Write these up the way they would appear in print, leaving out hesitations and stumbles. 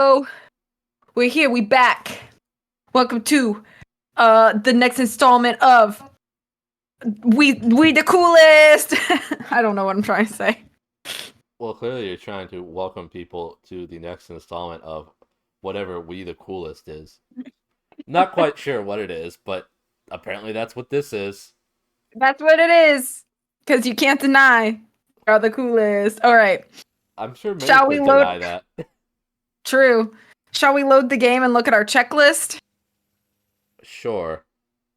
Oh, we're here. We back. Welcome to the next installment of We the Coolest. I don't know what I'm trying to say. Well, clearly you're trying to welcome people to the next installment of whatever We the Coolest is. Not quite sure what it is, but apparently that's what this is. That's what it is. Because you can't deny we are the coolest. All right. I'm sure many Shall we could load? deny that. True. Shall we load the game and look at our checklist? Sure.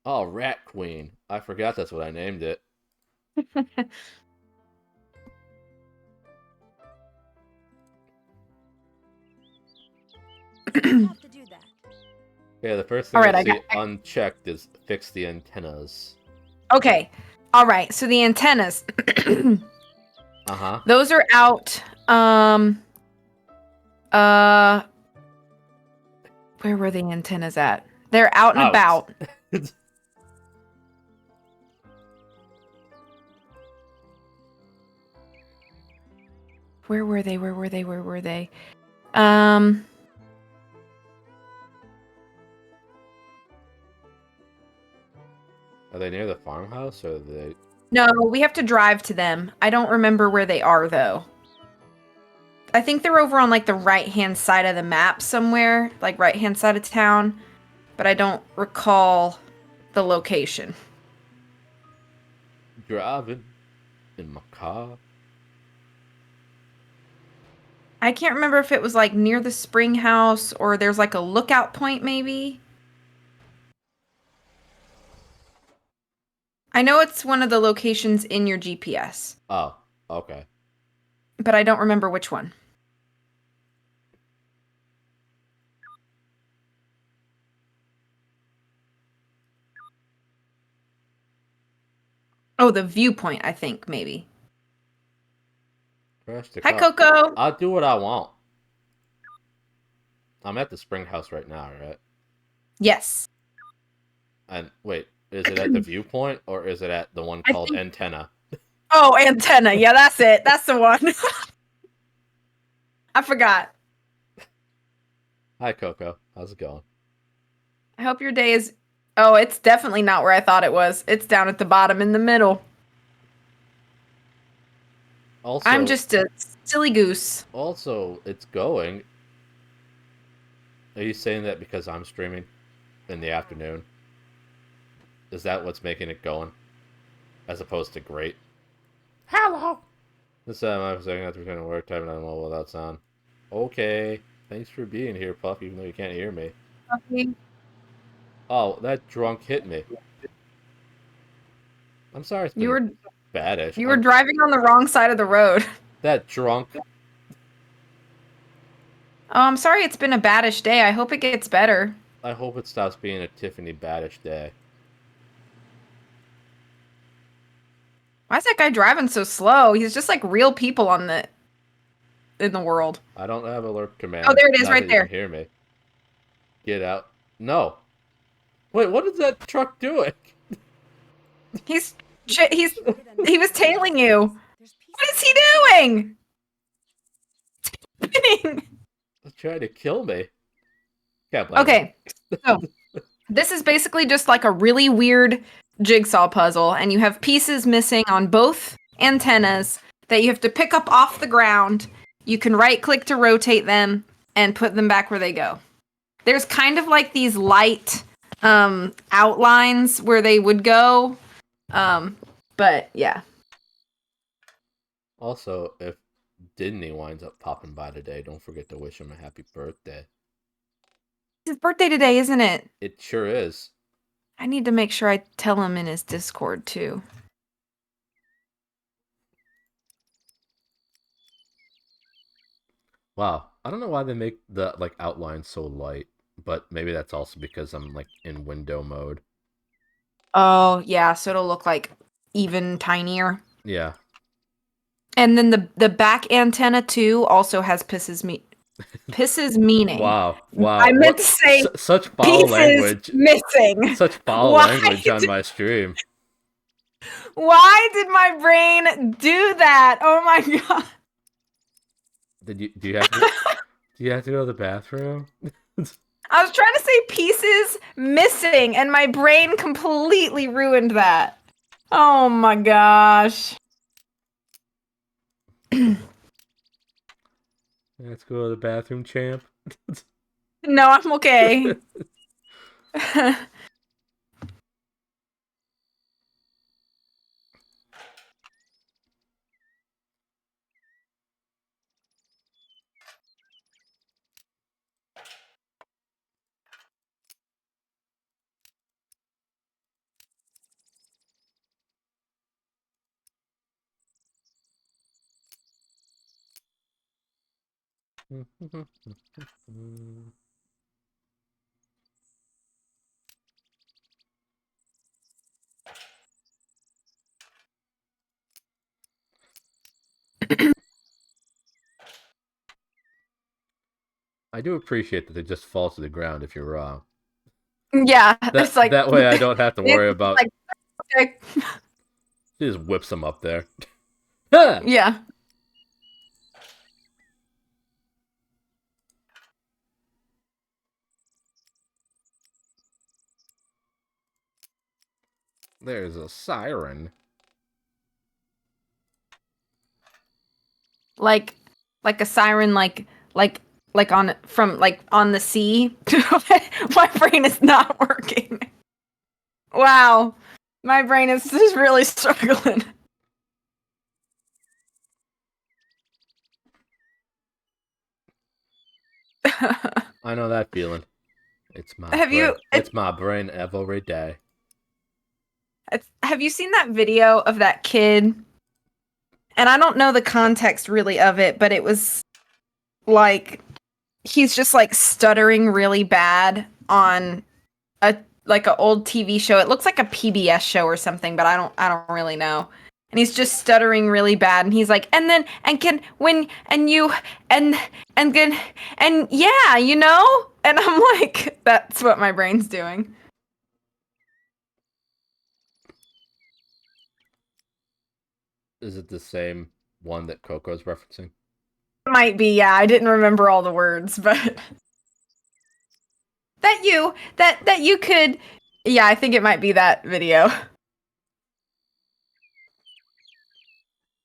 Oh, Rat Queen. I forgot that's what I named it. Have to do that. Yeah, the first All thing right, I I got. see unchecked is fix the antennas. Okay. All right. So the antennas. Uh-huh. Those are out. Uh. Where were the antennas at? They're out and Out. about. Where were they? Where were they? Where were they? Um. Are they near the farmhouse or are they... No, we have to drive to them. I don't remember where they are though. I think they're over on like the right-hand side of the map somewhere, like right-hand side of town, but I don't recall the location. driving in my car? I can't remember if it was like near the spring house or there's like a lookout point maybe. I know it's one of the locations in your GPS, Oh, okay. but I don't remember which one. Oh, the viewpoint, I think, maybe. Crash the Hi, car. Coco. I'll do what I want. I'm at the spring house right now, right? Yes. And wait, is it at the viewpoint or is it at the one I called think. antenna? Oh, antenna. Yeah, that's it. That's the one. I forgot. Hi, Coco. How's it going? I hope your day is. Oh, it's definitely not where I thought it was. It's down at the bottom in the middle. I'm Also, just a silly goose. it's going. Are you saying that because I'm streaming in the afternoon? Is that what's making it going? As opposed to great? Hello! This time I'm saying after returning to work, typing on mobile without sound. Okay. Thanks for being here, Puff, even though you can't hear me. Okay. Oh, that drunk hit me. I'm sorry it's You been were badish. you were driving on the wrong side of the road. That drunk. Oh, I'm sorry it's been a baddish day. I hope it gets better. I hope it stops being a Tiffany badish day. Why is that guy driving so slow? He's just like real people in the world. I don't have alert command. Oh, there it is, Not that right you can there. hear me. Get out. No. Wait, what is that truck doing? He's he was tailing you. There's What pieces is he doing? It's trying to kill me. Can't blame Okay, so this is basically just like a really weird jigsaw puzzle, and you have pieces missing on both antennas that you have to pick up off the ground. You can right click to rotate them and put them back where they go. There's kind of like these light outlines where they would go. But yeah. Also, if Disney winds up popping by today, don't forget to wish him a happy birthday. It's his birthday today, isn't it? It sure is. I need to make sure I tell him in his Discord too. Wow. I don't know why they make the like outline so light, but maybe that's also because I'm like in window mode. Oh, yeah, so it'll look like even tinier. Yeah. And then the back antenna too also has pisses meaning. Wow. Wow. I meant to say Such foul pieces language. missing. Such foul Why language on my stream. why did my brain do that? Oh my god. Do you have to Do you have to go to the bathroom? I was trying to say pieces missing, and my brain completely ruined that. Oh my gosh. Let's go to the bathroom, champ. No, I'm okay. I do appreciate that it just falls to the ground if you're wrong. Yeah, That it's like that way I don't have to worry it's about. like okay. She just whips them up there. Ha! Yeah. There's a siren. Like like a siren like like on from like on the sea. My brain is not working. Wow. My brain is just really struggling. I know that feeling. It's my Have brain. you It's my brain every day. have you seen that video of that kid? And I don't know the context really of it, but it was like he's just like stuttering really bad on a like an old TV show. It looks like a PBS show or something, but I don't really know. And he's just stuttering really bad, and he's like, and then and can when and you and then and yeah, you know. And I'm like, that's what my brain's doing. Is it the same one that Coco's referencing? Might be, yeah. I didn't remember all the words, but that you could, yeah. I think it might be that video.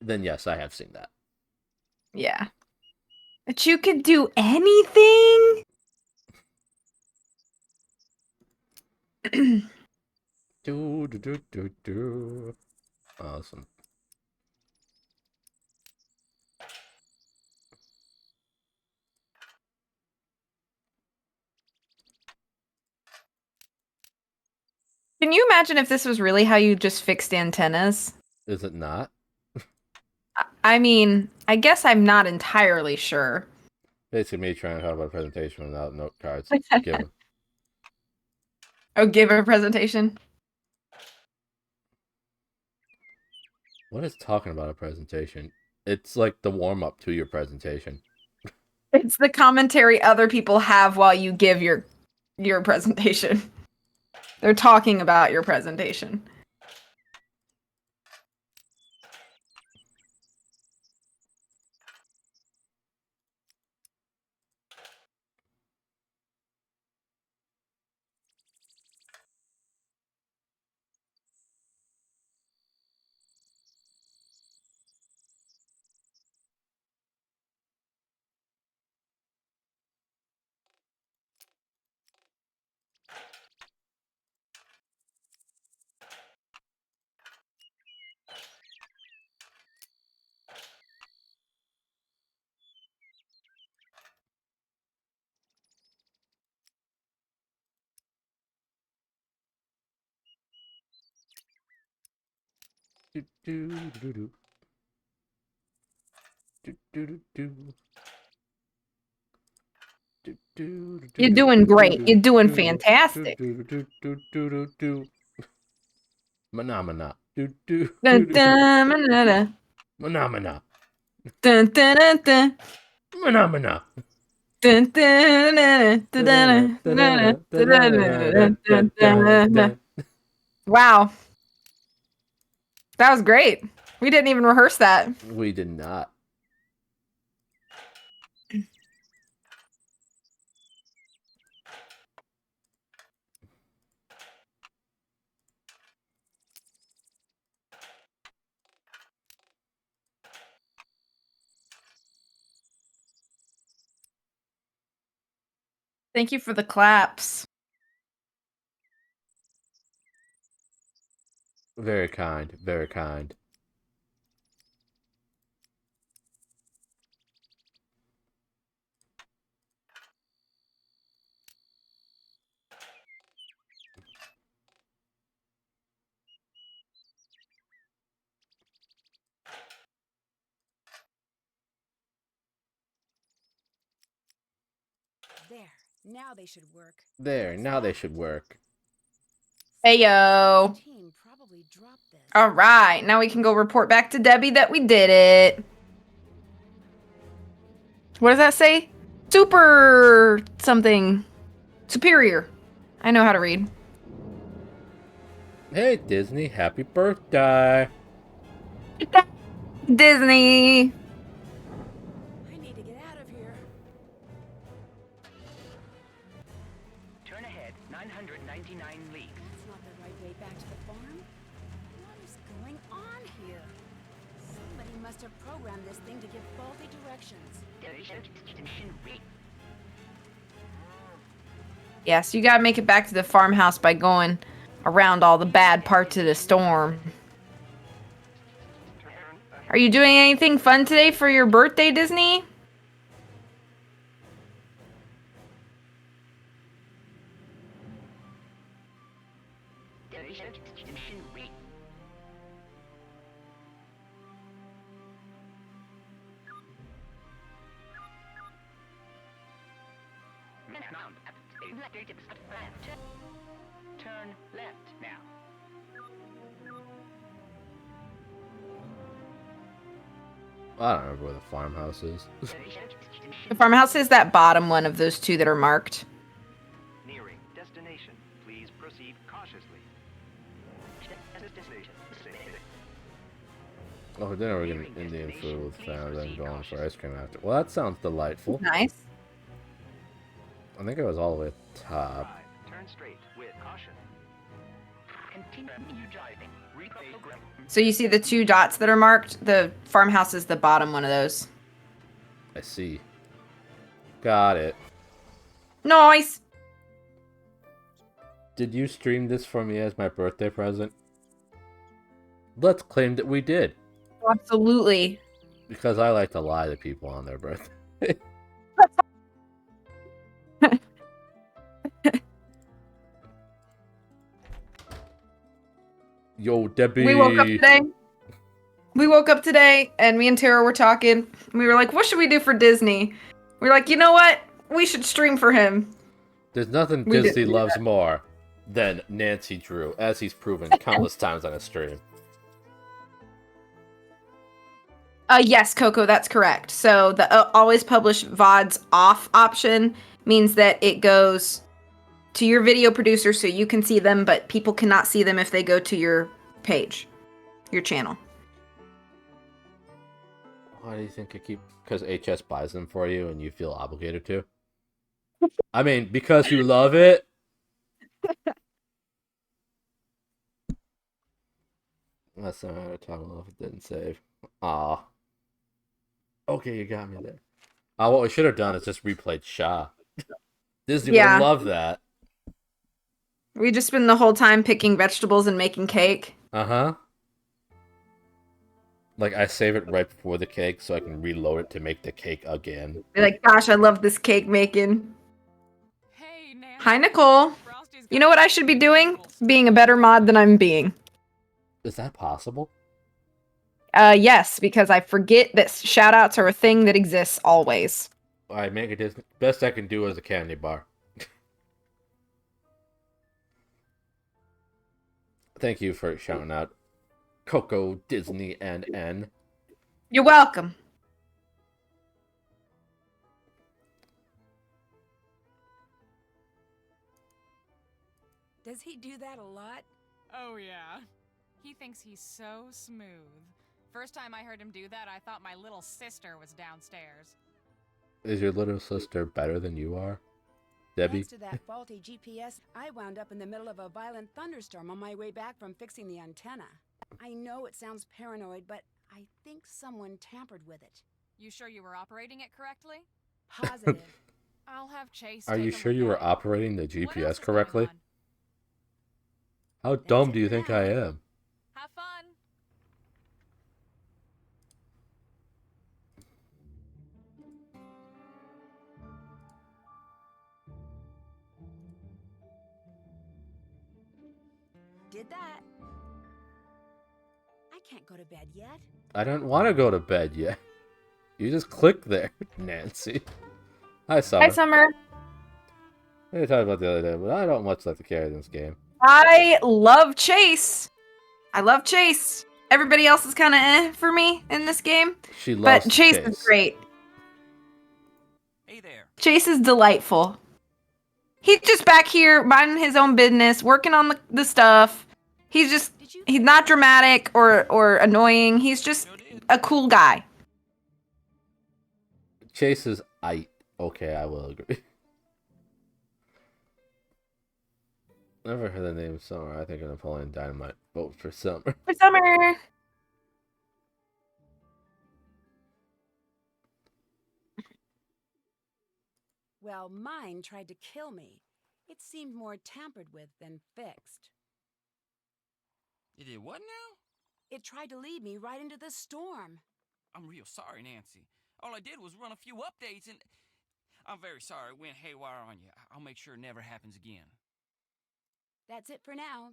Then yes, I have seen that. Yeah, that you could do anything. Do do do do do. Awesome. Can you imagine if this was really how you just fixed antennas? Is it not? I mean, I guess I'm not entirely sure. Basically, me trying to have a presentation without note cards. Given. Oh, give a presentation. What is talking about a presentation? It's like the warm up to your presentation. It's the commentary other people have while you give your presentation. They're talking about your presentation. Do do do do do do do do. You're doing great. You're doing fantastic. Phenomena. Do do Dun, do do. dun, manana. Phenomena. Dun, dun, dun, dun. Phenomena. Dun, dun, dun, dun, dun, dun, dun, dun, dun, dun. Wow, that was great. We didn't even rehearse that. We did not. Thank you for the claps. Very kind, very kind. There. Now they should work. There, What's now they that? should work. Heyo. Team probably dropped this. All right, now we can go report back to Debbie that we did it. What does that say? Super something. Superior. I know how to read. Hey, Disney, happy birthday. Disney. I need to get out of here. Turn ahead 999 leagues. That's not the right way back to the farm. What is going on here? Somebody must have programmed this thing to give faulty directions. Yes, you gotta make it back to the farmhouse by going around all the bad parts of the storm. Are you doing anything fun today for your birthday, Disney? Turn left now. I don't remember where the farmhouse is. The farmhouse is that bottom one of those two that are marked. Nearing destination. Please proceed cautiously. Oh, for dinner we're getting Indian food with family, then going for ice cream after. Well, that sounds delightful. Nice. I think it was all the way at the top. Right. Turn straight with caution. Continue driving. Reprogram. So you see the two dots that are marked? The farmhouse is the bottom one of those. I see. Got it. Nice. Did you stream this for me as my birthday present? Let's claim that we did. Absolutely. Because I like to lie to people on their birthday. Yo, Debbie. We woke up today and me and Tara were talking. We were like, what should we do for Disney? We were like, you know what? We should stream for him. There's nothing We Disney didn't do loves that. more than Nancy Drew, as he's proven countless times on his stream. Yes, Coco, that's correct. So the always publish VODs off option means that it goes to your video producer so you can see them, but people cannot see them if they go to your page, your channel. Why do you think I keep... Because HS buys them for you and you feel obligated to? I mean, because you love it? Last time I had a toggle off, it didn't save. Aw. Okay, you got me there. What we should have done is just replayed Shaw. Disney would have loved that. We just spend the whole time picking vegetables and making cake. Uh-huh. Like, I save it right before the cake so I can reload it to make the cake again. Be like, gosh, I love this cake making. Hey, Nancy. Hi, Nicole. You know what I should be doing? Being a better mod than I'm being. Is that possible? Yes, because I forget that shoutouts are a thing that exists always. I make it best I can do is a candy bar. Thank you for shouting out Coco, Disney, and N. You're welcome. Does he do that a lot? Oh, yeah. He thinks he's so smooth. First time I heard him do that, I thought my little sister was downstairs. Is your little sister better than you are, Debbie? Thanks to that faulty GPS, I wound up in the middle of a violent thunderstorm on my way back from fixing the antenna. I know it sounds paranoid, but I think someone tampered with it. You sure you were operating it correctly? Positive. I'll have Chase. Are take you a sure look you at were it. operating the What else GPS is going correctly? on? How That's dumb it do you for think now. I am? Have fun. Did that. I can't go to bed yet. I don't want to go to bed yet. You just click there, Nancy. Hi, Summer. Hi, Summer. We talked about the other day, but I don't much like the character in this game. I love Chase. I love Chase. Everybody else is kind of for me in this game. She loves But to Chase chase. is great. Hey there. Chase is delightful. He's just back here minding his own business, working on the stuff. He's not dramatic or annoying. He's just Sure did. a cool guy. Chase is aight. Okay, I will agree. Never heard the name Summer. I think of Napoleon Dynamite. Vote for Summer. For Summer. Well, mine tried to kill me. It seemed more tampered with than fixed. You did what now? It tried to lead me right into the storm. I'm real sorry, Nancy. All I did was run a few updates and... I'm very sorry it went haywire on you. I'll make sure it never happens again. That's it for now.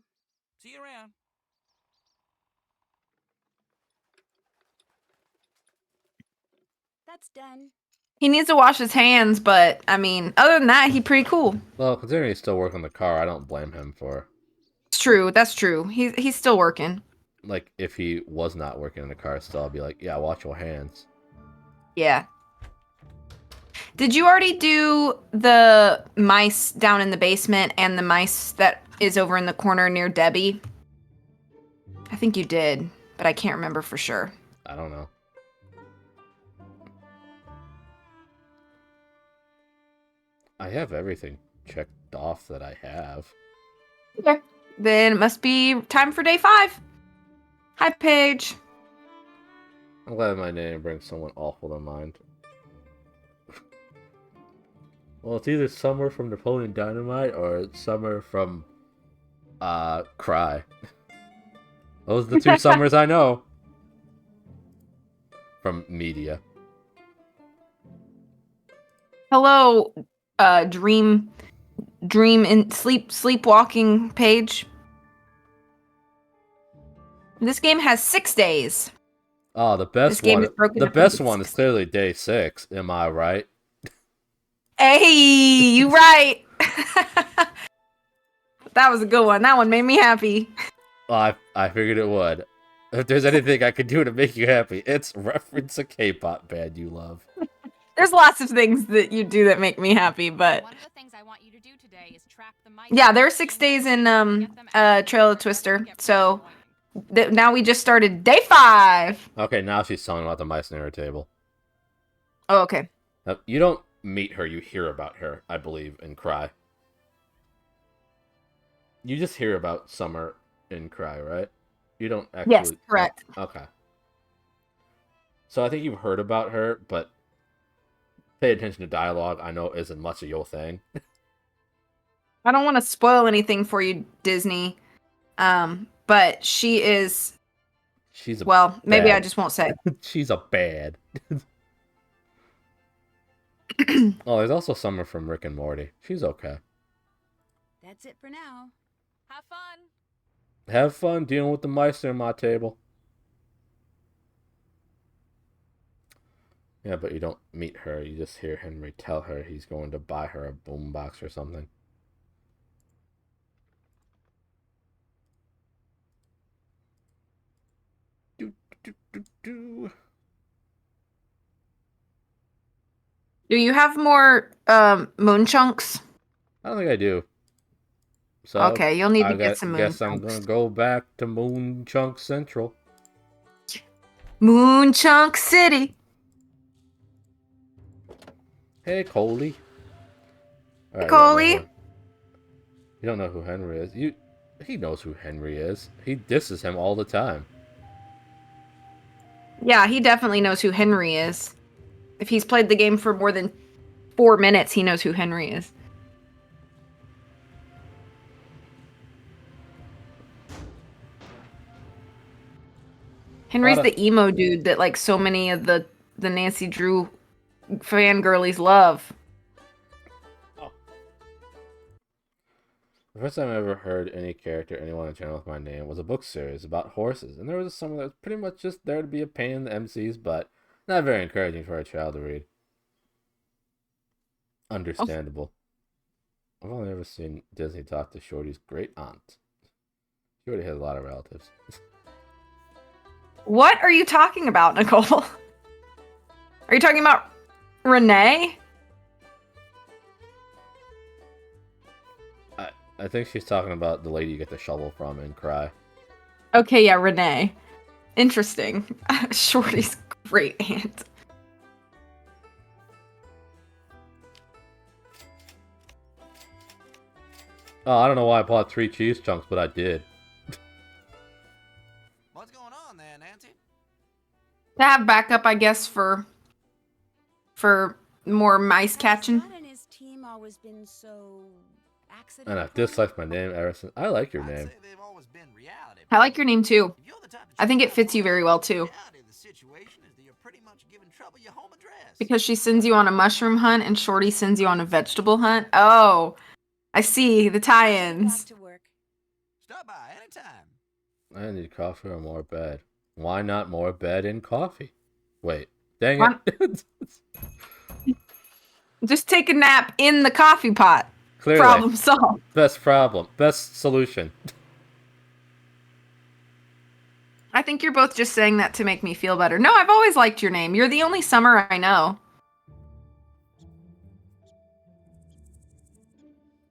See you around. That's done. He needs to wash his hands, but I mean, other than that, he's pretty cool. Well, considering he's still working the car, I don't blame him for... It's true. That's true. He's still working. Like, if he was not working in the car still, I'd be like, yeah, watch your hands. Yeah. Did you already do the mice down in the basement and the mice that is over in the corner near Debbie? I think you did, but I can't remember for sure. I don't know. I have everything checked off that I have. Okay. Then it must be time for day 5. Hi, Paige. I'm glad my name brings someone awful to mind. Well, it's either Summer from Napoleon Dynamite or it's Summer from, Cry. Those are the 2 Summers I know. From media. Hello, dream in sleepwalking Paige. This game has 6 days. Oh, the best This game one. is broken The up best into one is 6. clearly day 6. Am I right? Hey, you right. That was a good one. That one made me happy. Well, I figured it would. If there's anything I could do to make you happy, it's reference a K-pop band you love. There's lots of things that you do that make me happy, but One of the things I want you to do today is track the mice. yeah, there are 6 days in Trail of Twister. So now we just started day 5. Okay, now she's telling about the mice near her table. Oh, okay. Now, you don't meet her, you hear about her, I believe, in Cry. You just hear about Summer in Cry, right? You don't actually... Yes, correct. Okay. So I think you've heard about her, but pay attention to dialogue. I know isn't much of your thing. I don't want to spoil anything for you, Disney. But she is... She's a Well, maybe bad. I just won't say. She's a bad. Oh, there's also Summer from Rick and Morty. She's okay. That's it for now. Have fun. Have fun dealing with the mice near my table. Yeah, but you don't meet her. You just hear Henry tell her he's going to buy her a boombox or something. Do. Do you have more moon chunks? I don't think I do. So Okay, you'll need to I get some moon guess I'm chunks. gonna go back to Moon Chunk Central. Moon Chunk City. Hey, Coley. All right, Coley. You don't know who Henry is. He knows who Henry is. He disses him all the time. Yeah, he definitely knows who Henry is. If he's played the game for more than 4 minutes, he knows who Henry is. Henry's the emo dude that like so many of the Nancy Drew fangirlies love. The first time I ever heard any character anyone on the channel with my name was a book series about horses, and there was someone that was pretty much just there to be a pain in the MC's butt. Not very encouraging for a child to read. Understandable. I've only ever seen Disney talk to Shorty's great aunt. Shorty has a lot of relatives. What are you talking about, Nicole? Are you talking about Renee? I think she's talking about the lady you get the shovel from and cry. Okay, yeah, Renee. Interesting. Shorty's great aunt. Oh, I don't know why I bought 3 cheese chunks, but I did. What's going on there, Nancy? To have backup, I guess, for more mice catching. Has Scott and his team always been so accident And I've prone? disliked my name ever since. I like your I'd name. say they've always been reality. I like your name too. If you're the type of I think chick it fits you very well too. reality of the situation is that you're pretty much giving trouble your home address. Because she sends you on a mushroom hunt and Shorty sends you on a vegetable hunt. Oh, I see the Back tie-ins. to work. Stop by anytime. I need coffee or more bed. Why not more bed and coffee? Wait, dang Why- it. Just take a nap in the coffee pot. Clearly. Problem solved. Best problem. Best solution. I think you're both just saying that to make me feel better. No, I've always liked your name. You're the only Summer I know.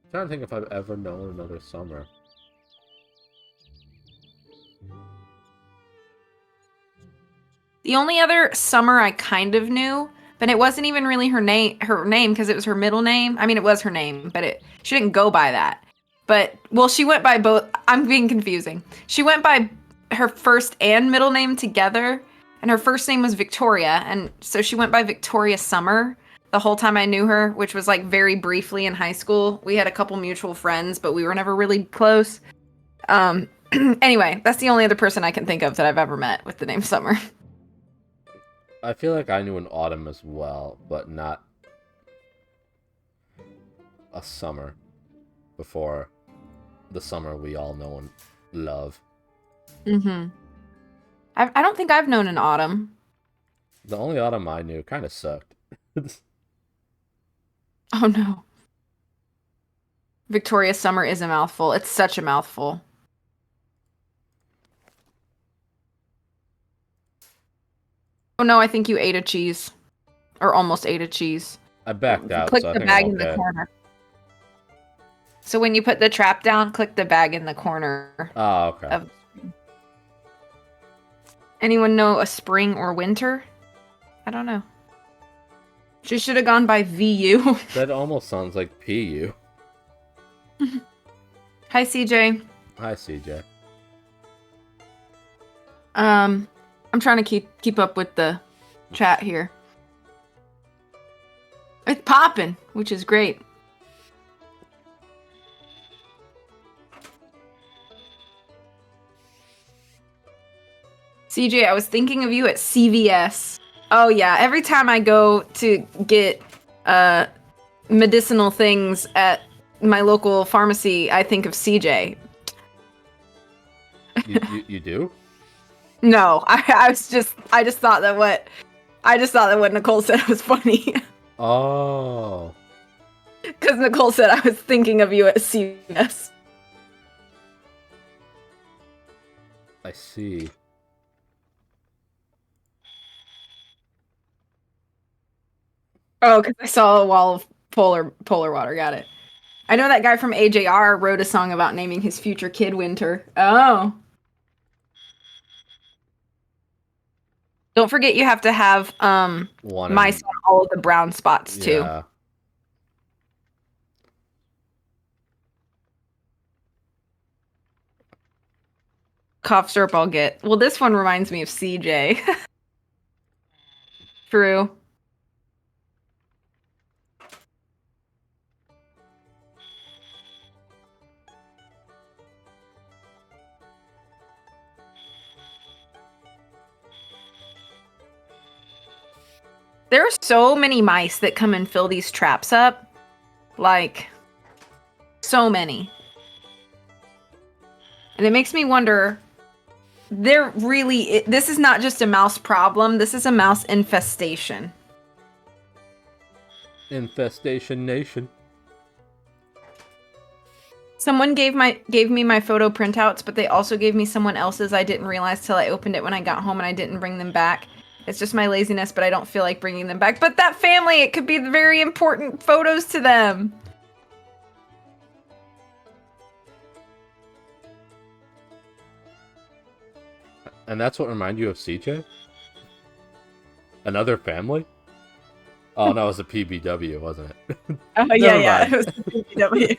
I'm trying to think if I've ever known another Summer. The only other Summer I kind of knew, but it wasn't even really her name because it was her middle name. I mean, it was her name, but she didn't go by that. But well, she went by both. I'm being confusing. She went by her first and middle name together, and her first name was Victoria, and so she went by Victoria Summer the whole time I knew her, which was like very briefly in high school. We had a couple mutual friends, but we were never really close. Anyway, that's the only other person I can think of that I've ever met with the name Summer. I feel like I knew an Autumn as well, but not a Summer before the Summer we all know and love. Mm-hmm. I don't think I've known an Autumn. The only Autumn I knew kind of sucked. Oh no. Victoria Summer is a mouthful. It's such a mouthful. Oh no, I think you ate a cheese. Or almost ate a cheese. I backed out, Click so I the think bag I'm in the okay. corner. So when you put the trap down, click the bag in the corner. Oh, okay. Of... Anyone know a spring or winter? I don't know. She should have gone by VU. That almost sounds like PU. Hi, CJ. Hi, CJ. I'm trying to keep up with the chat here. It's popping, which is great. CJ, I was thinking of you at CVS. Oh yeah, every time I go to get medicinal things at my local pharmacy, I think of CJ. You do? No, I just thought that what Nicole said was funny. Oh. Because Nicole said I was thinking of you at CVS. I see. Oh, because I saw a wall of polar water. Got it. I know that guy from AJR wrote a song about naming his future kid Winter. Oh. Don't forget you have to have mice on all of the brown spots too. Yeah. Cough syrup I'll get. Well, this one reminds me of CJ. True. There are so many mice that come and fill these traps up. Like, so many. And it makes me wonder, this is not just a mouse problem, this is a mouse infestation. Infestation Nation. Someone gave me my photo printouts, but they also gave me someone else's. I didn't realize till I opened it when I got home, and I didn't bring them back. It's just my laziness, but I don't feel like bringing them back. But that family, it could be very important photos to them. And that's what reminded you of CJ? Another family? Oh, no, it was a PBW, wasn't it? Oh, yeah, it was the PBW.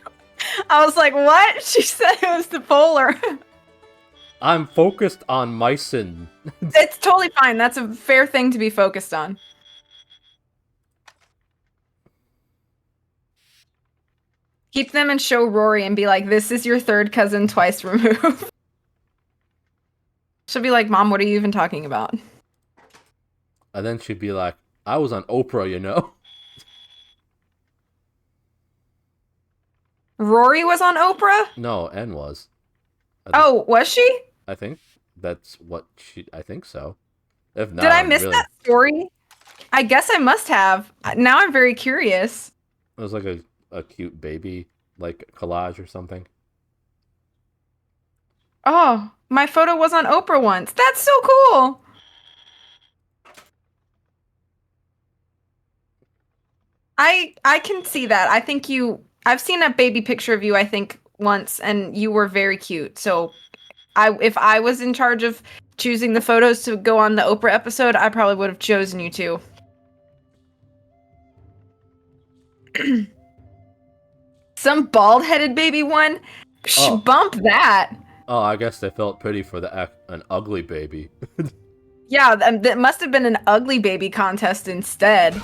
I was like, what? She said it was the polar. I'm focused on mycin. It's totally fine. That's a fair thing to be focused on. Keep them and show Rory and be like, this is your third cousin twice removed. She'll be like, Mom, what are you even talking about? And then she'd be like, I was on Oprah, you know? Rory was on Oprah? No, N was. Oh, was she? I think that's what I think so. If not, Did I miss that story? I guess I must have. Now I'm very curious. It was like a cute baby, like collage or something. Oh, my photo was on Oprah once. That's so cool. I can see that. I think I've seen a baby picture of you, I think, once, and you were very cute. So if I was in charge of choosing the photos to go on the Oprah episode, I probably would have chosen you too. Some bald-headed baby one? Oh. Bump that. Oh, I guess they felt pity for an ugly baby. Yeah, that must have been an ugly baby contest instead.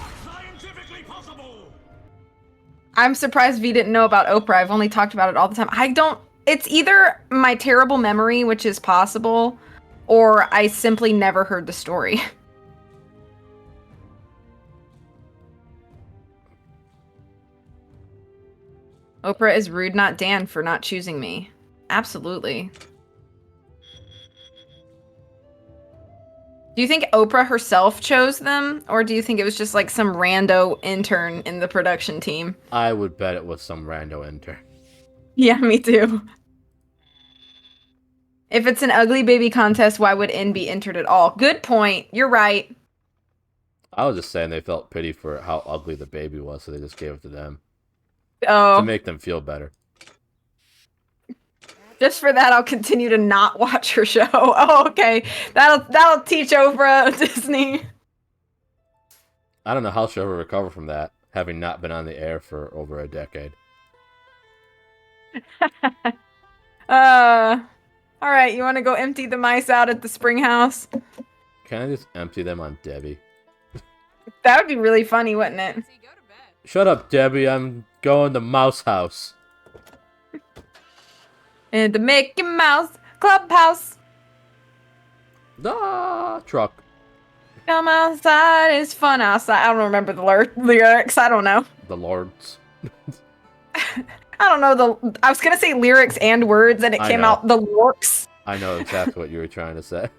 I'm surprised V didn't know about Oprah. I've only talked about it all the time. It's either my terrible memory, which is possible, or I simply never heard the story. Oprah is rude, not Dan, for not choosing me. Absolutely. Do you think Oprah herself chose them, or do you think it was just like some rando intern in the production team? I would bet it was some rando intern. Yeah, me too. If it's an ugly baby contest, why would N be entered at all? Good point. You're right. I was just saying they felt pity for how ugly the baby was, so they just gave it to them. Oh. To make them feel better. Just for that, I'll continue to not watch her show. Oh, okay. That'll teach Oprah Disney. I don't know how she'll ever recover from that, having not been on the air for over a decade. All right, you want to go empty the mice out at the spring house? Can I just empty them on Debbie? That would be really funny, wouldn't it? See, go to bed. Shut up, Debbie. I'm going to Mouse House. In the Mickey Mouse Clubhouse. Truck. Come outside, it's fun outside. I don't remember the lyrics. I don't know. The Lords. I don't know I was gonna say lyrics and words, and it came out the Lorks. I know exactly what you were trying to say.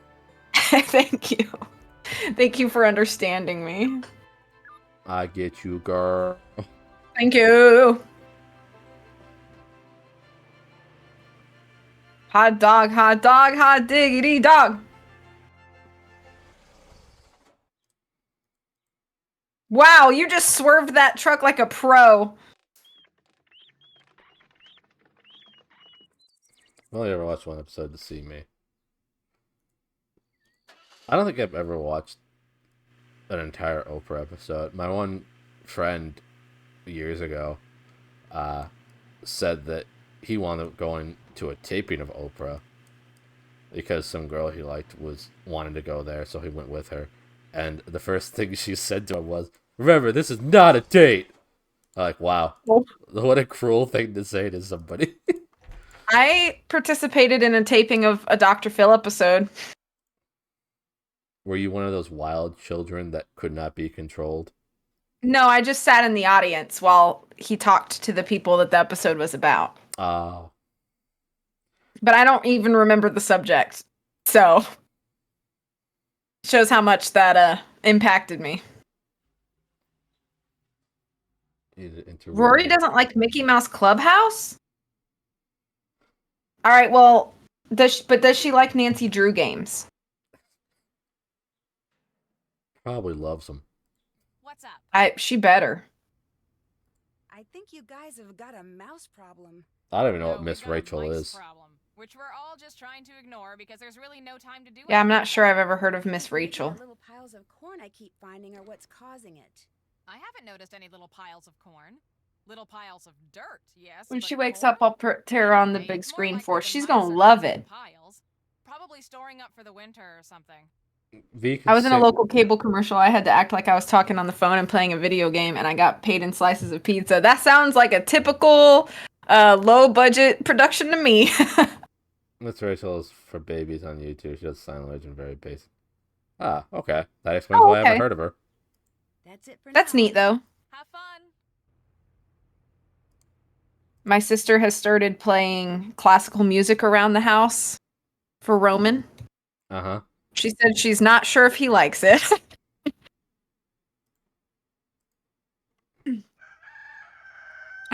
Thank you. Thank you for understanding me. I get you, girl. Thank you. Hot dog, hot diggity dog. Wow, you just swerved that truck like a pro. I've only ever watched one episode to see me. I don't think I've ever watched an entire Oprah episode. My one friend years ago said that he wound up going to a taping of Oprah because some girl he liked wanted to go there, so he went with her. And the first thing she said to him was, "Remember, this is not a date." I'm like, wow. Oh. What a cruel thing to say to somebody. I participated in a taping of a Dr. Phil episode. Were you one of those wild children that could not be controlled? No, I just sat in the audience while he talked to the people that the episode was about. Ah, But I don't even remember the subject. So, shows how much that impacted me. Rory doesn't like Mickey Mouse Clubhouse? All right, well, does she like Nancy Drew games? Probably loves them. What's up? She better. I think you guys have got a mouse problem. I don't even know No, what we've Miss got a Rachel mice is. problem, which we're all just trying to ignore because there's really no time to do it. Yeah, I'm not sure I've ever heard of Miss Maybe Rachel. the little piles of corn I keep finding are what's causing it. I haven't noticed any little piles of corn. Little piles of dirt, yes. When but she wakes corn? up, I'll put her on the Anyway, big it's more screen likely for her. the She's mice gonna are love causing it. the piles. Probably storing up for the winter or something. I was in a local cable commercial. I had to act like I was talking on the phone and playing a video game, and I got paid in slices of pizza. That sounds like a typical low budget production to me. Miss Rachel is for babies on YouTube. She does sign language and very basic. Ah, okay. That explains why I haven't heard of her. That's it for now. That's neat, though. Have fun. My sister has started playing classical music around the house for Roman. Uh-huh. She said she's not sure if he likes it. And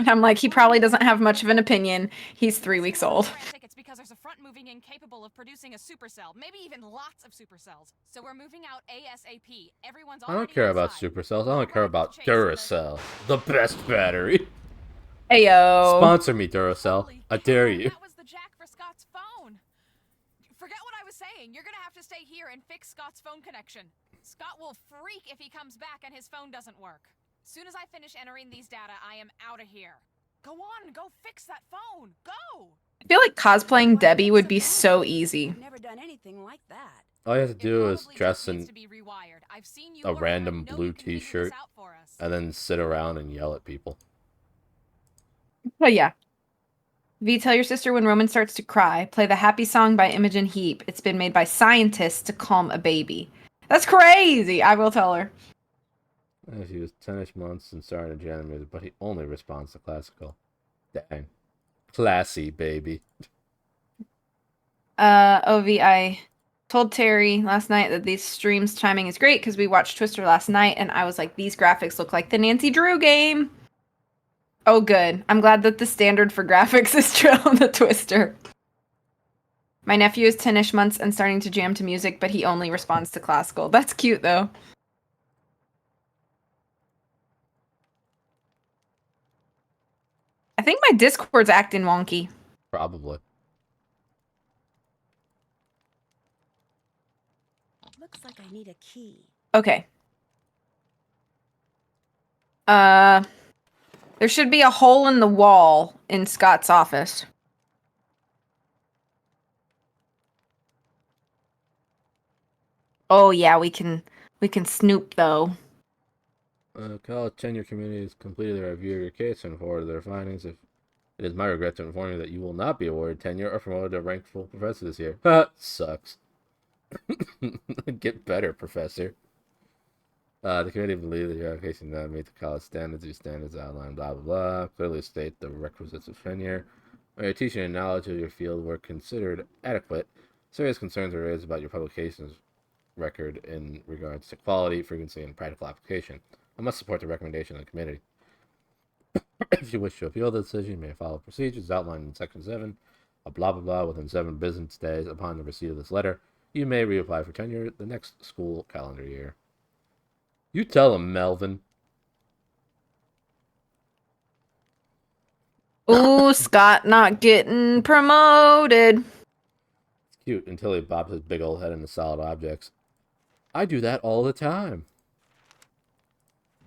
I'm like, he probably doesn't have much of an opinion. He's 3 weeks old. It's because there's a front moving incapable of producing a supercell, maybe even lots of supercells. So we're moving out ASAP. Everyone's I don't care about supercells. I don't care about Duracell, the best battery. Heyo. Sponsor me, Duracell. I dare you. That was the jack for Scott's phone. Forget what I was saying. You're gonna have to stay here and fix Scott's phone connection. Scott will freak if he comes back and his phone doesn't work. Soon as I finish entering these data, I am out of here. Go on, go fix that phone. Go! I feel like cosplaying Debbie would be so easy. Never done anything like that. All you have to do is probably dress just needs in to be rewired. I've seen you a work. random I know blue you can figure this t-shirt out for us. and then sit around and yell at people. But yeah. V, tell your sister when Roman starts to cry, play the happy song by Imogen Heap. It's been made by scientists to calm a baby. That's crazy! I will tell her. He was 10-ish months and started to jam music, but he only responds to classical. Dang. Classy, baby. OV, I told Terry last night that these streams timing is great because we watched Twister last night, and I was like, these graphics look like the Nancy Drew game. Oh, good. I'm glad that the standard for graphics is true on the Twister. My nephew is 10-ish months and starting to jam to music, but he only responds to classical. That's cute, though. I think my Discord's acting wonky. Probably. Looks like I need a key. Okay. There should be a hole in the wall in Scott's office. Oh yeah, we can snoop though. College tenure committee has completed their review of your case and forwarded their findings. If it is my regret to inform you that you will not be awarded tenure or promoted to rank full professor this year. Sucks. Get better, professor. The committee believes that your application did not meet the college standards. These standards outlined blah blah blah. Clearly state the requisites of tenure. When your teaching and knowledge of your field were considered adequate, serious concerns were raised about your publications record in regards to quality, frequency, and practical application. I must support the recommendation of the committee. If you wish to appeal the decision, you may follow procedures outlined in Section 7 of blah blah blah within 7 business days upon the receipt of this letter. You may reapply for tenure the next school calendar year. You tell him, Melvin. Ooh, Scott not getting promoted. It's cute until he bobs his big old head into solid objects. I do that all the time.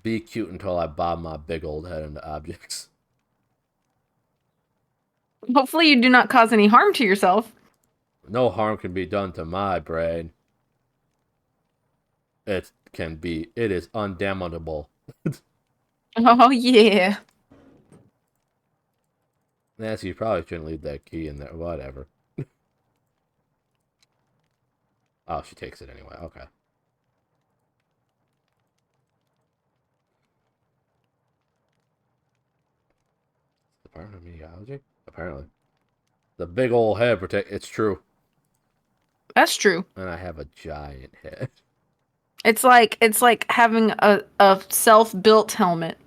Be cute until I bob my big old head into objects. Hopefully you do not cause any harm to yourself. No harm can be done to my brain. It is undamnable. Oh yeah. Nancy, you probably shouldn't leave that key in there. Whatever. Oh, she takes it anyway. Okay. Department of Meteorology? Apparently. The big old head protect. It's true. That's true. And I have a giant head. It's like having a self-built helmet.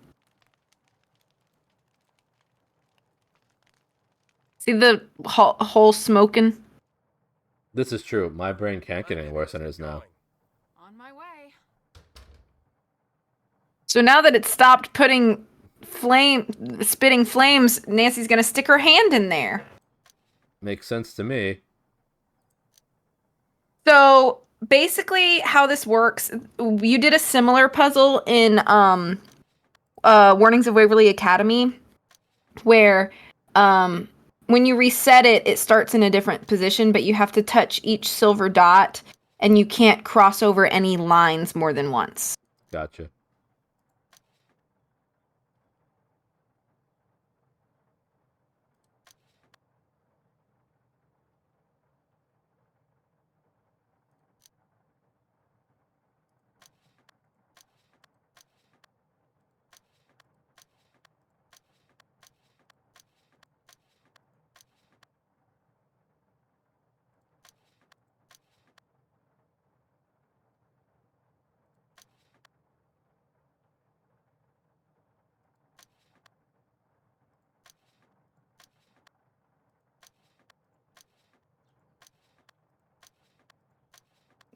See the hole smoking? This is true. My brain can't get any worse than it is now. On my way. So now that it's stopped spitting flames, Nancy's gonna stick her hand in there. Makes sense to me. So basically how this works, you did a similar puzzle in Warnings of Waverly Academy, where when you reset it, it starts in a different position, but you have to touch each silver dot, and you can't cross over any lines more than once. Gotcha.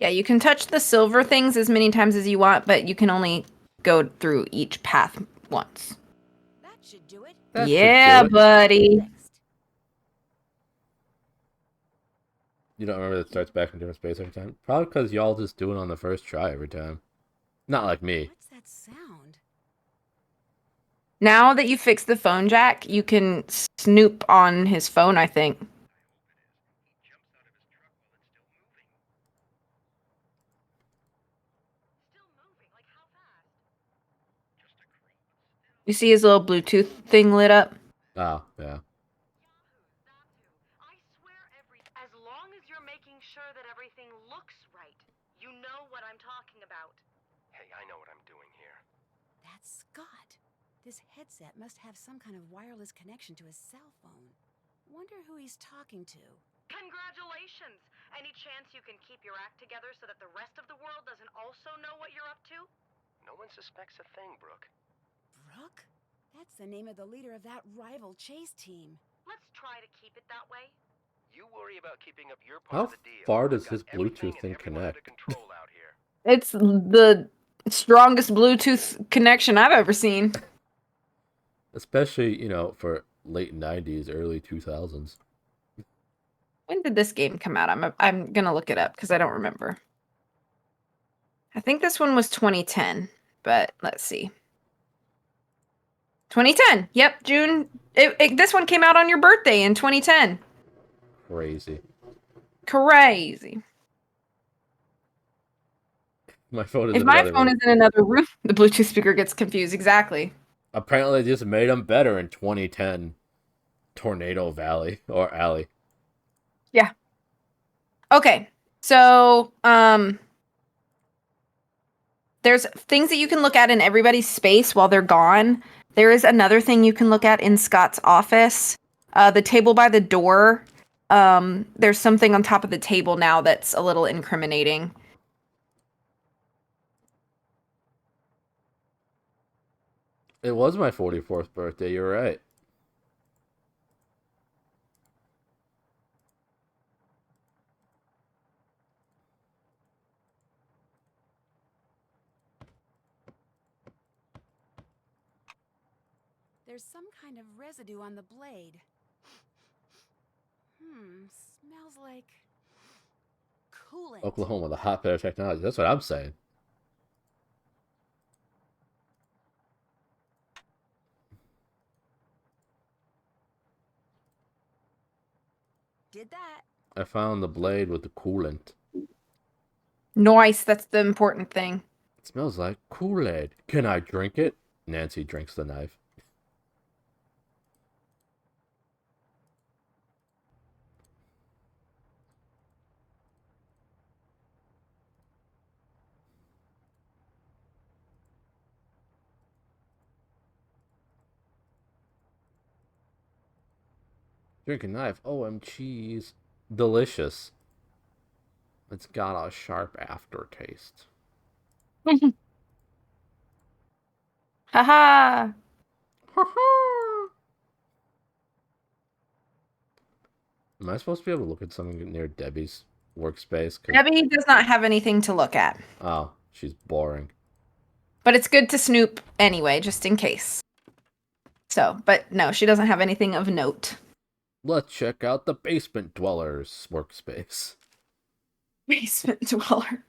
Yeah, you can touch the silver things as many times as you want, but you can only go through each path once. That should do it. That should Yeah, do it. buddy. Next. You don't remember that it starts back in different space every time? Probably because y'all just do it on the first try every time. Not like me. What's that sound? Now that you fixed the phone jack, you can snoop on his phone, I think. You see his little Bluetooth thing lit up? Oh, yeah. I swear as long as you're making sure that everything looks right, you know what I'm talking about. Hey, I know what I'm doing here. That's Scott. This headset must have some kind of wireless connection to his cell phone. Wonder who he's talking to. Congratulations! Any chance you can keep your act together so that the rest of the world doesn't also know what you're up to? No one suspects a thing, Brooke. Brooke? That's the name of the leader of that rival chase team. Let's try to keep it that way. You worry about keeping up your part How of the deal. far I've does got his everything Bluetooth thing and everyone under connect? control out here. It's the strongest Bluetooth connection I've ever seen. Especially, for late 90s, early 2000s. When did this game come out? I'm gonna look it up because I don't remember. I think this one was 2010, but let's see. 2010. Yep, June. This one came out on your birthday in 2010. Crazy. Crazy. My phone is If in my another phone room. is in another room, the Bluetooth speaker gets confused. Exactly. Apparently, they just made them better in 2010. Tornado Valley or Alley. Yeah. Okay. So, there's things that you can look at in everybody's space while they're gone. There is another thing you can look at in Scott's office. The table by the door. There's something on top of the table now that's a little incriminating. It was my 44th birthday, you're right. There's some kind of residue on the blade. Smells like coolant. Oklahoma, the hotbed of technology. That's what I'm saying. Did that. I found the blade with the coolant. Nice, that's the important thing. It smells like Kool-Aid. Can I drink it? Nancy drinks the knife. Drinking knife. OM cheese. Delicious. It's got a sharp aftertaste. Haha. Am I supposed to be able to look at something near Debbie's workspace? Debbie does not have anything to look at. Oh, she's boring. But it's good to snoop anyway, just in case. So, but no, she doesn't have anything of note. Let's check out the basement dweller's workspace. Basement dweller.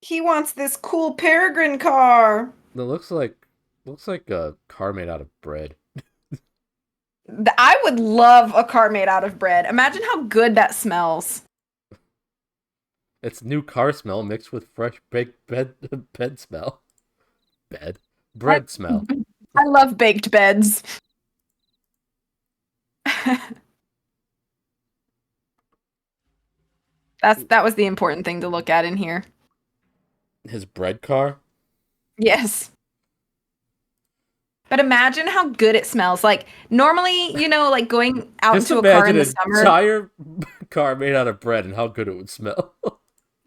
He wants this cool Peregrine car. That looks like a car made out of bread. I would love a car made out of bread. Imagine how good that smells. It's new car smell mixed with fresh baked bed smell. Bread smell. I love baked beds. That was the important thing to look at in here. His bread car? Yes. But imagine how good it smells. Like normally, like going out Just to a car in the imagine an summer. entire car made out of bread and how good it would smell.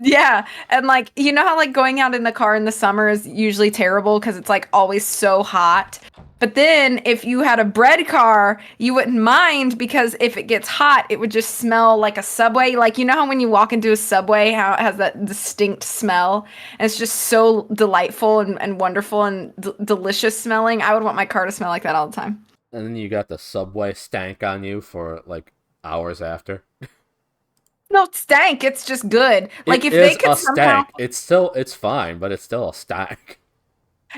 Yeah, and like you know how like going out in the car in the summer is usually terrible because it's like always so hot. But then if you had a bread car, you wouldn't mind because if it gets hot, it would just smell like a Subway. Like you know how when you walk into a Subway, how it has that distinct smell, and it's just so delightful and wonderful and delicious smelling. I would want my car to smell like that all the time. And then you got the Subway stank on you for like hours after. No, it stank. It's just good. Like It if they is could a somehow, stank. It's fine, but it's still a stank.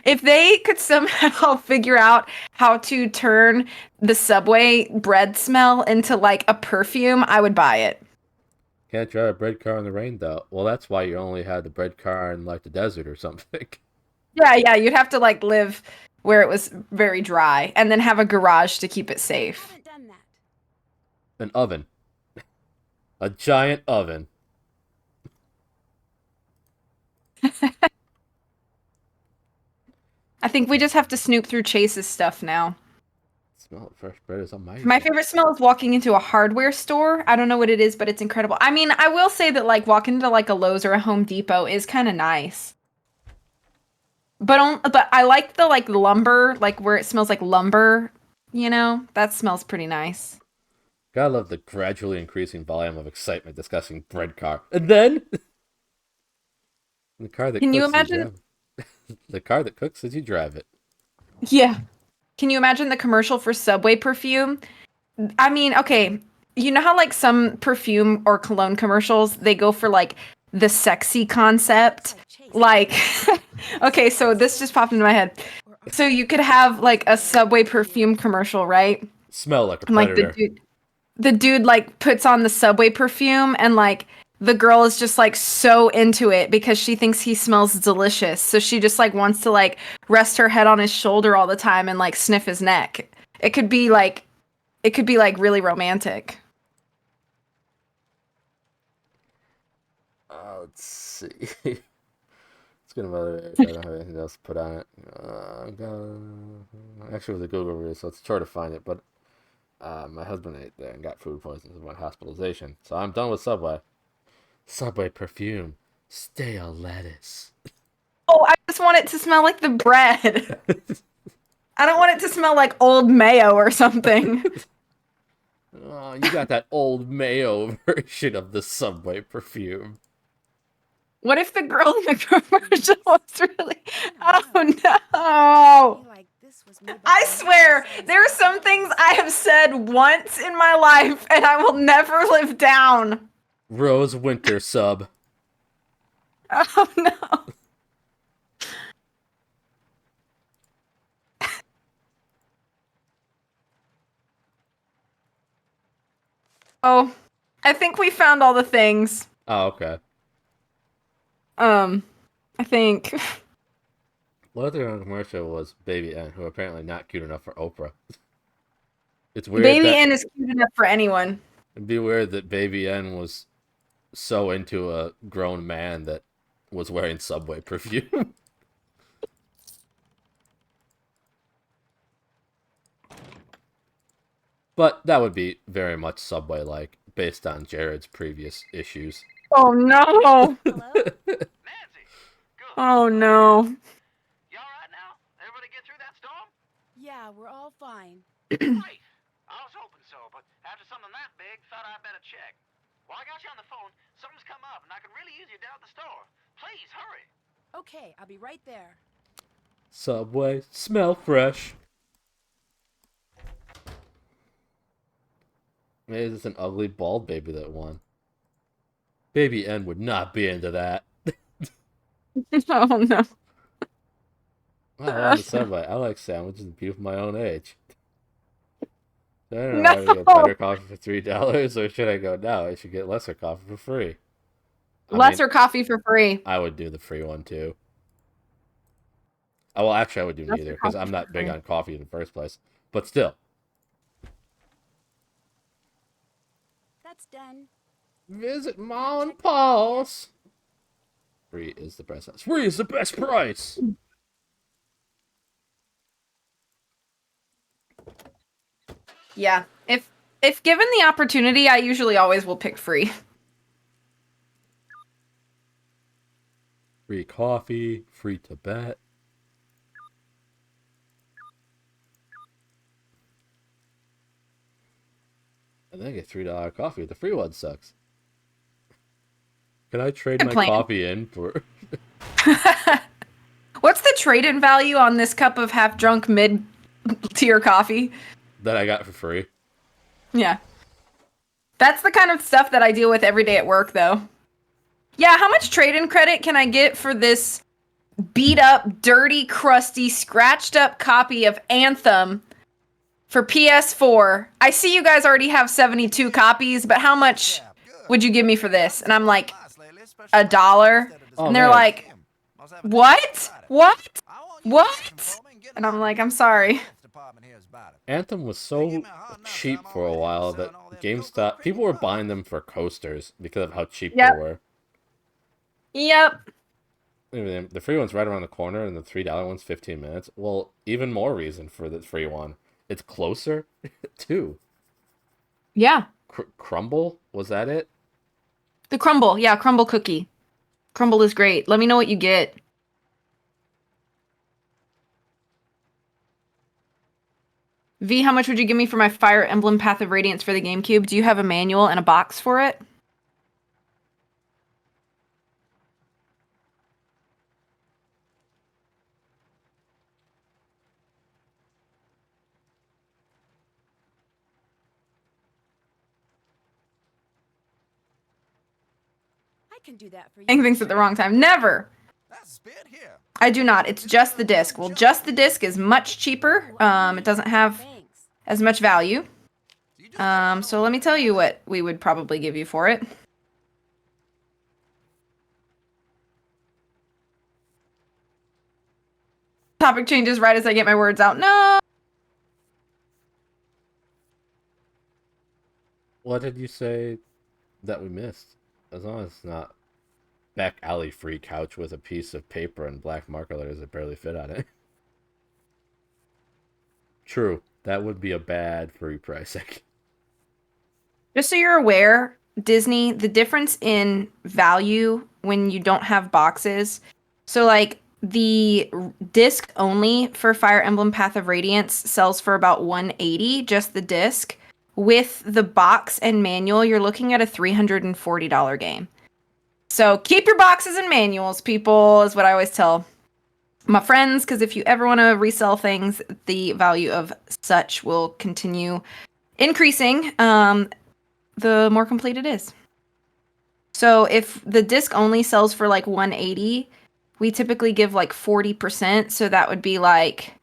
if they could somehow figure out how to turn the Subway bread smell into like a perfume, I would buy it. Can't drive a bread car in the rain though. Well, that's why you only had the bread car in like the desert or something. Yeah, you'd have to like live where it was very dry and then have a garage to keep it safe. Haven't done that. An oven. A giant oven. I think we just have to snoop through Chase's stuff now. Smell of fresh bread is amazing. My favorite smell is walking into a hardware store. I don't know what it is, but it's incredible. I mean, I will say that like walking into like a Lowe's or a Home Depot is kind of nice. But I like the like lumber, like where it smells like lumber, that smells pretty nice. Gotta love the gradually increasing volume of excitement discussing bread car. And then the car that Can cooks you as imagine? drive it. The car that cooks as you drive it. Yeah. Can you imagine the commercial for Subway perfume? I mean, okay, you know how like some perfume or cologne commercials, they go for like the sexy concept? Like, okay, so this just popped into my head. So you could have like a Subway perfume commercial, right? Smell like a And like predator. the dude like puts on the Subway perfume and like the girl is just like so into it because she thinks he smells delicious. So she just like wants to like rest her head on his shoulder all the time and like sniff his neck. It could be like really romantic. Let's see. It's gonna bother me. I don't have anything else to put on it. Actually, it was a Google review, so it's sure to find it. But my husband ate there and got food poisoning and went hospitalization. So I'm done with Subway. Subway perfume. Stale lettuce. Oh, I just want it to smell like the bread. I don't want it to smell like old mayo or something. Oh, you got that old mayo version of the Subway perfume. What if the girl in the commercial was really... Oh I no! feel like this was made by I God swear, himself. there are some things I have said once in my life and I will never live down. Rose Winter sub. Oh no. Oh, I think we found all the things. Oh, okay. I think. What other commercial was Baby N, who apparently not cute enough for Oprah? It's weird Baby that N is cute enough for anyone. it'd be weird that Baby N was so into a grown man that was wearing Subway perfume. But that would be very much Subway-like, based on Jared's previous issues. Oh no! Hello? Nancy! Good. Oh no! You alright now? Everybody get through that storm? Yeah, we're all fine. Great. I was hoping so, but after something that big, thought I'd better check. While I got you on the phone, something's come up, and I could really use you down at the store. Please, hurry. Okay, I'll be right there. Subway, smell fresh. Maybe it's an ugly bald baby that won. Baby N would not be into that. Oh no! Well, on the Subway, I like sandwiches and people my own age. I don't know, No! how to get better coffee for $3, or should I go, no, I should get lesser coffee for free. Lesser coffee for free. I would do the free one, too. Oh, well, actually, I would do Lesser neither, because coffee I'm not for big free. on coffee in the first place. But still. That's done. Visit Mom and Paul's. Free is the best. Free is the best price. Yeah. If given the opportunity, I usually always will pick free. Free coffee, free Tibet. And then I get $3 coffee. The free one sucks. Can I trade Good my plan. coffee in for... What's the trade-in value on this cup of half-drunk mid-tier coffee? that I got for free? Yeah. That's the kind of stuff that I deal with every day at work, though. Yeah, how much trade-in credit can I get for this beat-up, dirty, crusty, scratched-up copy of Anthem for PS4? I see you guys already have 72 copies, but how much would you give me for this? And I'm like, $1? Oh, And they're man. like, what? What? What? And I'm like, I'm sorry. Anthem was so cheap for a while that GameStop... People were buying them for coasters because of how cheap Yep. they were. Yep. The free one's right around the corner, and the $3 one's 15 minutes. Well, even more reason for the free one. It's closer, too. Yeah. Crumble? Was that it? The crumble. Yeah, crumble cookie. Crumble is great. Let me know what you get. V, how much would you give me for my Fire Emblem Path of Radiance for the GameCube? Do you have a manual and a box for it? I can do that for you. Hank thinks at the wrong time. Never! I do not. It's just the disc. Well, just the disc is much cheaper. It doesn't have Thanks. as much value. So let me tell you what we would probably give you for it. Topic changes right as I get my words out. No! What did you say that we missed? As long as it's not back alley free couch with a piece of paper and black marker letters that barely fit on it. True, that would be a bad free pricing. Just so you're aware, Disney, the difference in value when you don't have boxes. So, like, the disc only for Fire Emblem Path of Radiance sells for about $180, just the disc. With the box and manual, you're looking at a $340 game. So keep your boxes and manuals, people, is what I always tell my friends, because if you ever want to resell things, the value of such will continue increasing the more complete it is. So if the disc only sells for like $180, we typically give like 40%, so that would be like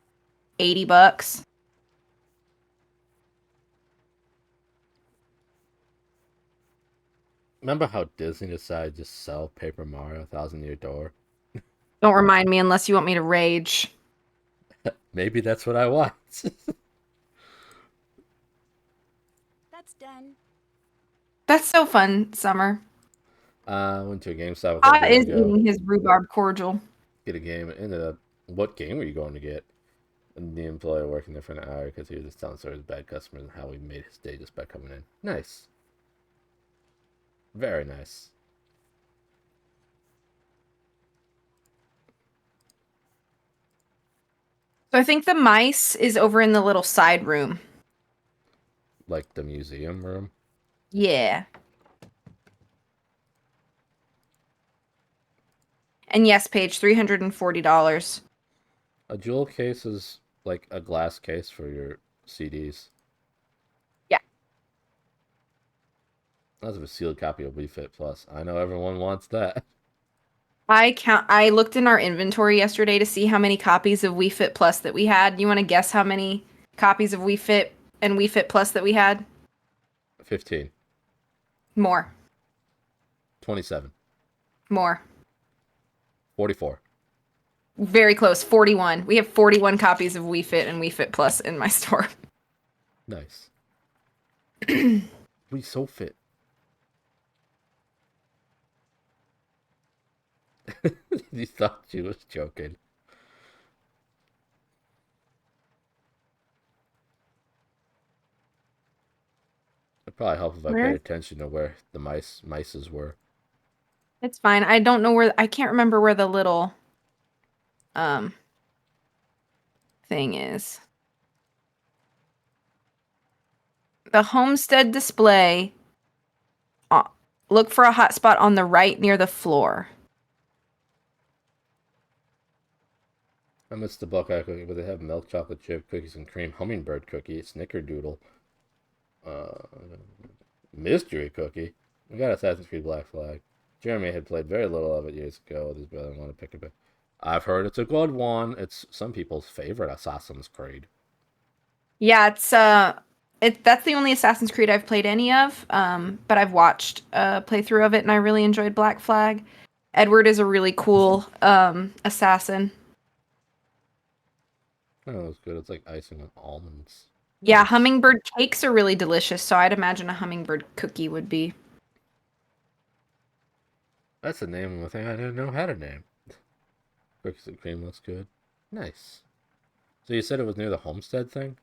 $80. Remember how Disney decided to sell Paper Mario Thousand Year Door? Don't remind me unless you want me to rage. Maybe that's what I want. That's done. That's so fun, Summer. Went to a GameStop a couple Is days ago. eating his rhubarb cordial. Get a game. Ended up. What game were you going to get? And the employee working there for an hour because he was just telling stories of bad customers and how he made his day just by coming in. Nice. Very nice. So I think the mice is over in the little side room. Like the museum room. Yeah. And yes, Paige, $340. A jewel case is like a glass case for your CDs. Yeah. That's a sealed copy of Wii Fit Plus. I know everyone wants that. I looked in our inventory yesterday to see how many copies of Wii Fit Plus that we had. You want to guess how many copies of Wii Fit and Wii Fit Plus that we had? 15. More. 27. More. 44. Very close. 41. We have 41 copies of Wii Fit and Wii Fit Plus in my store. Nice. We so fit. You thought she was joking. It'd probably help if I Where? paid attention to where the mices were. It's fine. I don't know where I can't remember where the little um thing is. The homestead display. Look for a hotspot on the right near the floor. I missed the Buckeye cookie, but they have milk chocolate chip cookies and cream hummingbird cookie, snickerdoodle, uh, mystery cookie. We got Assassin's Creed Black Flag. Jeremy had played very little of it years ago with his brother and wanted to pick it up. I've heard it's a good one. It's some people's favorite Assassin's Creed. Yeah, that's the only Assassin's Creed I've played any of. But I've watched a playthrough of it and I really enjoyed Black Flag. Edward is a really cool assassin. Oh, it's good. It's like icing with almonds. Yeah, Nice. hummingbird cakes are really delicious, so I'd imagine a hummingbird cookie would be. That's the name of a thing I didn't know had a name. Cookies and cream looks good. Nice. So you said it was near the homestead thing?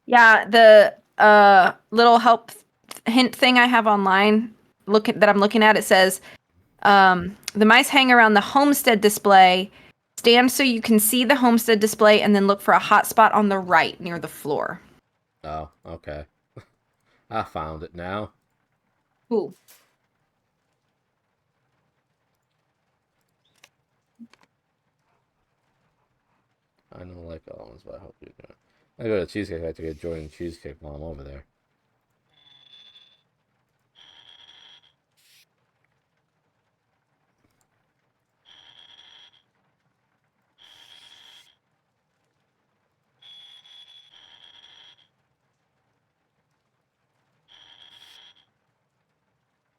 Yeah, the little help hint thing I have online that I'm looking at, it says the mice hang around the homestead display. Stand so you can see the homestead display and then look for a hot spot on the right near the floor. Oh, okay. I found it now. Cool. I don't like almonds, but I hope you do. I go to the Cheesecake Factory to get Jordan cheesecake while I'm over there.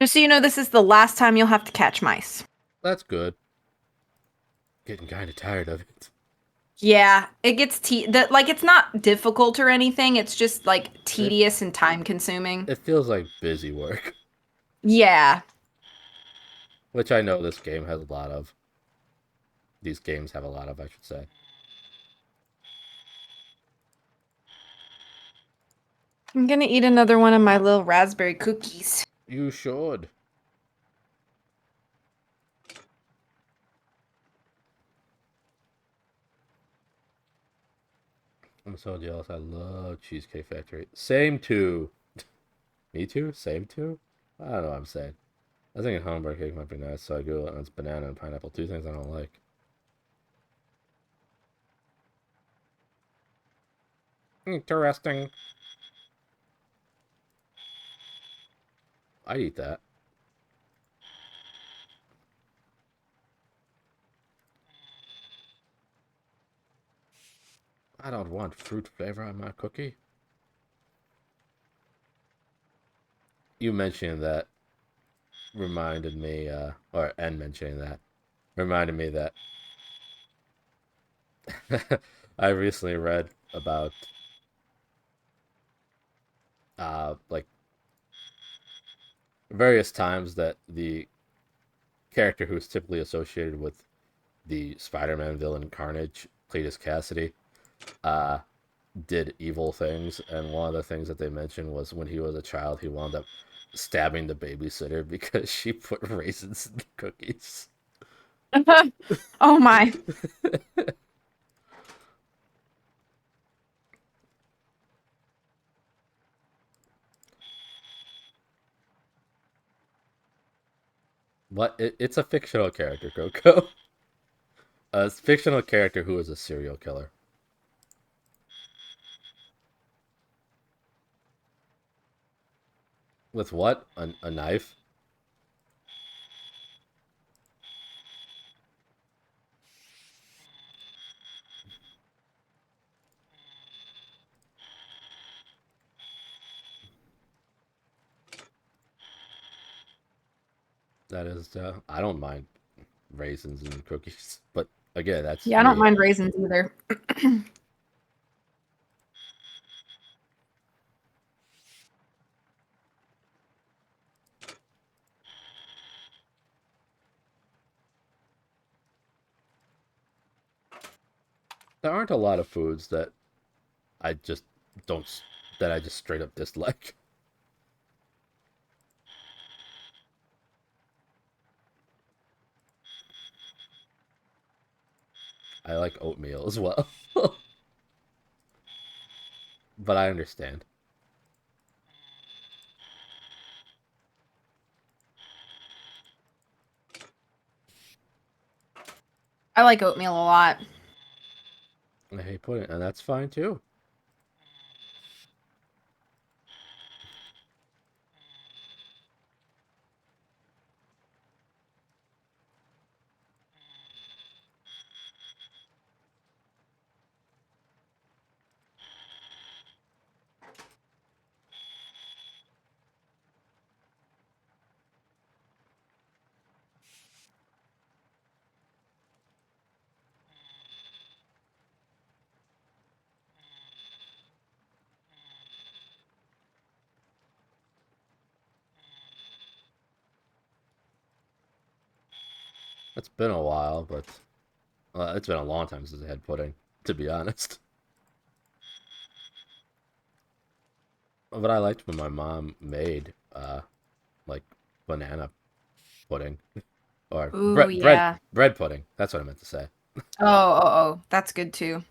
Just so you know, this is the last time you'll have to catch mice. That's good. Getting kind of tired of it. Yeah, it gets it's not difficult or anything. It's just like tedious and time consuming. It feels like busy work, Yeah. which I know this game has a lot of. These games have a lot of, I should say. I'm gonna eat another one of my little raspberry cookies. You should. I'm so jealous. I love Cheesecake Factory. Same too. Me too? Same too? I don't know what I'm saying. I think a hamburger cake might be nice, so I go and it's banana and pineapple. Two things I don't like. Interesting. I'd eat that. I don't want fruit flavor on my cookie. You mentioning that reminded me, or and mentioning that reminded me that I recently read about, like various times that the character who's typically associated with the Spider-Man villain Carnage, Cletus Cassidy, did evil things, and one of the things that they mentioned was when he was a child, he wound up stabbing the babysitter because she put raisins in the cookies. Oh my. But it's a fictional character, Coco. A fictional character who is a serial killer. With what? A knife? That is, I don't mind raisins and cookies, but again, that's Yeah, I don't me. mind raisins either. There aren't a lot of foods that I just don't, that I just straight up dislike. I like oatmeal as well. But I understand. I like oatmeal a lot. I hate pudding, and that's fine too. It's been a while, but it's been a long time since I had pudding, to be honest. But I liked when my mom made like banana pudding or Ooh, yeah. bread pudding. That's what I meant to say. Oh, that's good too.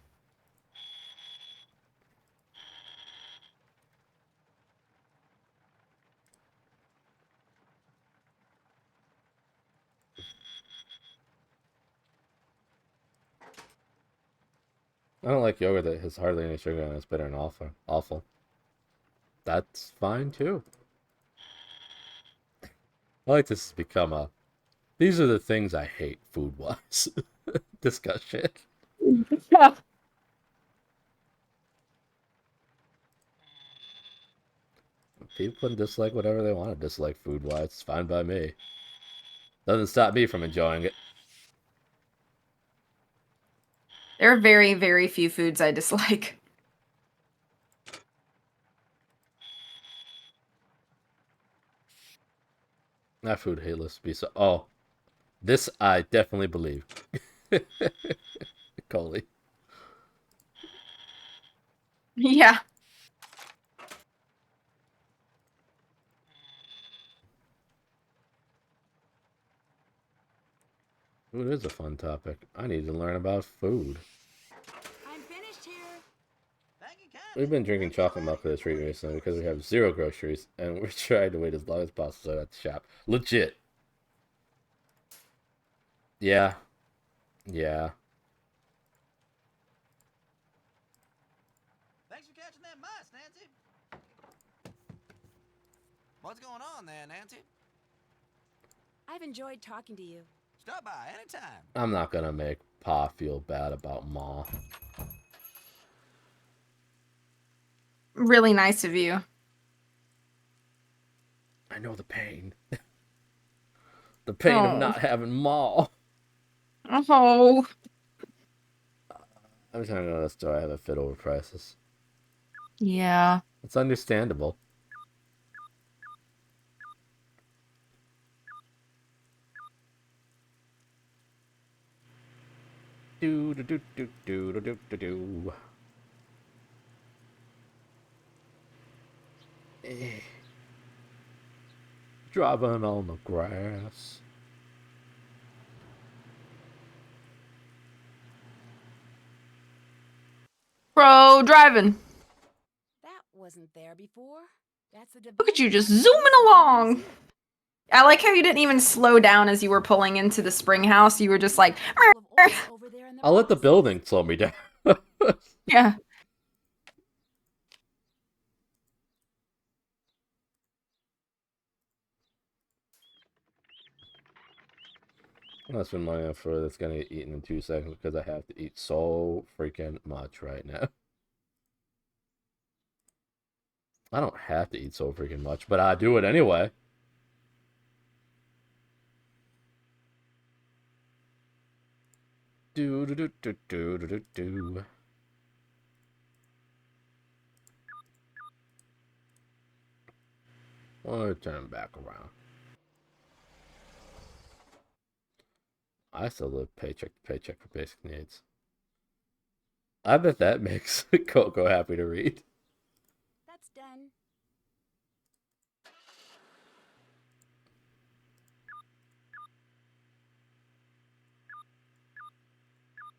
I don't like yogurt that has hardly any sugar and it's bitter and awful. Awful. That's fine too. I like this has become a. These are the things I hate food wise. Discussion. Yeah. People can dislike whatever they want to dislike food wise. It's fine by me. Doesn't stop me from enjoying it. There are very, very few foods I dislike. That food hate list be so. Oh, this I definitely believe. Coley. Yeah. Food is a fun topic. I need to learn about food. I'm finished here. Thank you kindly. We've been drinking chocolate milk for the treat recently because we have zero groceries and we're trying to wait as long as possible at the shop. Legit. Yeah. Yeah. Thanks for catching that mice, Nancy. What's going on there, Nancy? I've enjoyed talking to you. Stop by anytime. I'm not gonna make Pa feel bad about Ma. Really nice of you. I know the pain. The pain of Oh. not having Ma. Oh. Every time I go to the store, I have a fit over prices. Yeah. It's understandable. Do do do do do do do do do. Driving on the grass. Bro, driving. That wasn't there before. That's the Look at you just development zooming of the along. museum. I like how you didn't even slow down as you were pulling into the spring house. You were just like, Full of oil over there in the I'll let the process. building slow me down. yeah. That's been money for that's gonna get eaten in 2 seconds because I have to eat so freaking much right now. I don't have to eat so freaking much, but I do it anyway. Do do do do do do do. I'll turn back around. I still live paycheck to paycheck for basic needs. I bet that makes Coco happy to read. That's done.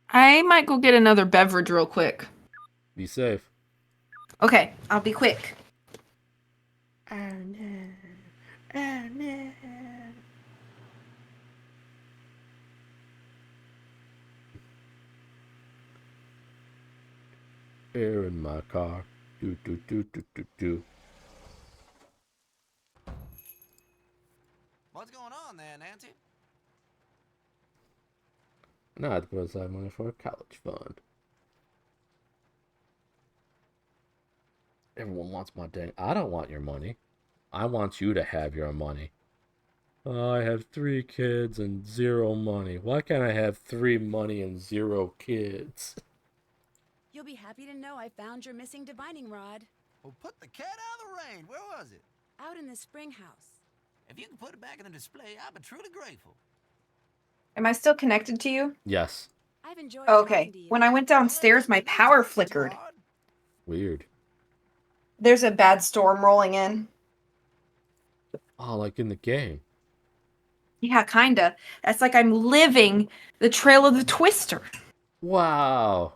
I might go get another beverage real quick. Be safe. Okay, I'll be quick. Oh no. Oh no. Air in my car. Do do do do do do. What's going on there, Nancy? Now I have to put aside money for a college fund. Everyone wants my dang. I don't want your money. I want you to have your money. I have 3 kids and 0 money. Why can't I have 3 money and 0 kids? You'll be happy to know I found your missing divining rod. Well, put the cat out of the rain. Where was it? Out in the spring house. If you can put it back in the display, I'll be truly grateful. Am I still connected to you? Yes. I've enjoyed Okay. talking to you. When I went downstairs, my power flickered. Weird. There's a bad storm rolling in. Oh, like in the game. Yeah, kinda. That's like I'm living the trail of the Twister. Wow.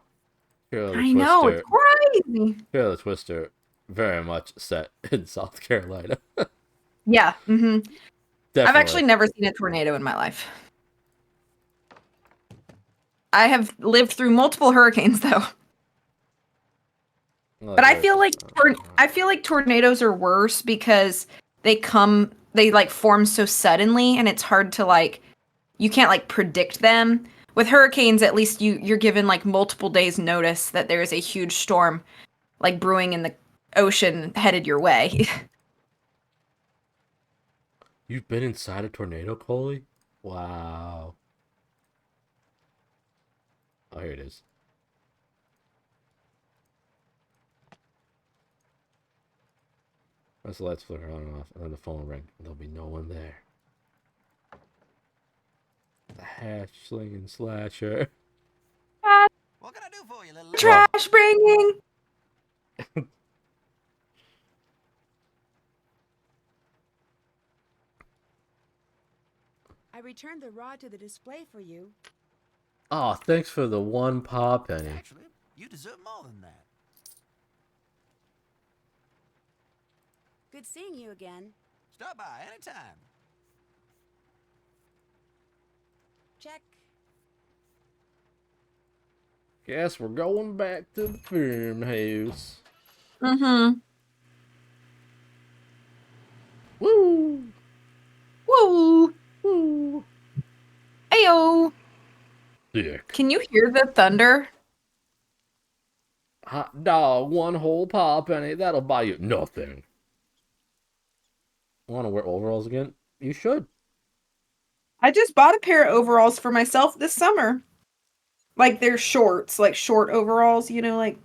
Trail of the I know, it's Twister. crazy. Trail of the Twister. Very much set in South Carolina. Yeah, Definitely. I've actually never seen a tornado in my life. I have lived through multiple hurricanes, though. But I feel like tornadoes are worse because they like form so suddenly, and it's hard to like, you can't like predict them. With hurricanes, at least you're given like multiple days notice that there is a huge storm like brewing in the ocean headed your way. You've been inside a tornado, Coley? Wow. Oh, here it is. As the lights flicker on and off, and then the phone will ring. There'll be no one there. The hatchling and slasher. What can I do for you, little Trash bringing. I returned the rod to the display for you. Oh, thanks for the 1 paw penny. Actually, you deserve more than that. Good seeing you again. Stop by anytime. Check. Guess we're going back to the farmhouse. Mm-hmm. Woo! Woo! Woo! Ayo! Dick. Can you hear the thunder? Hot dog, 1 whole paw penny. That'll buy you nothing. Want to wear overalls again? You should. I just bought a pair of overalls for myself this summer. Like they're shorts, like short overalls, you know, like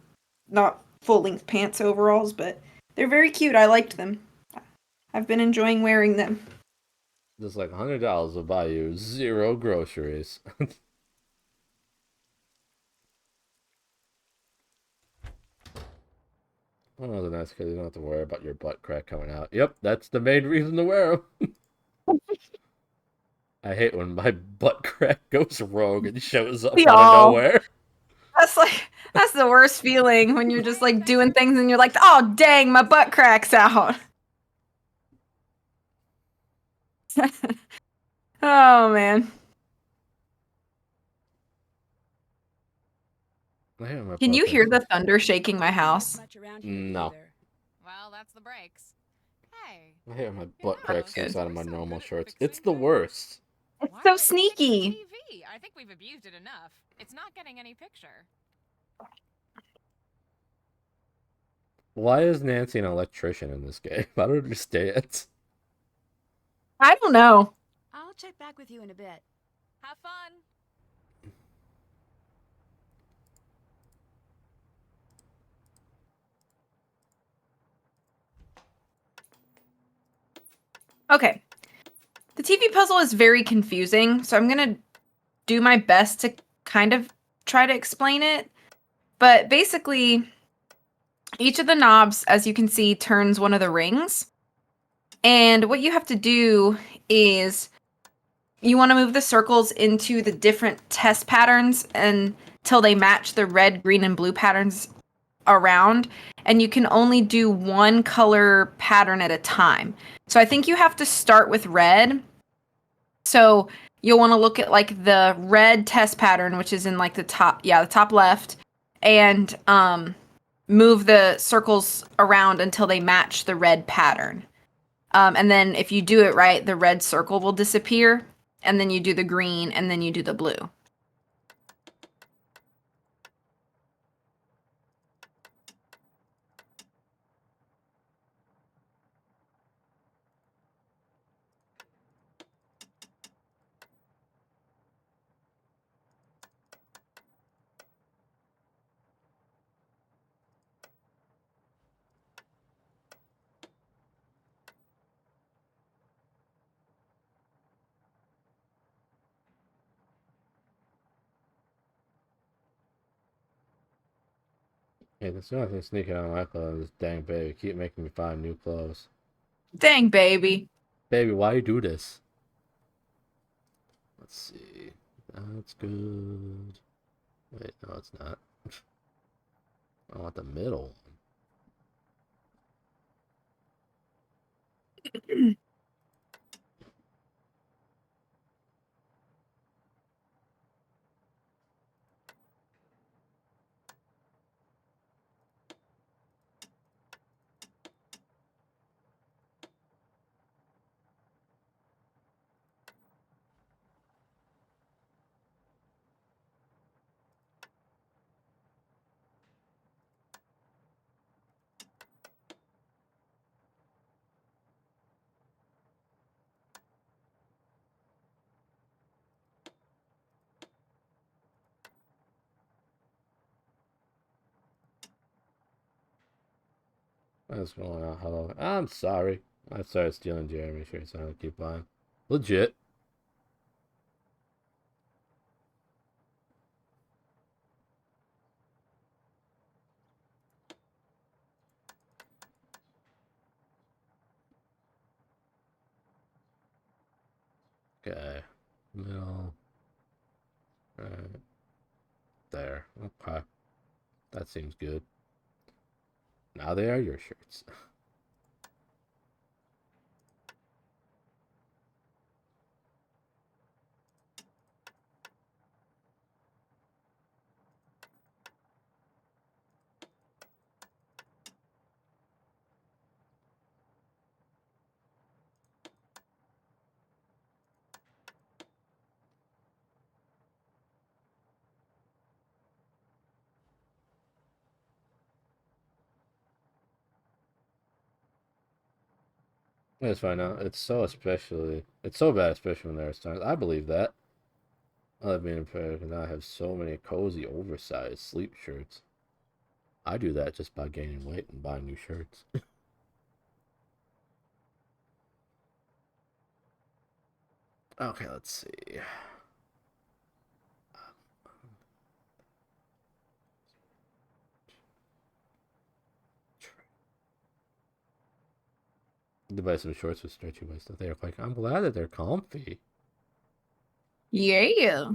not full-length pants overalls, but they're very cute. I liked them. I've been enjoying wearing them. Just like $100 will buy you 0 groceries. Oh, that's because you don't have to worry about your butt crack coming out. Yep, that's the main reason to wear them. I hate when my butt crack goes rogue and shows up We out of all. nowhere. That's the worst feeling when you're just like doing things and you're like, oh dang, my butt cracks out. Oh man. I hate when my Can butt you hear cracks. the thunder shaking my house? Much around here No. either. Well, that's the brakes. Hey. I hate when my who butt cracks knows? inside of my We're so normal good at shorts. fixing It's the things. worst. It's Why so don't we fix the sneaky. TV? I think we've abused it enough. It's not getting any picture. Why is Nancy an electrician in this game? I don't understand. I don't know. I'll check back with you in a bit. Have fun. Okay. The TV puzzle is very confusing, so I'm going to do my best to kind of try to explain it. But basically, each of the knobs, as you can see, turns one of the rings. And what you have to do is you want to move the circles into the different test patterns until they match the red, green, and blue patterns around. And you can only do one color pattern at a time. So I think you have to start with red. So you'll want to look at like the red test pattern, which is in like the top left, and move the circles around until they match the red pattern. And then if you do it right, the red circle will disappear, and then you do the green, and then you do the blue. Hey, there's nothing sneaking out of my clothes. This dang baby keep making me find new clothes. Dang, baby. Baby, why you do this? Let's see. That's good. Wait, no, it's not. I want the middle one. What's going on? Hello. I'm sorry. I started stealing Jeremy's shirts. I don't keep buying. Legit. Okay. Middle. Right. There. Okay. That seems good. Now they are your shirts. Let's find out. It's so bad, especially when there's times. I believe that. I love being prepared because now I have so many cozy, oversized sleep shirts. I do that just by gaining weight and buying new shirts. Okay, let's see. To buy some shorts with stretchy waist. They're like, I'm glad that they're comfy. Yeah.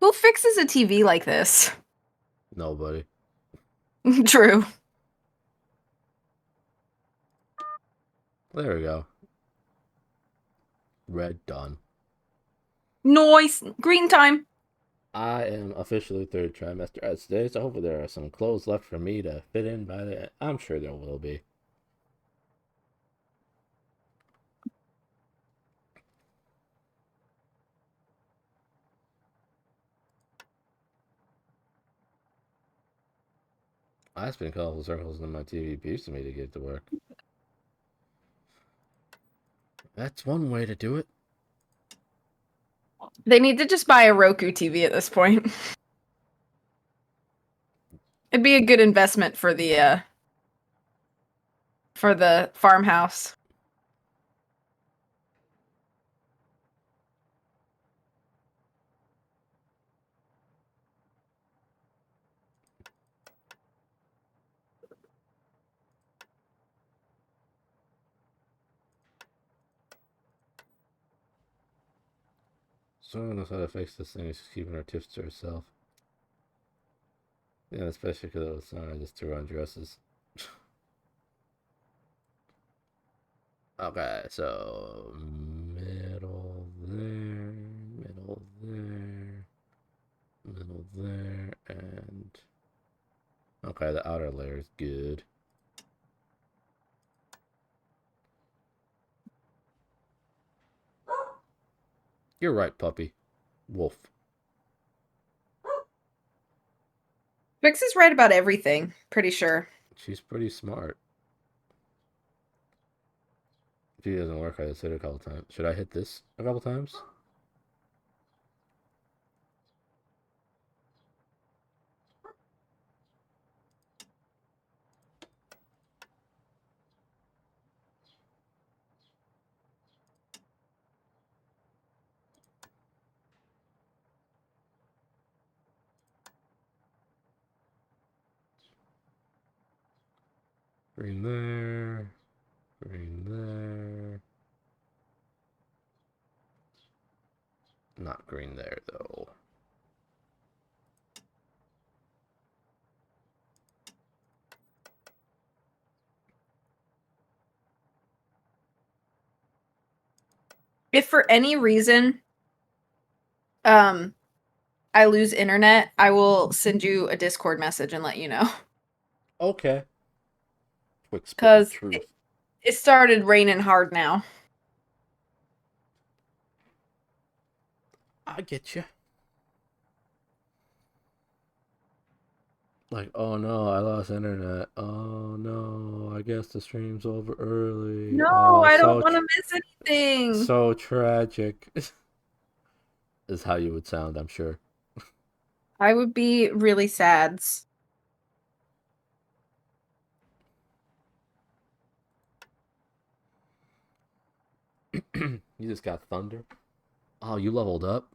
Who fixes a TV like this? Nobody. True. There we go. Red done. Nice. Green time. I am officially third trimester at today, so hopefully there are some clothes left for me to fit in by the. I'm sure there will be. I spin colorful circles in my TV piece to me to get to work. That's one way to do it. They need to just buy a Roku TV at this point. It'd be a good investment for the farmhouse. Someone knows how to fix this thing. She's keeping her tips to herself. Yeah, especially because it was I just threw on dresses. Okay, so middle there, middle there, middle there, and okay, the outer layer is good. You're right, puppy. Wolf. Vix is right about everything, pretty sure. She's pretty smart. If he doesn't work, I just hit it a couple times. Should I hit this a couple times? Green there. Green there. Not green there, though. If for any reason I lose internet, I will send you a Discord message and let you know. Okay. Quick spit of Because truth. it started raining hard now. I get you. Like, oh no, I lost internet. Oh no, I guess the stream's over early. No, Oh, I don't want to miss anything. so tragic. Is how you would sound, I'm sure. I would be really sad. You just got thunder. Oh, you leveled up.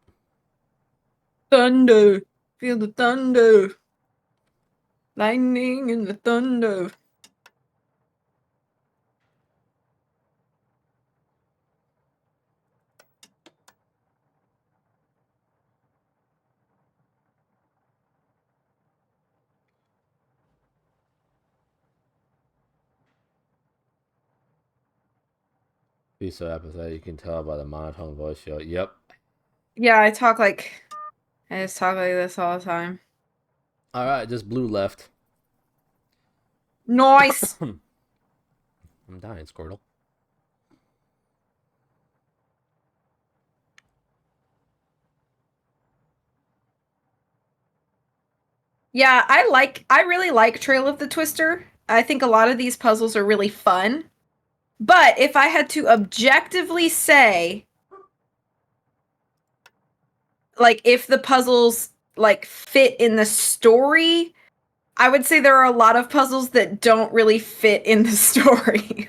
Thunder. Feel the thunder. Lightning and the thunder. Be so apathetic, you can tell by the monotone voice show. Yep. Yeah, I just talk like this all the time. Alright, just blue left. Nice. I'm dying, Squirtle. Yeah, I really like Trail of the Twister. I think a lot of these puzzles are really fun. But if I had to objectively say, like, if the puzzles like fit in the story, I would say there are a lot of puzzles that don't really fit in the story.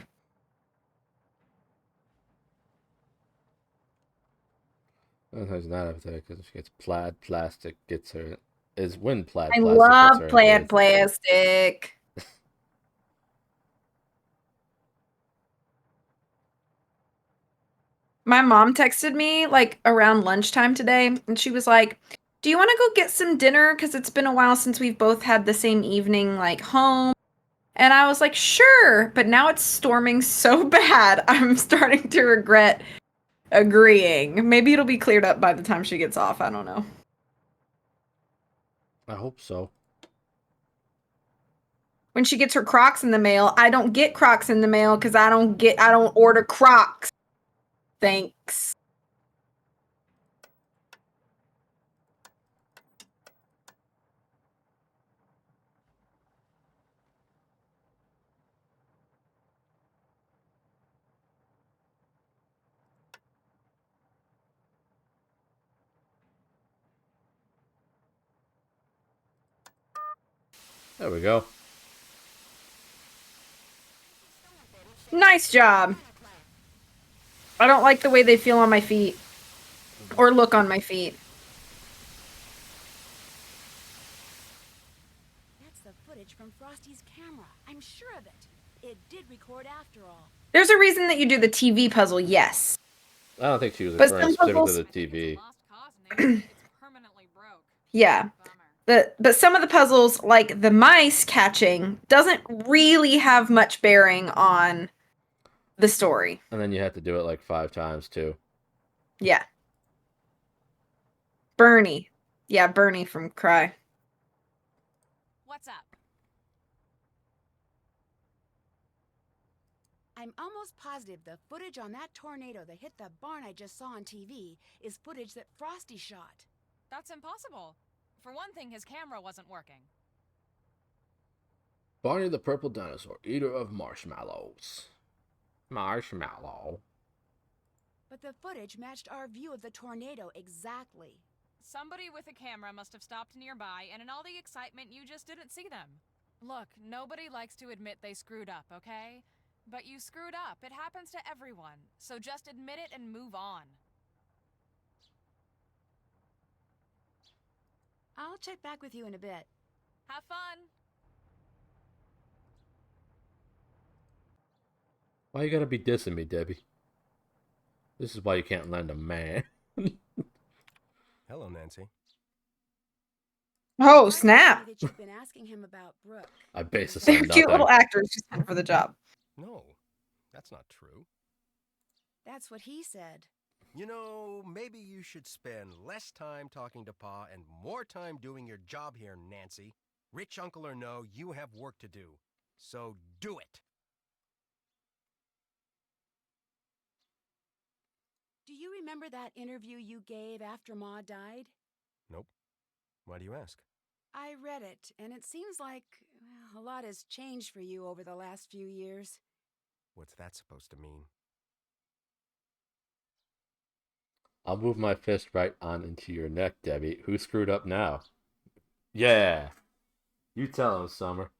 Sometimes not upset because she gets plaid plastic gets her is when plaid I plastic gets love her plant engaged. plastic. My mom texted me like around lunchtime today, and she was like, "Do you want to go get some dinner? Because it's been a while since we've both had the same evening like home." And I was like, "Sure," but now it's storming so bad, I'm starting to regret agreeing. Maybe it'll be cleared up by the time she gets off. I don't know. I hope so. When she gets her Crocs in the mail, I don't get Crocs in the mail because I don't order Crocs. Thanks. There we go. Nice job. I don't like the way they feel on my feet. Or look on my feet. That's the footage from Frosty's camera. I'm sure of it. It did record after all. There's a reason that you do the TV puzzle, yes. I don't think she was But referring some specifically puzzles, to the TV. Lost cause and they think it's permanently broke. yeah. Bummer. But some of the puzzles, like the mice catching, doesn't really have much bearing on the story. And then you have to do it like 5 times too. Yeah. Bernie. Yeah, Bernie from Cry. What's up? I'm almost positive the footage on that tornado that hit the barn I just saw on TV is footage that Frosty shot. That's impossible. For one thing, his camera wasn't working. Barney the Purple Dinosaur, eater of marshmallows. Marshmallow. But the footage matched our view of the tornado exactly. Somebody with a camera must have stopped nearby, and in all the excitement, you just didn't see them. Look, nobody likes to admit they screwed up, okay? But you screwed up. It happens to everyone. So just admit it and move on. I'll check back with you in a bit. Have fun. Why you gotta be dissing me, Debbie? This is why you can't lend a man. Hello, Nancy. Oh, Why snap. did you say that you've been asking him about Brooke? I base this They're on cute little nothing. actors just meant for the job. No, that's not true. That's what he said. You know, maybe you should spend less time talking to Pa and more time doing your job here, Nancy. Rich uncle or no, you have work to do. So do it. Do you remember that interview you gave after Ma died? Nope. Why do you ask? I read it, and it seems like a lot has changed for you over the last few years. What's that supposed to mean? I'll move my fist right on into your neck, Debbie. Who screwed up now? Yeah. You tell him, Summer.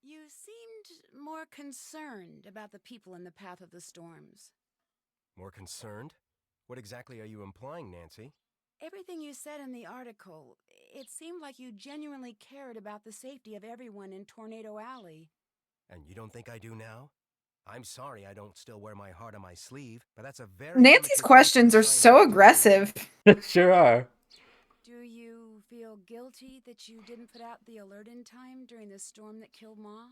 You seemed more concerned about the people in the path of the storms. More concerned? What exactly are you implying, Nancy? Everything you said in the article, it seemed like you genuinely cared about the safety of everyone in Tornado Alley. And you don't think I do now? I'm sorry I don't still wear my heart on my sleeve, but that's a very Nancy's delicate questions are thing so to do. aggressive. Sure are. Do you feel guilty that you didn't put out the alert in time during the storm that killed Ma?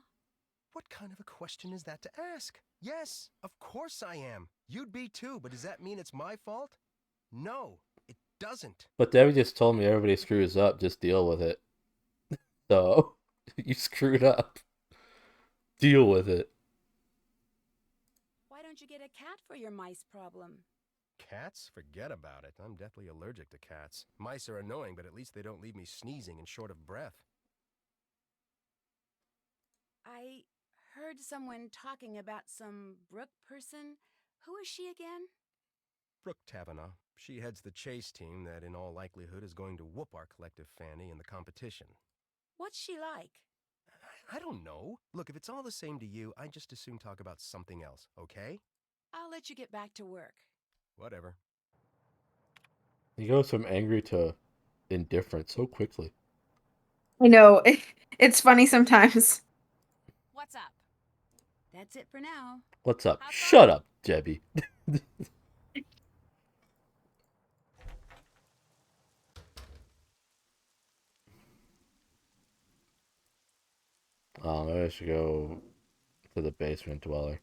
What kind of a question is that to ask? Yes, of course I am. You'd be too, but does that mean it's my fault? No, it doesn't. But Debbie just told me everybody screws up, just deal with it. So, you screwed up. Deal with it. Why don't you get a cat for your mice problem? Cats? Forget about it. I'm deathly allergic to cats. Mice are annoying, but at least they don't leave me sneezing and short of breath. I heard someone talking about some Brooke person. Who is she again? Brooke Tavener. She heads the chase team that in all likelihood is going to whoop our collective Fanny in the competition. What's she like? I don't know. Look, if it's all the same to you, I'd just as soon talk about something else, okay? I'll let you get back to work. Whatever. He goes from angry to indifferent so quickly. I know. It's funny sometimes. What's up? That's it for now. What's up? Have Shut fun. up, Debbie. Maybe I should go to the basement dweller.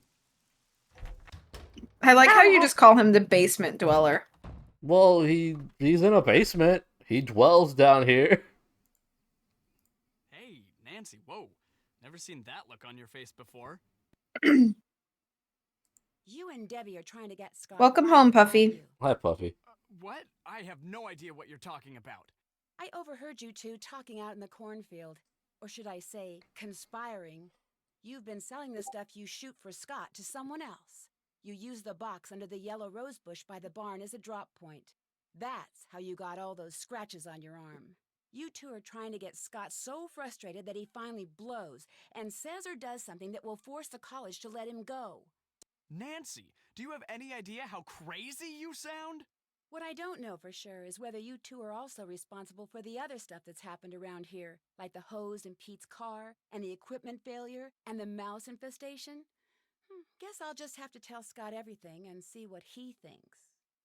I like how you just call him the basement dweller. Well, he's in a basement. He dwells down here. Hey, Nancy, whoa. Never seen that look on your face before. You and Debbie are trying to get Scott. Welcome fired, home, aren't Puffy. you? Hi, Puffy. What? I have no idea what you're talking about. I overheard you two talking out in the cornfield. Or should I say, conspiring. You've been selling the stuff you shoot for Scott to someone else. You used the box under the yellow rose bush by the barn as a drop point. That's how you got all those scratches on your arm. You two are trying to get Scott so frustrated that he finally blows and says or does something that will force the college to let him go. Nancy, do you have any idea how crazy you sound? What I don't know for sure is whether you two are also responsible for the other stuff that's happened around here, like the hose in Pete's car, and the equipment failure, and the mouse infestation. Guess I'll just have to tell Scott everything and see what he thinks.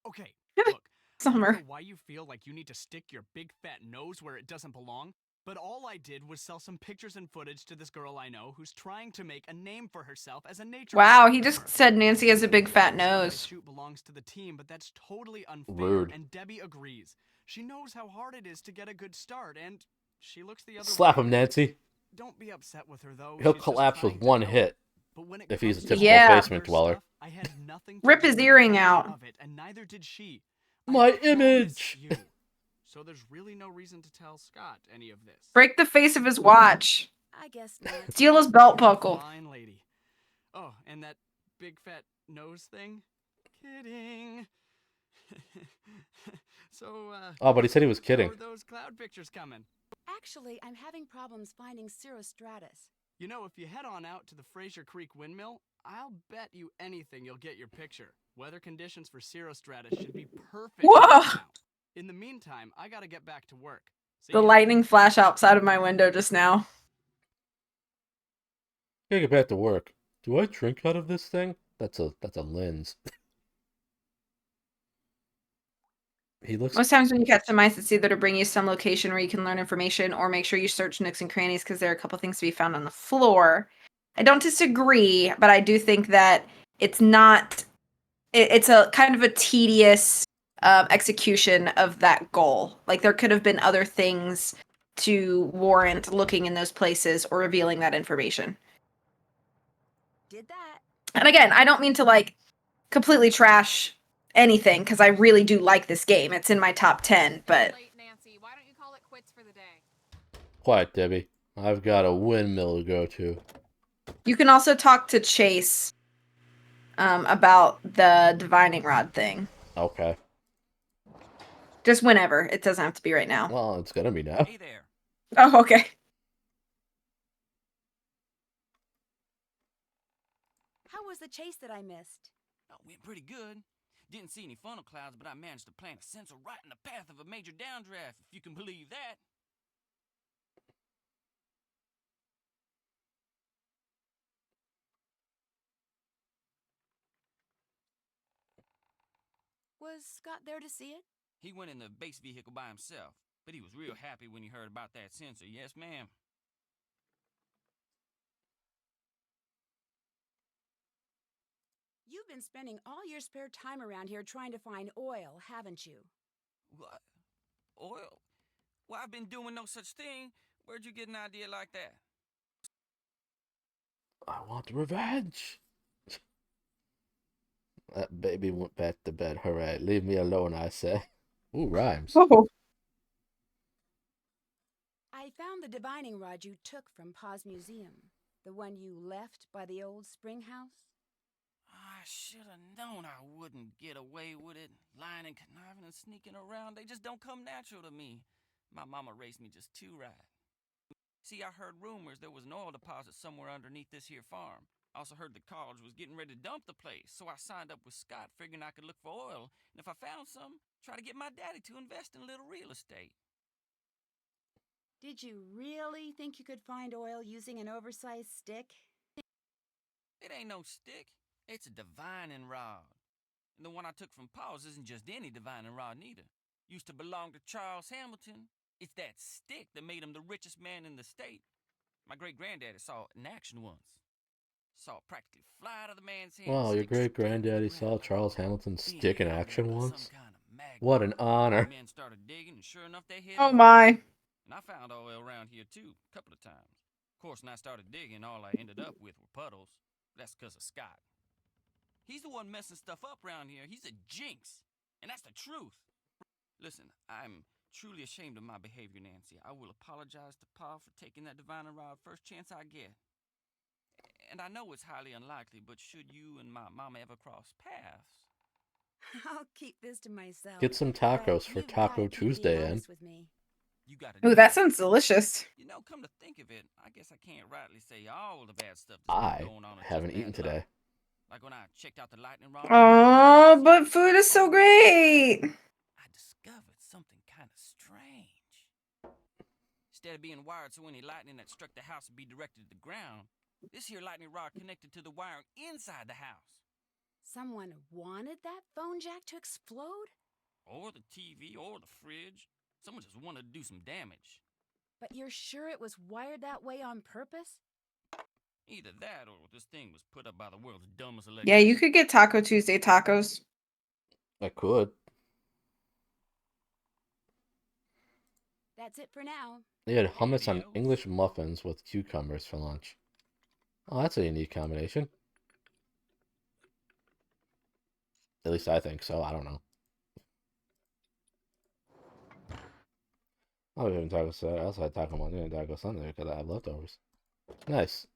Okay, look. I don't Summer. know why you feel like you need to stick your big fat nose where it doesn't belong, but all I did was sell some pictures and footage to this girl I know who's trying to make a name for herself as a nature Wow, he photographer. just said Nancy has a big fat The stuff I nose. shoot belongs to the team, but that's totally unfair, Rude. and Debbie agrees. She knows how hard it is to get a good start, and she looks the other Slap way. him, Nancy. Don't be upset with her, though. He'll She's just collapse with trying to one help. hit But when it if he's a comes to typical Yeah. basement her dweller. stuff, I had nothing to Rip do his with earring any out. of it, and neither did she. My I promise image. you. So there's really no reason to tell Scott any of this. Break the face of his watch. I guess not. Steal his belt You're a buckle. fine lady. Oh, and that big fat nose thing? Kidding. So, Oh, but he said he was how kidding. are those cloud pictures coming? Actually, I'm having problems finding cirrostratus. You know, if you head on out to the Fraser Creek windmill, I'll bet you anything you'll get your picture. Weather conditions for cirrostratus should be perfect Whoa! right now. In the meantime, I gotta get back to work. See The ya. lightning flash outside of my window just now. Gotta get back to work. Do I drink out of this thing? That's a lens. He looks. Most times when you catch the mice, it's either to bring you some location where you can learn information or make sure you search nooks and crannies because there are a couple things to be found on the floor. I don't disagree, but I do think that it's not. It's a kind of a tedious execution of that goal. Like there could have been other things to warrant looking in those places or revealing that information. Did that. And again, I don't mean to like completely trash anything because I really do like this game. It's in my top 10, but Late, Nancy. Why don't you call it quits for the day? Quiet, Debbie. I've got a windmill to go to. you can also talk to Chase about the divining rod thing. Okay. Just whenever. It doesn't have to be right now. Well, it's gonna be now. Hey there. Oh, okay. How was the chase that I missed? Oh, went pretty good. Didn't see any funnel clouds, but I managed to plant a sensor right in the path of a major downdraft, if you can believe that. Was Scott there to see it? He went in the base vehicle by himself, but he was real happy when he heard about that sensor. Yes, ma'am. You've been spending all your spare time around here trying to find oil, haven't you? What? Oil? Well, I've been doing no such thing. Where'd you get an idea like that? I want revenge. That baby went back to bed. Hooray. Leave me alone, I say. Ooh, rhymes. Oh. I found the divining rod you took from Pa's museum. The one you left by the old spring house. I should have known I wouldn't get away with it. Lying and conniving and sneaking around, they just don't come natural to me. My mama raised me just too right. See, I heard rumors there was an oil deposit somewhere underneath this here farm. I also heard the college was getting ready to dump the place, so I signed up with Scott figuring I could look for oil, and if I found some, try to get my daddy to invest in a little real estate. Did you really think you could find oil using an oversized stick? It ain't no stick. It's a divining rod. And the one I took from Paul's isn't just any divining rod neither. Used to belong to Charles Hamilton. It's that stick that made him the richest man in the state. My great-granddaddy saw it in action once. Saw it practically fly out of the man's hand. Wow, your stick straight great-granddaddy to the saw ground. Charles Hamilton's Being stick in held action by once? some kind of magnet. What an honor. The men started digging, and sure enough, they hit Oh oil. my. And I found oil around here too, a couple of times. Of course, when I started digging, all I ended up with were puddles. That's because of Scott. He's the one messing stuff up around here. He's a jinx. And that's the truth. Listen, I'm truly ashamed of my behavior, Nancy. I will apologize to Pa for taking that divining rod first chance I get. And I know it's highly unlikely, but should you and my mama ever cross paths? I'll keep this to myself. Get some but tacos for you've Taco gotta keep being Tuesday, eh? honest with me. You gotta Ooh, do that sounds delicious. You know, come to think of it, I guess I can't rightly say all the bad stuff that's I been going on. haven't eaten today. Like when I checked out the lightning rod. Oh, but food is so great. I discovered something kind of strange. Instead of being wired so any lightning that struck the house would be directed to the ground, this here lightning rod connected to the wiring inside the house. Someone wanted that phone jack to explode? Or the TV, or the fridge. Someone just wanted to do some damage. But you're sure it was wired that way on purpose? Either that, or this thing was put up by the world's dumbest Yeah, electrician. you could get Taco Tuesday tacos. I could. That's it for now. They had hummus on Adios. English muffins with cucumbers for lunch. Oh, that's a unique combination. At least I think so. I don't know. I was having taco Saturday. I also had Taco Monday and Taco Sunday because I have leftovers. Nice.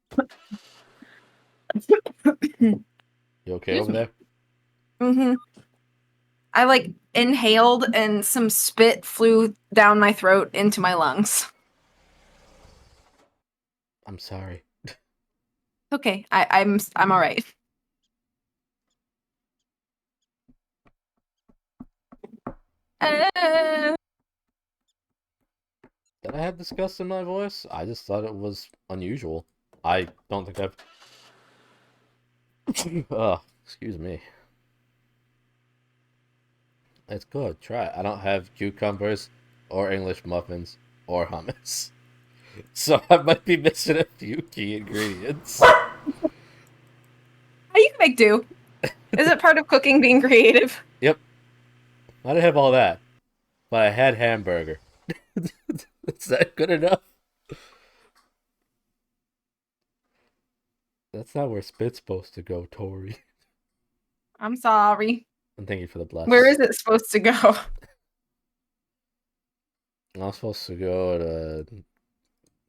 You okay Excuse over me. there? Mm-hmm. I like inhaled and some spit flew down my throat into my lungs. I'm sorry. Okay, I'm all right. Did I have disgust in my voice? I just thought it was unusual. I don't think I've... excuse me. It's good. Try it. I don't have cucumbers or English muffins or hummus. So I might be missing a few key ingredients. You can make do. Is it part of cooking being creative? Yep. I didn't have all that. But I had hamburger. Is that good enough? That's not where spit's supposed to go, Tori. I'm sorry. And thank you for the bless. Where is it supposed to go? I'm supposed to go to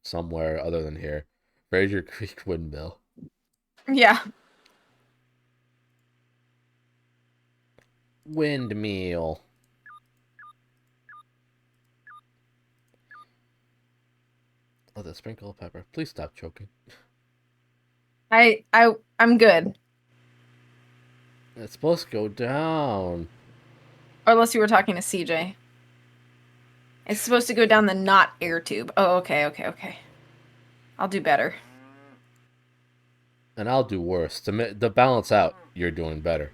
somewhere other than here. Fraser Creek Windmill. Yeah. Windmill. Oh, the sprinkle of pepper. Please stop choking. I'm good. It's supposed to go down. Or unless you were talking to CJ. It's supposed to go down the not air tube. Oh, okay. I'll do better. And I'll do worse. To balance out, you're doing better.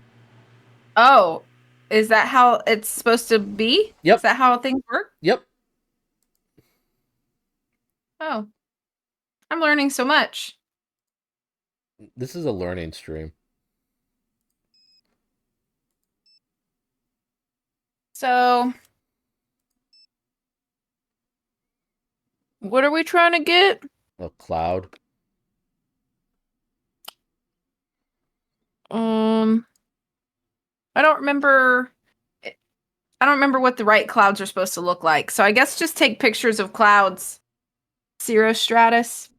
Oh, is that how it's supposed to be? Yep. Is that how things work? Yep. Oh. I'm learning so much. This is a learning stream. So, what are we trying to get? A cloud. I don't remember what the right clouds are supposed to look like. So I guess just take pictures of clouds. Cirrostratus.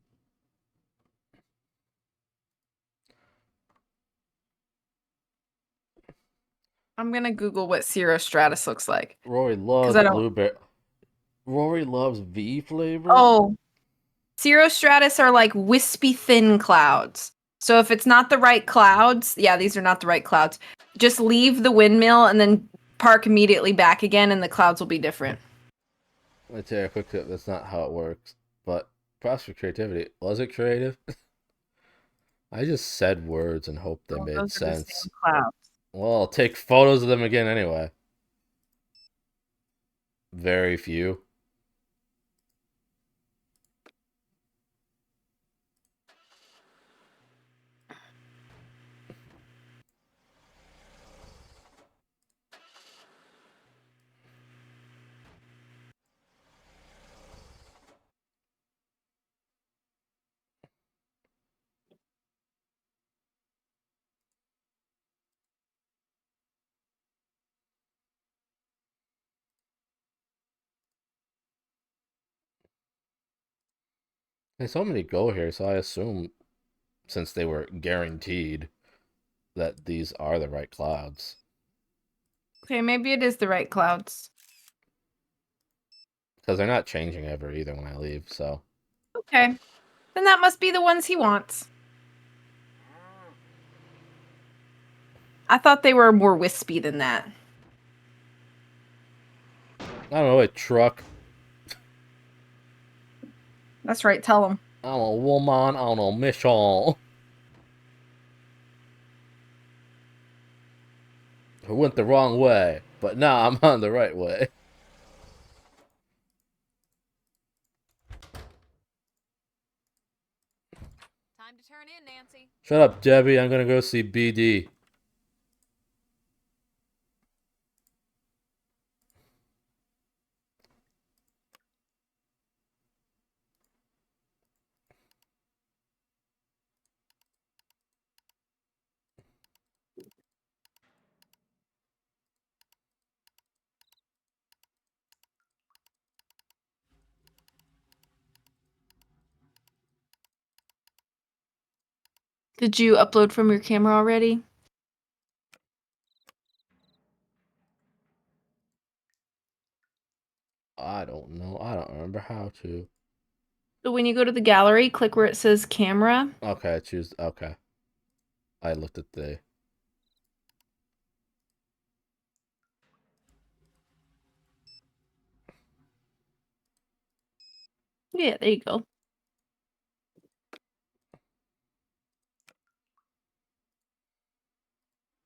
I'm gonna Google what cirrostratus looks like. Rory loves I don't- blueberry. Rory loves V flavor. Oh, cirrostratus are like wispy thin clouds. So if it's not the right clouds, yeah, these are not the right clouds. Just leave the windmill and then park immediately back again, and the clouds will be different. Let me tell you a quick tip. That's not how it works. But props for creativity. Was it creative? I just said words and hoped they made Those are the sense. same clouds. Well, I'll take photos of them again anyway. Very few. There's so many go here, so I assume, since they were guaranteed, that these are the right clouds. Okay, maybe it is the right clouds. Because they're not changing ever either when I leave, so. Okay. Then that must be the ones he wants. I thought they were more wispy than that. I don't know, a truck. That's right, tell him. I'm a woman on a mission. I went the wrong way, but now I'm on the right way. Time to turn in, Nancy. Shut up, Debbie. I'm gonna go see BD. Did you upload from your camera already? I don't know. I don't remember how to. So when you go to the gallery, click where it says camera. Okay, choose. Okay. I looked at the. Yeah, there you go.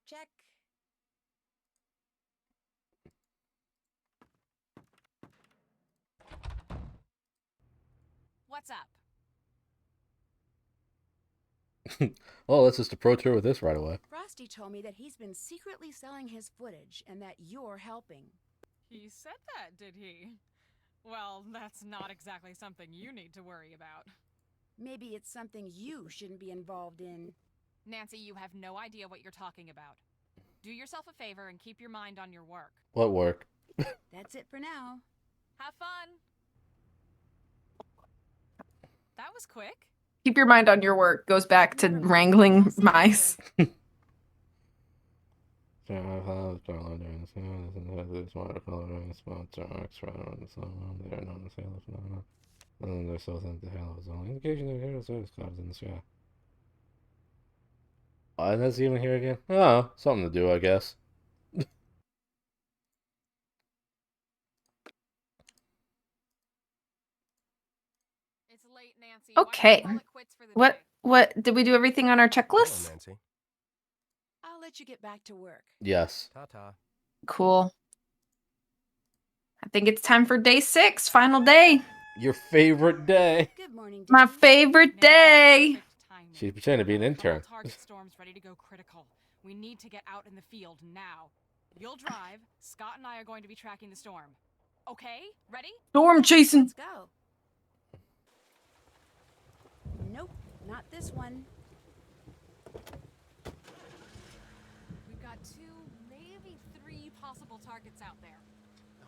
Check. What's up? Oh, let's just approach her with this right away. Frosty told me that he's been secretly selling his footage and that you're helping. He said that, did he? Well, that's not exactly something you need to worry about. Maybe it's something you shouldn't be involved in. Nancy, you have no idea what you're talking about. Do yourself a favor and keep your mind on your work. What work? That's it for now. Have fun! That was quick. Keep your mind on your work. Goes back to wrangling mice. And that's even here again? Oh, something to do, I guess. It's late, Nancy. Okay. Why don't you call it quits for the What day? did we do everything on our Hello, checklist? Nancy. I'll let you get back to work. Yes. Ta-ta. Cool. I think it's time for day 6, final day. Your favorite day. Good morning, My Dad. favorite day. Perfect timing. She's pretending to be an Full intern. target storm's ready to go critical. We need to get out in the field now. You'll drive. Scott and I are going to be tracking the storm. Okay? Ready? Storm chasing. Let's go. Nope, not this one. We've got 2, possible targets out there.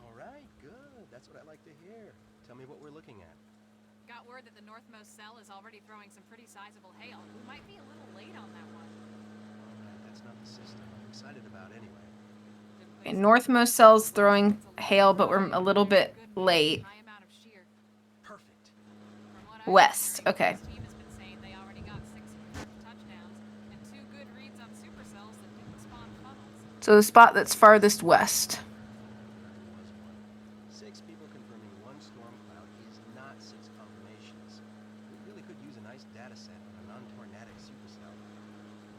All right, good. That's what I like to hear. Tell me what we're looking at. Got word that the northmost cell is already throwing some pretty sizable hail. We might be a little late on that one. All right, that's not the system I'm excited about anyway. Okay, northmost cell's throwing hail, but we're a little bit late. High amount of shear. Perfect. From what West, I'm okay. hearing, this team has been saying they already got 6 confirmed touchdowns and 2 good reads on supercells that didn't spawn funnels. So the spot that's farthest west. Was one. 6 people confirming one storm cloud is not 6 confirmations. We really could use a nice data set on a non-tornadic supercell.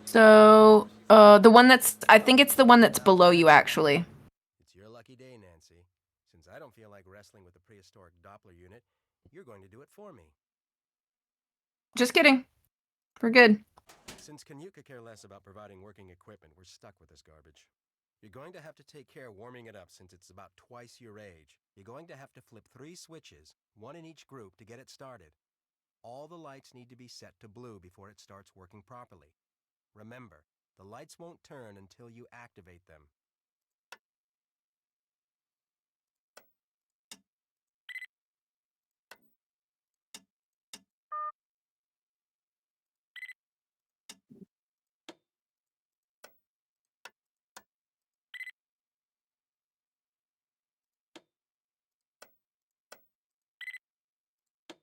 So, the one that's, I think it's the one that's below you, actually. It's your lucky day, Nancy. Since I don't feel like wrestling with the prehistoric Doppler unit, you're going to do it for me. Just kidding. We're good. Since Canute could care less about providing working equipment, we're stuck with this garbage. You're going to have to take care warming it up since it's about twice your age. You're going to have to flip 3 switches, 1 in each group, to get it started. All the lights need to be set to blue before it starts working properly. Remember, the lights won't turn until you activate them.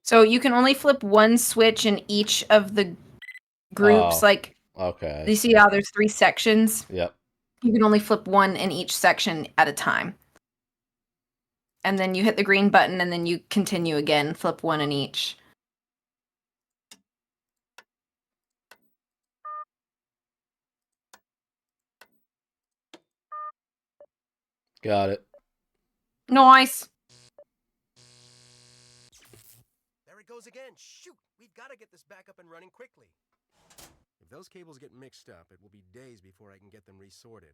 So you can only flip one switch in each of the groups. Oh, Like, okay. you see how there's 3 sections? Yep. You can only flip one in each section at a time. And then you hit the green button and then you continue again, flip one in each. Got it. Nice. There it goes again. Shoot! We've got to get this back up and running quickly. If those cables get mixed up, it will be days before I can get them resorted.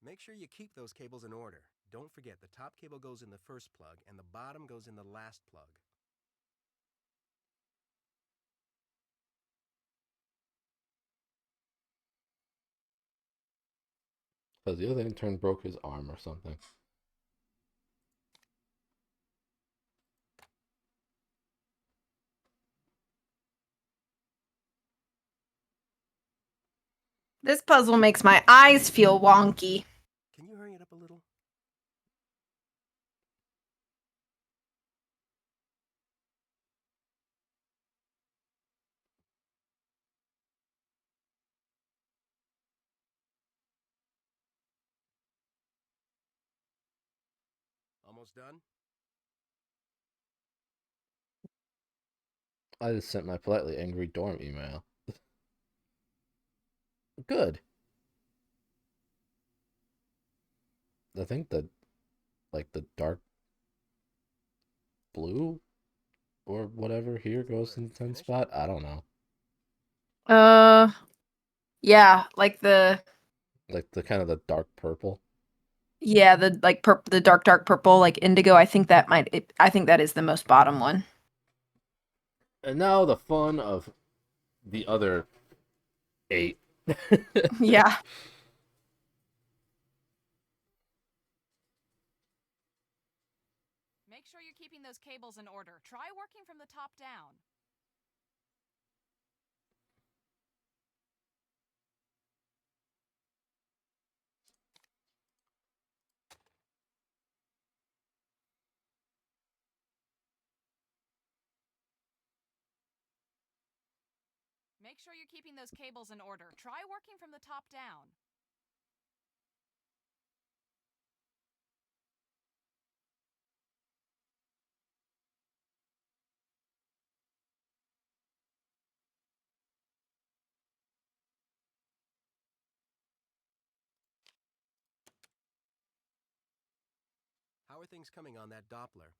Make sure you keep those cables in order. Don't forget, the top cable goes in the first plug and the bottom goes in the last plug. Because the other intern broke his arm or something. This puzzle makes my eyes feel wonky. Can you hurry it up a little? Almost done? I just sent my politely angry dorm email. Good. I think that, like, the dark blue or whatever here goes in the 10 spot. I don't know. Yeah, like the Like the kind of the dark purple. yeah, the like the dark purple, like indigo. I think that I think that is the most bottom one. And now the fun of the other 8. Yeah. Make sure you're keeping those cables in order. Try working from the top down. Make sure you're keeping those cables in order. Try working from the top down. How are things coming on that Doppler?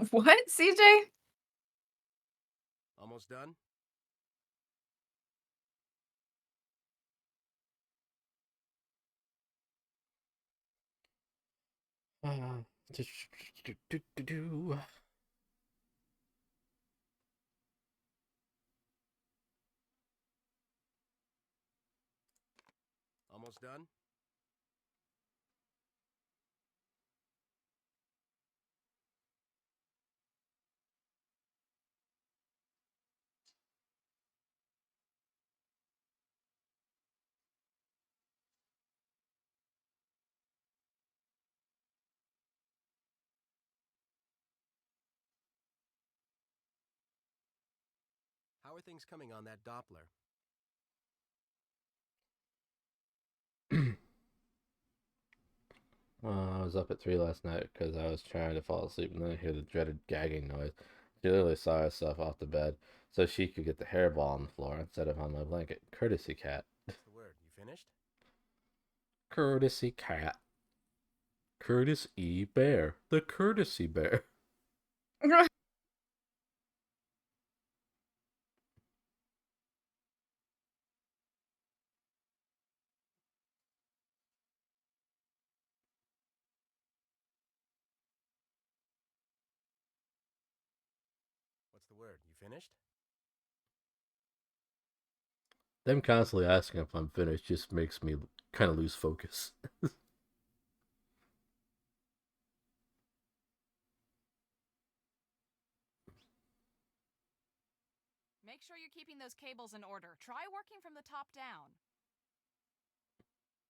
What, CJ? Almost done? Do. Almost done? How are things coming on that Doppler? I was up at 3 last night because I was trying to fall asleep and then I hear the dreaded gagging noise. She literally saw herself off the bed so she could get the hairball on the floor instead of on my blanket. Courtesy cat. What's the word? You finished? Courtesy cat. Curtis E. Bear. The courtesy bear. What's the word? You finished? Them constantly asking if I'm finished just makes me kind of lose focus. Make sure you're keeping those cables in order. Try working from the top down.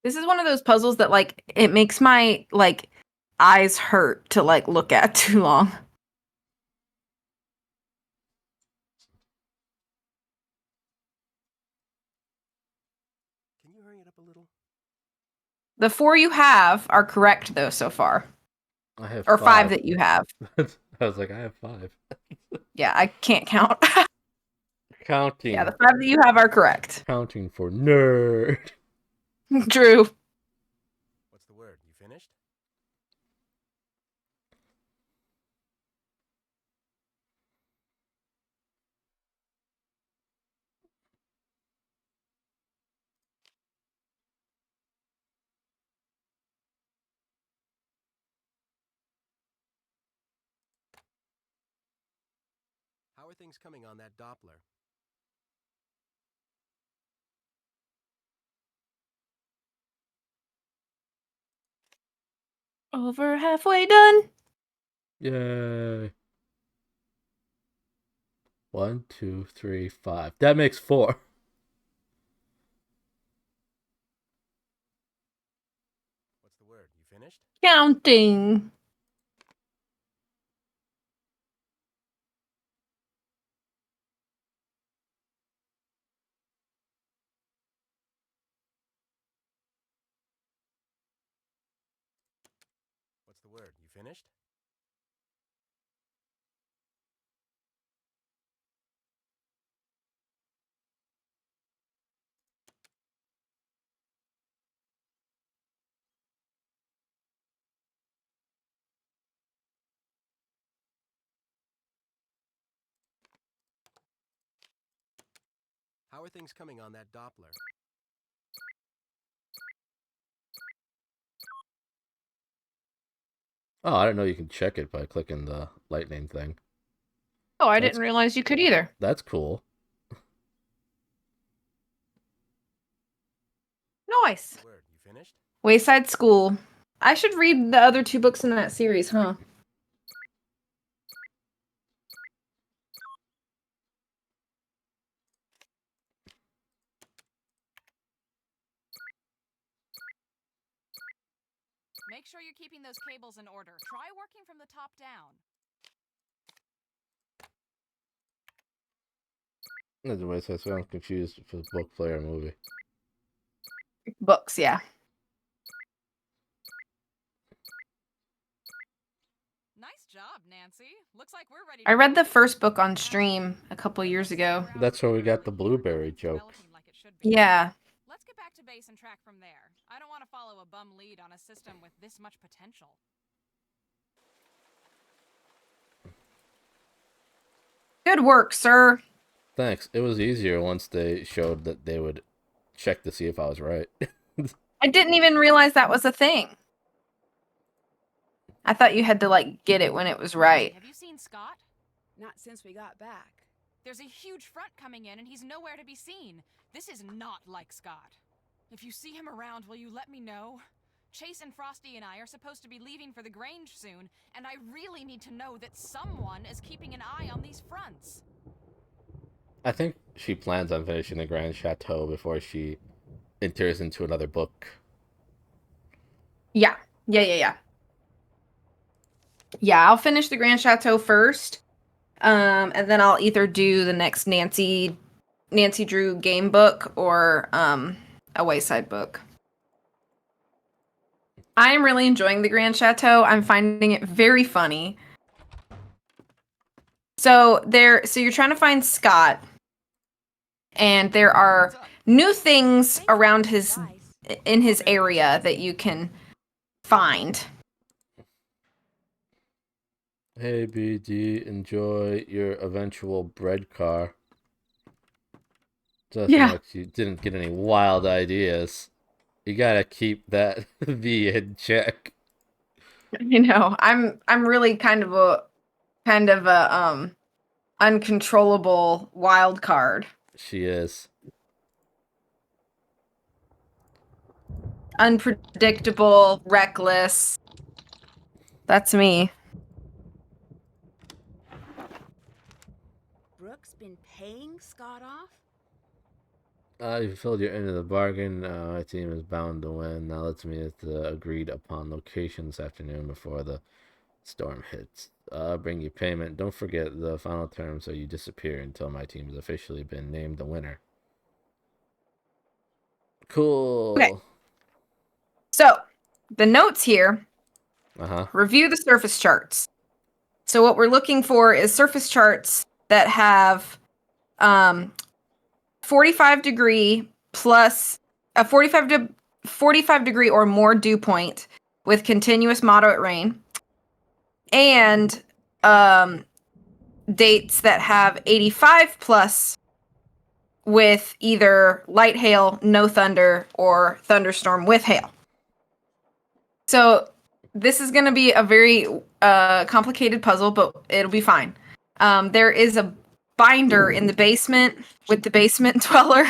This is one of those puzzles that like it makes my like eyes hurt to like look at too long. Can you hurry it up a little? The 4 you have are correct though so far. I have Or 5 5 that you have. I was like, I have 5. Yeah, I can't count. Counting. Yeah, the 5 that you have are correct. Counting for nerd. Drew. What's the word? You finished? How are things coming on that Doppler? Over halfway done. Yay. 1, 2, 3, 5. That makes 4. What's the word? You finished? Counting. What's the word? You finished? How are things coming on that Doppler? Oh, I didn't know you can check it by clicking the lightning thing. Oh, I That's- didn't realize you could either. That's cool. Nice. Word? You finished? Wayside School. I should read the other 2 books in that series, huh? Make sure you're keeping those cables in order. Try working from the top down. Anyways, I sound confused for the book, player, movie. Books, yeah. Nice job, Nancy. Looks like we're ready. I read the first book on stream a couple years ago. That's where we got the blueberry joke. Yeah. Let's get back to base and track from there. I don't want to follow a bum lead on a system with this much potential. Good work, sir. Thanks. It was easier once they showed that they would check to see if I was right. I didn't even realize that was a thing. I thought you had to like get it when it was right. Have you seen Scott? Not since we got back. There's a huge front coming in and he's nowhere to be seen. This is not like Scott. If you see him around, will you let me know? Chase and Frosty and I are supposed to be leaving for the Grange soon, and I really need to know that someone is keeping an eye on these fronts. I think she plans on finishing the Grand Chateau before she enters into another book. Yeah. Yeah, I'll finish the Grand Chateau first. And then I'll either do the next Nancy Drew game book or a Wayside book. I am really enjoying the Grand Chateau. I'm finding it very funny. So you're trying to find Scott, and there are new things around in his area that you can find. Hey, BD, enjoy your eventual bread car. Doesn't like you didn't get any wild ideas. You gotta keep that V in check. You know, I'm really kind of a uncontrollable wild card. She is. Unpredictable, reckless. That's me. Brooke's been paying Scott off? You filled your end of the bargain. My team is bound to win. Now let's meet at the agreed upon location this afternoon before the storm hits. Bring you payment. Don't forget the final terms, so you disappear until my team has officially been named the winner. Cool. Okay. So, the notes here. Review the surface charts. So what we're looking for is surface charts that have 45 degree plus a 45 degree or more dew point with continuous moderate rain, and dates that have 85 plus with either light hail, no thunder, or thunderstorm with hail. So this is going to be a very complicated puzzle, but it'll be fine. There is a binder in the basement with the basement dweller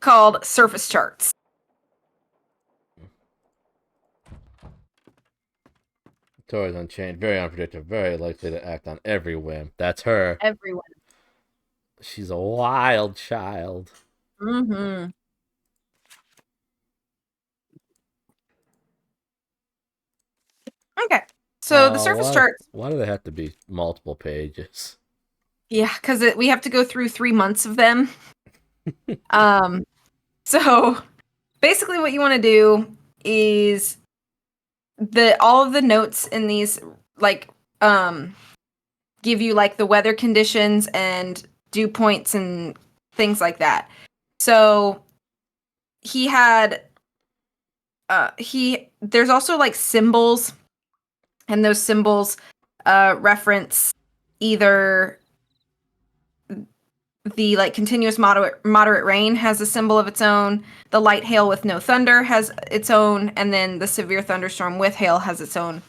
called Surface Charts. Tori's Unchained, very unpredictable, very likely to act on every whim. That's her. Everyone. She's a wild child. Mm-hmm. Okay. So the surface charts. Why do they have to be multiple pages? Yeah, because we have to go through 3 months of them. So basically what you want to do is all of the notes in these give you like the weather conditions and dew points and things like that. So he had there's also like symbols, and those symbols reference either the like continuous moderate rain has a symbol of its own, the light hail with no thunder has its own, and then the severe thunderstorm with hail has its own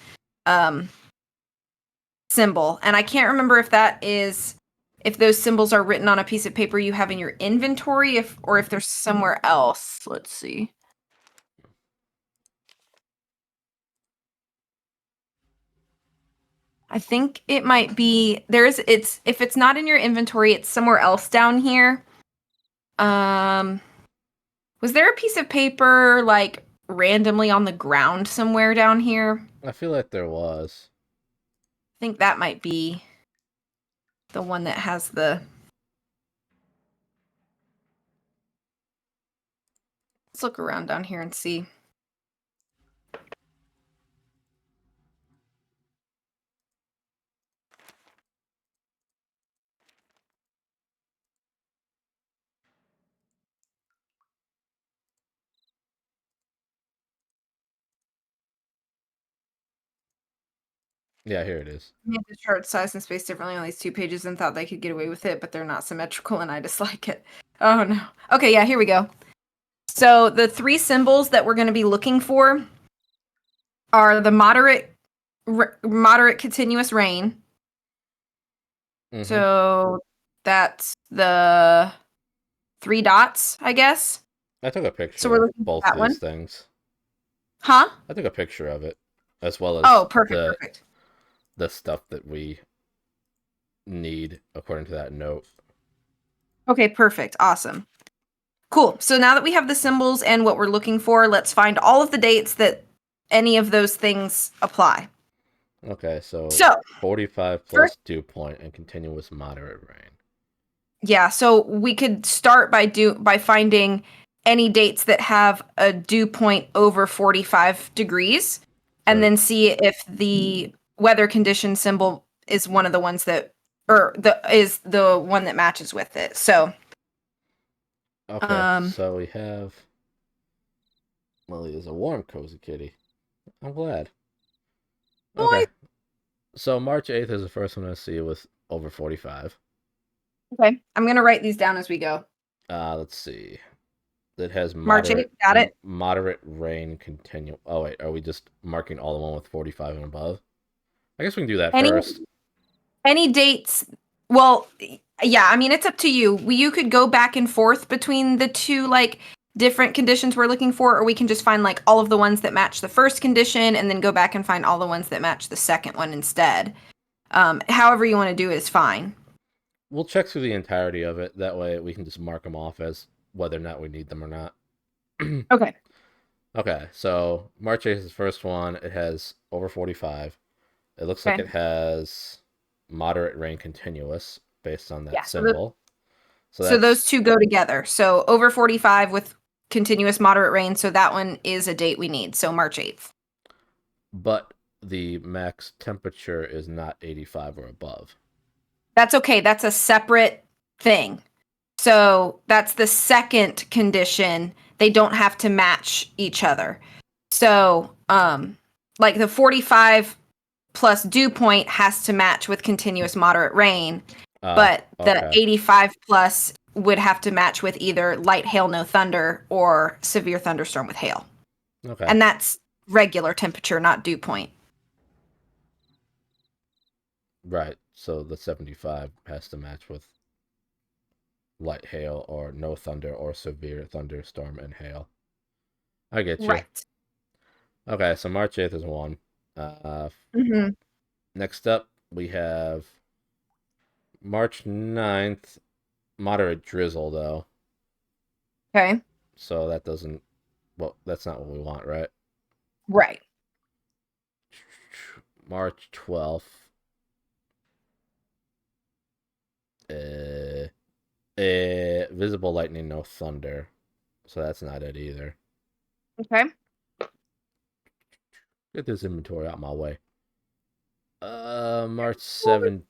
symbol. And I can't remember if those symbols are written on a piece of paper you have in your inventory, or if they're somewhere else. Let's see. I think it might be if it's not in your inventory, it's somewhere else down here. Was there a piece of paper like randomly on the ground somewhere down here? I feel like there was. I think that might be the one that has the. Let's look around down here and see. Yeah, here it is. Made the chart size and space differently on these 2 pages and thought they could get away with it, but they're not symmetrical and I dislike it. Oh no. Okay, yeah, here we go. So the 3 symbols that we're going to be looking for are the moderate moderate continuous rain. Mhm. So that's the 3 dots, I guess. I took a picture So we're of looking for both that these one. things. Huh? I took a picture of it, as well Oh, as perfect. the stuff that we need according to that note. Okay, perfect. Awesome. Cool. So now that we have the symbols and what we're looking for, let's find all of the dates that any of those things apply. Okay, so So, 45 plus first, dew point and continuous moderate rain. yeah, so we could start by finding any dates that have a dew point over 45 degrees and So- then see if the weather condition symbol is one of the ones that is the one that matches with it. So, Okay, so we have Lily is a warm, cozy kitty. I'm glad. Okay, so March 8th is the first one I see with over 45. okay, I'm going to write these down as we go. Let's see. It has March 8th, got it. moderate rain continue. Oh wait, are we just marking all the one with 45 and above? I guess we can do that first. Any dates? Well, yeah, I mean it's up to you. You could go back and forth between the two like different conditions we're looking for, or we can just find like all of the ones that match the first condition and then go back and find all the ones that match the second one instead. However you want to do it is fine. We'll check through the entirety of it. That way we can just mark them off as whether or not we need them or not. Okay. Okay, so March 8th is the first one. It has over 45. It looks like Okay. it has moderate rain continuous based on that Yeah, symbol. So those two go together. So over 45 with continuous moderate rain. So that one is a date we need. So March 8th. But the max temperature is not 85 or above. That's okay. That's a separate thing. So that's the second condition. They don't have to match each other. So, like the 45 plus dew point has to match with continuous moderate rain, but the Okay. 85 plus would have to match with either light hail, no thunder, or severe thunderstorm with hail. Okay. And that's regular temperature, not dew point. Right. So the 75 has to match with light hail or no thunder or severe thunderstorm and hail. I get you. Right. Okay, so March 8th is one. Mm-hmm. Next up, we have March 9th, moderate drizzle, though. Okay. So that doesn't, well, that's not what we want, right? Right. March 12th. Visible lightning, no thunder. So that's not it either. Okay. Get this inventory out my way. March 17th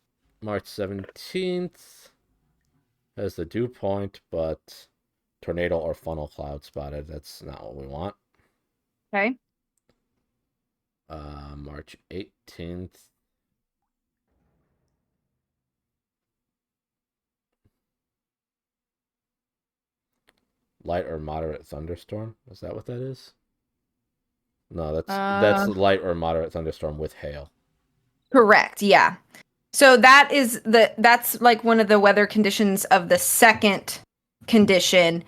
has the dew point, but tornado or funnel cloud spotted. That's not what we want. Okay. March 18th. Light or moderate thunderstorm. Is that what that is? No, that's light or moderate thunderstorm with hail. Correct. Yeah. So that's like one of the weather conditions of the second condition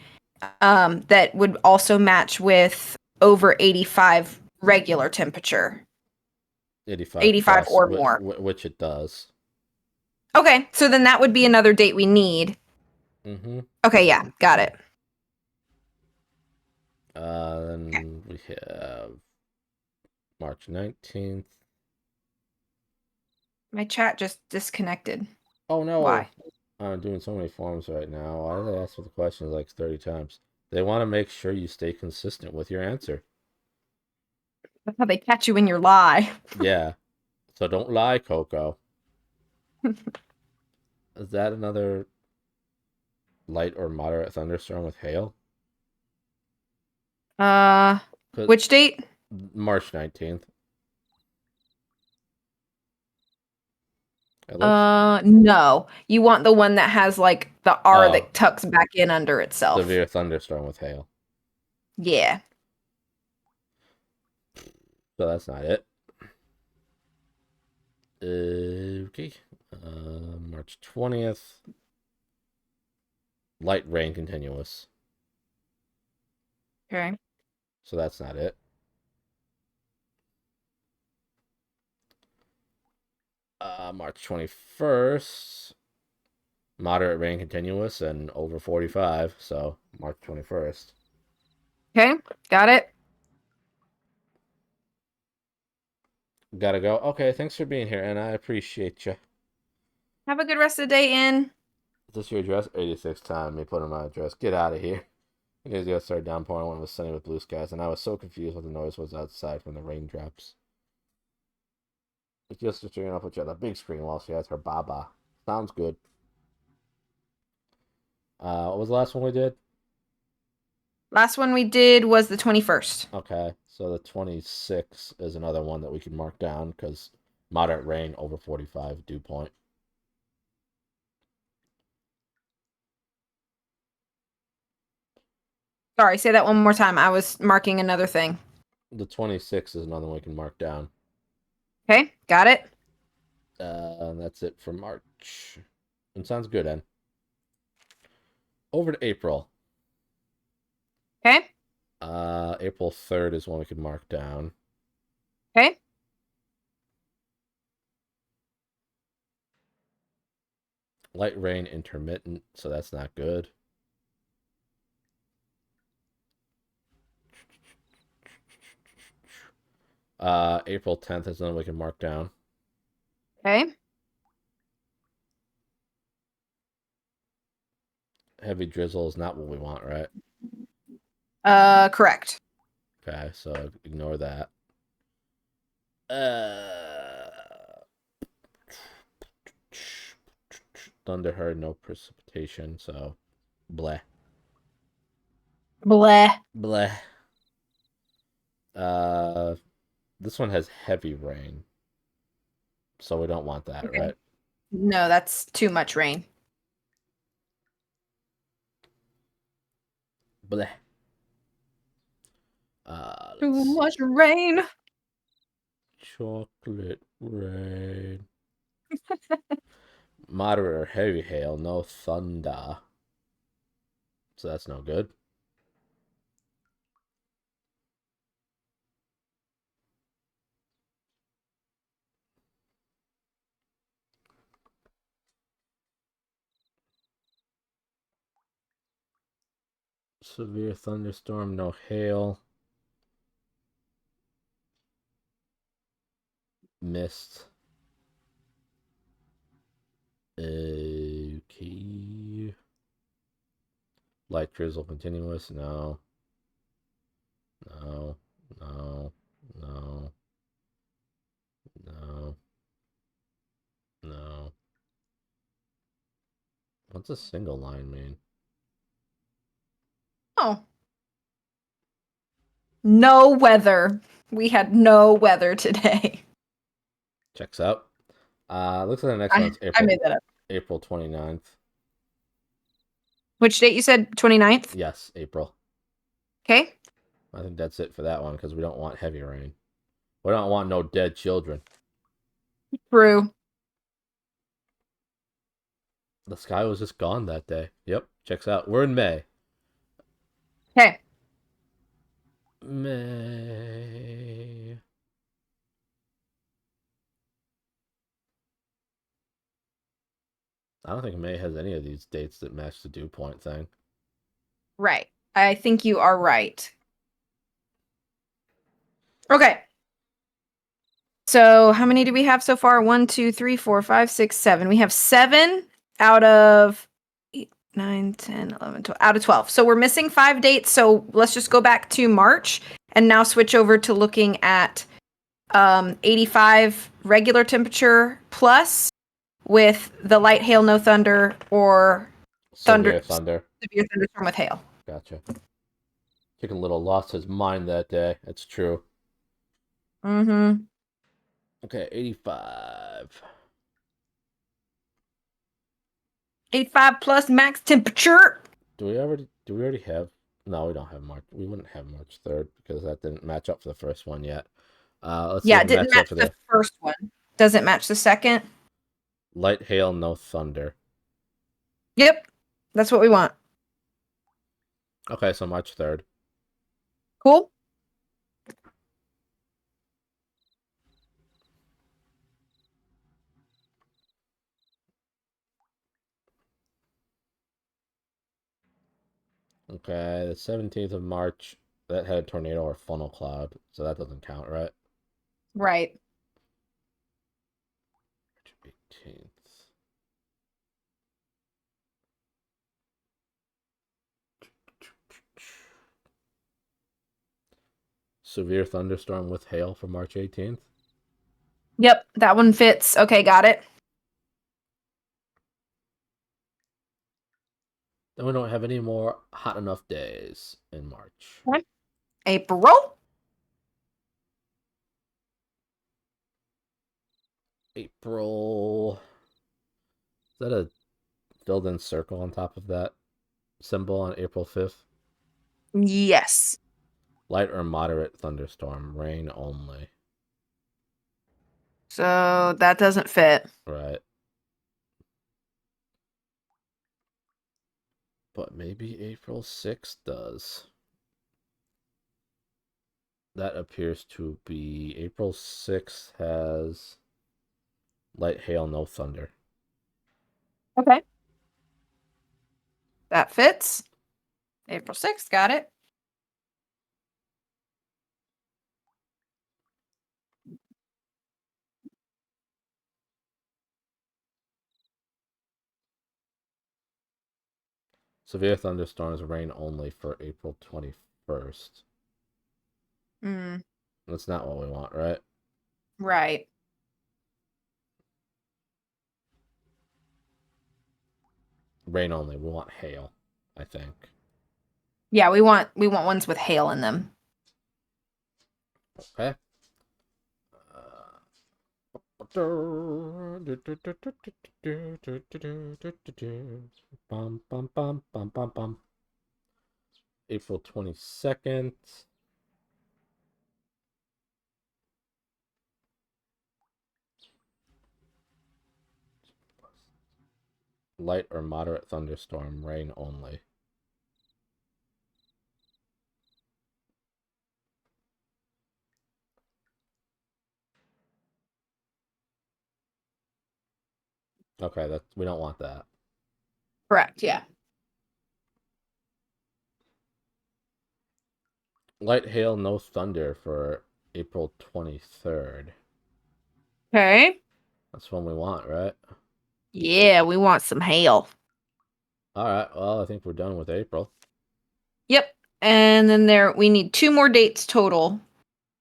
that would also match with over 85 regular temperature. 85 plus, or more. which it does. Okay, so then that would be another date we need. Mm-hmm. Okay, yeah, got it. Then we have March 19th. My chat just disconnected. Oh no. Why? I'm doing so many forms right now. Why did they ask for the questions like 30 times? They want to make sure you stay consistent with your answer. That's how they catch you in your lie. Yeah. So don't lie, Coco. Is that another light or moderate thunderstorm with hail? Which date? March 19th. No. You want the one that has like the R Oh. that tucks back in under itself. Severe thunderstorm with hail. Yeah. So that's not it. Okay. March 20th. Light rain continuous. Okay. So that's not it. March 21st. Moderate rain continuous and over 45. So March 21st. Okay. Got it. Gotta go. Okay, thanks for being here, and I appreciate you. Have a good rest of the day, In. Is this your address? 86 time. Me put in my address. Get out of here. It is gonna start downpouring when it was sunny with blue skies, and I was so confused what the noise was outside from the raindrops. It's just showing off with you on the big screen while she has her baba. Sounds good. What was the last one we did? Last one we did was the 21st. Okay, so the 26th is another one that we can mark down because moderate rain over 45 dew point. Sorry, say that one more time. I was marking another thing. The 26th is another one we can mark down. Okay, got it. And that's it for March. It sounds good, En. Over to April. Okay. April 3rd is one we can mark down. Okay. Light rain intermittent, so that's not good. April 10th is one we can mark down. Okay. Heavy drizzle is not what we want, right? Correct. Okay, so ignore that. Thunder heard, no precipitation, so bleh. Bleh. Bleh. This one has heavy rain, so we don't want that, Okay. right? No, that's too much rain. Bleh. Too much rain. Chocolate rain. Moderate or heavy hail, no thunder. So that's no good. Severe thunderstorm, no hail. Mist. Okay. Light drizzle continuous, no. No. No. No. No. No. What's a single line mean? Oh. No weather. We had no weather today. Checks out. Looks like the next one's I April. made that up. April 29th. Which date you said? 29th? Yes, April. Okay. I think that's it for that one because we don't want heavy rain. We don't want no dead children. True. The sky was just gone that day. Yep, checks out. We're in May. Okay. May. I don't think May has any of these dates that match the dew point thing. Right. I think you are right. Okay. So how many do we have so far? 1, 2, 3, 4, 5, 6, 7. We have 7 out of 8, 9, 10, 11, 12. Out of 12. So we're missing 5 dates. So let's just go back to March and now switch over to looking at 85 regular temperature plus with the light hail, no thunder, or Severe severe thunder. thunderstorm with hail. Gotcha. Chicken Little lost his mind that day. It's true. Mm-hmm. Okay, 85. 85 plus max temperature. Do we already have? No, we don't have March. We wouldn't have March 3rd because that didn't match up for the first one yet. Let's see Yeah, if it didn't matches match up for the first one. Does it match the second? Light, hail, no thunder. Yep. That's what we want. Okay, so March 3rd. Cool. Okay, the 17th of March, that had a tornado or funnel cloud, so that doesn't count, right? Right. 18th. Severe thunderstorm with hail for March 18th. Yep, that one fits. Okay, got it. Then we don't have any more hot enough days in March. Okay. April. April. Is that a filled in circle on top of that symbol on April 5th? Yes. Light or moderate thunderstorm, rain only. So that doesn't fit. Right. But maybe April 6th does. That appears to be April 6th has light, hail, no thunder. Okay. That fits. April 6th, got it. Severe thunderstorms, rain only for April 21st. Mm, That's not what we want, right? right. Rain only. We want hail, I think. Yeah, we want ones with hail in them. Okay. Bum, bum, bum, bum, bum, bum. April 22nd. Light or moderate thunderstorm, rain only. Okay, we don't want that. Correct, yeah. Light, hail, no thunder for April 23rd. Okay. That's one we want, right? Yeah, we want some hail. All right. Well, I think we're done with April. Yep. And then we need 2 more dates total.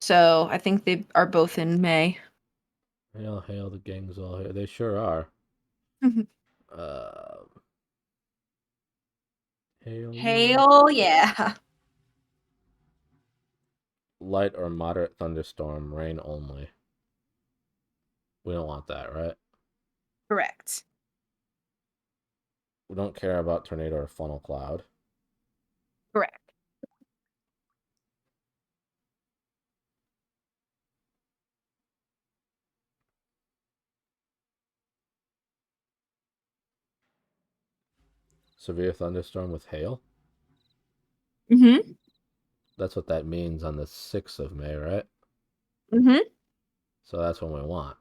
So I think they are both in May. Hail, hail, the gang's all here. They sure are. Uh, hail. Hail, yeah. Light or moderate thunderstorm, rain only. We don't want that, right? Correct. We don't care about tornado or funnel cloud. Correct. Severe thunderstorm with hail. Mm-hmm. That's what that means on the 6th of May, right? Mm-hmm. So that's what we want.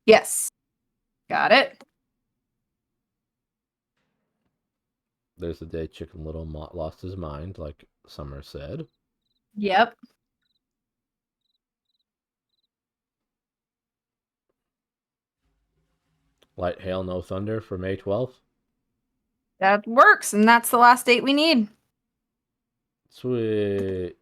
Yes. Got it. There's the day Chicken Little lost his mind, like Summer said. Yep. Light, hail, no thunder for May 12th. That works, and that's the last date we need. Sweet.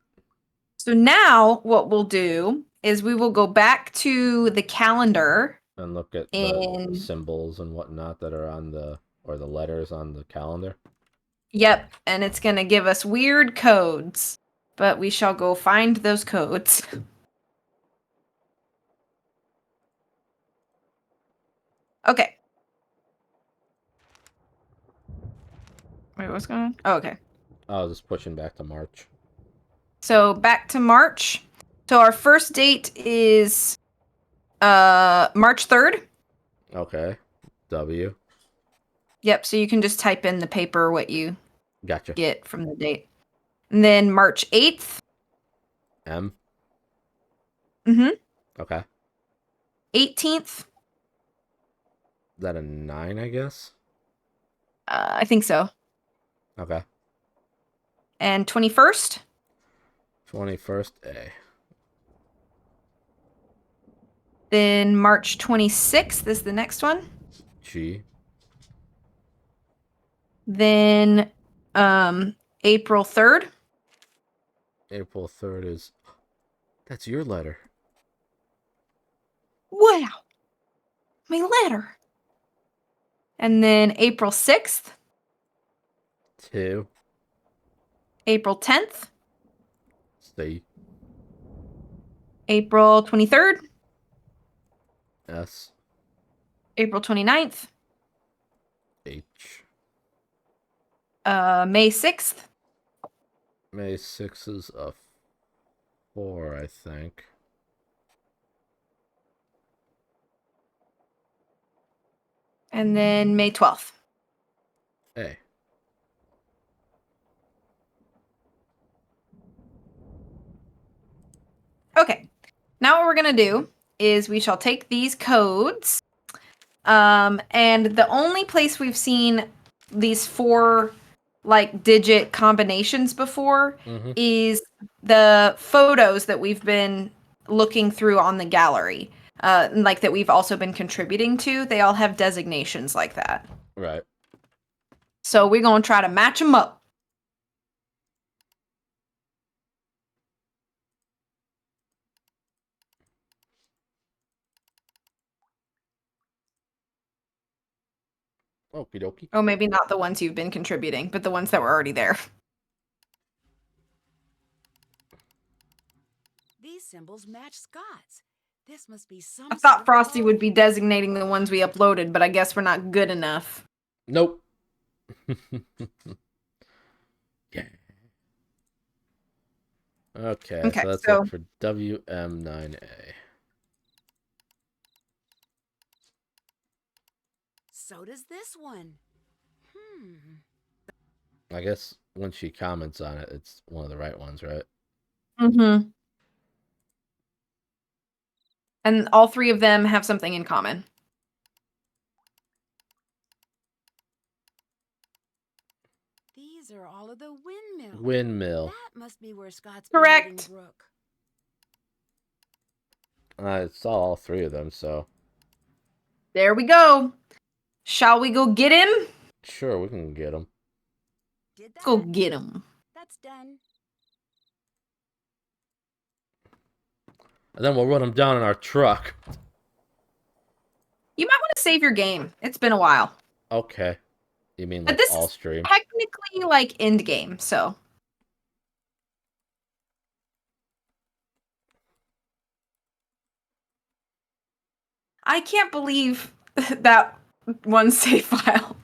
So now what we'll do is we will go back to the calendar And look at the symbols and whatnot that are on the letters on the calendar. Yep, and it's going to give us weird codes, but we shall go find those codes. Okay. Wait, what's going on? Oh, okay. I was just pushing back to March. So back to March. So our first date is March 3rd. Okay. W. Yep, so you can just type in the paper what you Gotcha. get from the date. And then March 8th. M. Mm-hmm. Okay. 18th. Is that a 9, I guess? I think so. Okay. And 21st. 21st, A. Then March 26th is the next one. G. Then April 3rd. April 3rd is... That's your letter. Wow. My letter. And then April 6th. 2. April 10th. C. April 23rd. S. April 29th. H. May 6th. May 6th is a 4, I think. And then May 12th. A. Okay. Now what we're going to do is we shall take these codes. And the only place we've seen these 4 like digit combinations before is the photos that we've been looking through on the gallery. Like that we've also been contributing to. They all have designations like that. Right. So we're going to try to match them up. Okie dokie. Oh, maybe not the ones you've been contributing, but the ones that were already there. These symbols match Scott's. This must be some I sort thought of Frosty would code. be designating the ones we uploaded, but I guess we're not good enough. Nope. Yeah. Okay, so that's it for WM9A. So does this one. I guess when she comments on it, it's one of the right ones, right? Mm-hmm. And all 3 of them have something in common. These are all of the windmills. Windmill. That must be where Scott's Correct. meeting Brooke. I saw all 3 of them, so... There we go. Shall we go get him? Sure, we can get them. Did Let's go that? get him. That's done. And then we'll run them down in our truck. You might want to save your game. It's been a while. Okay. You mean But like this all is stream? technically like end game, so. I can't believe that one save file.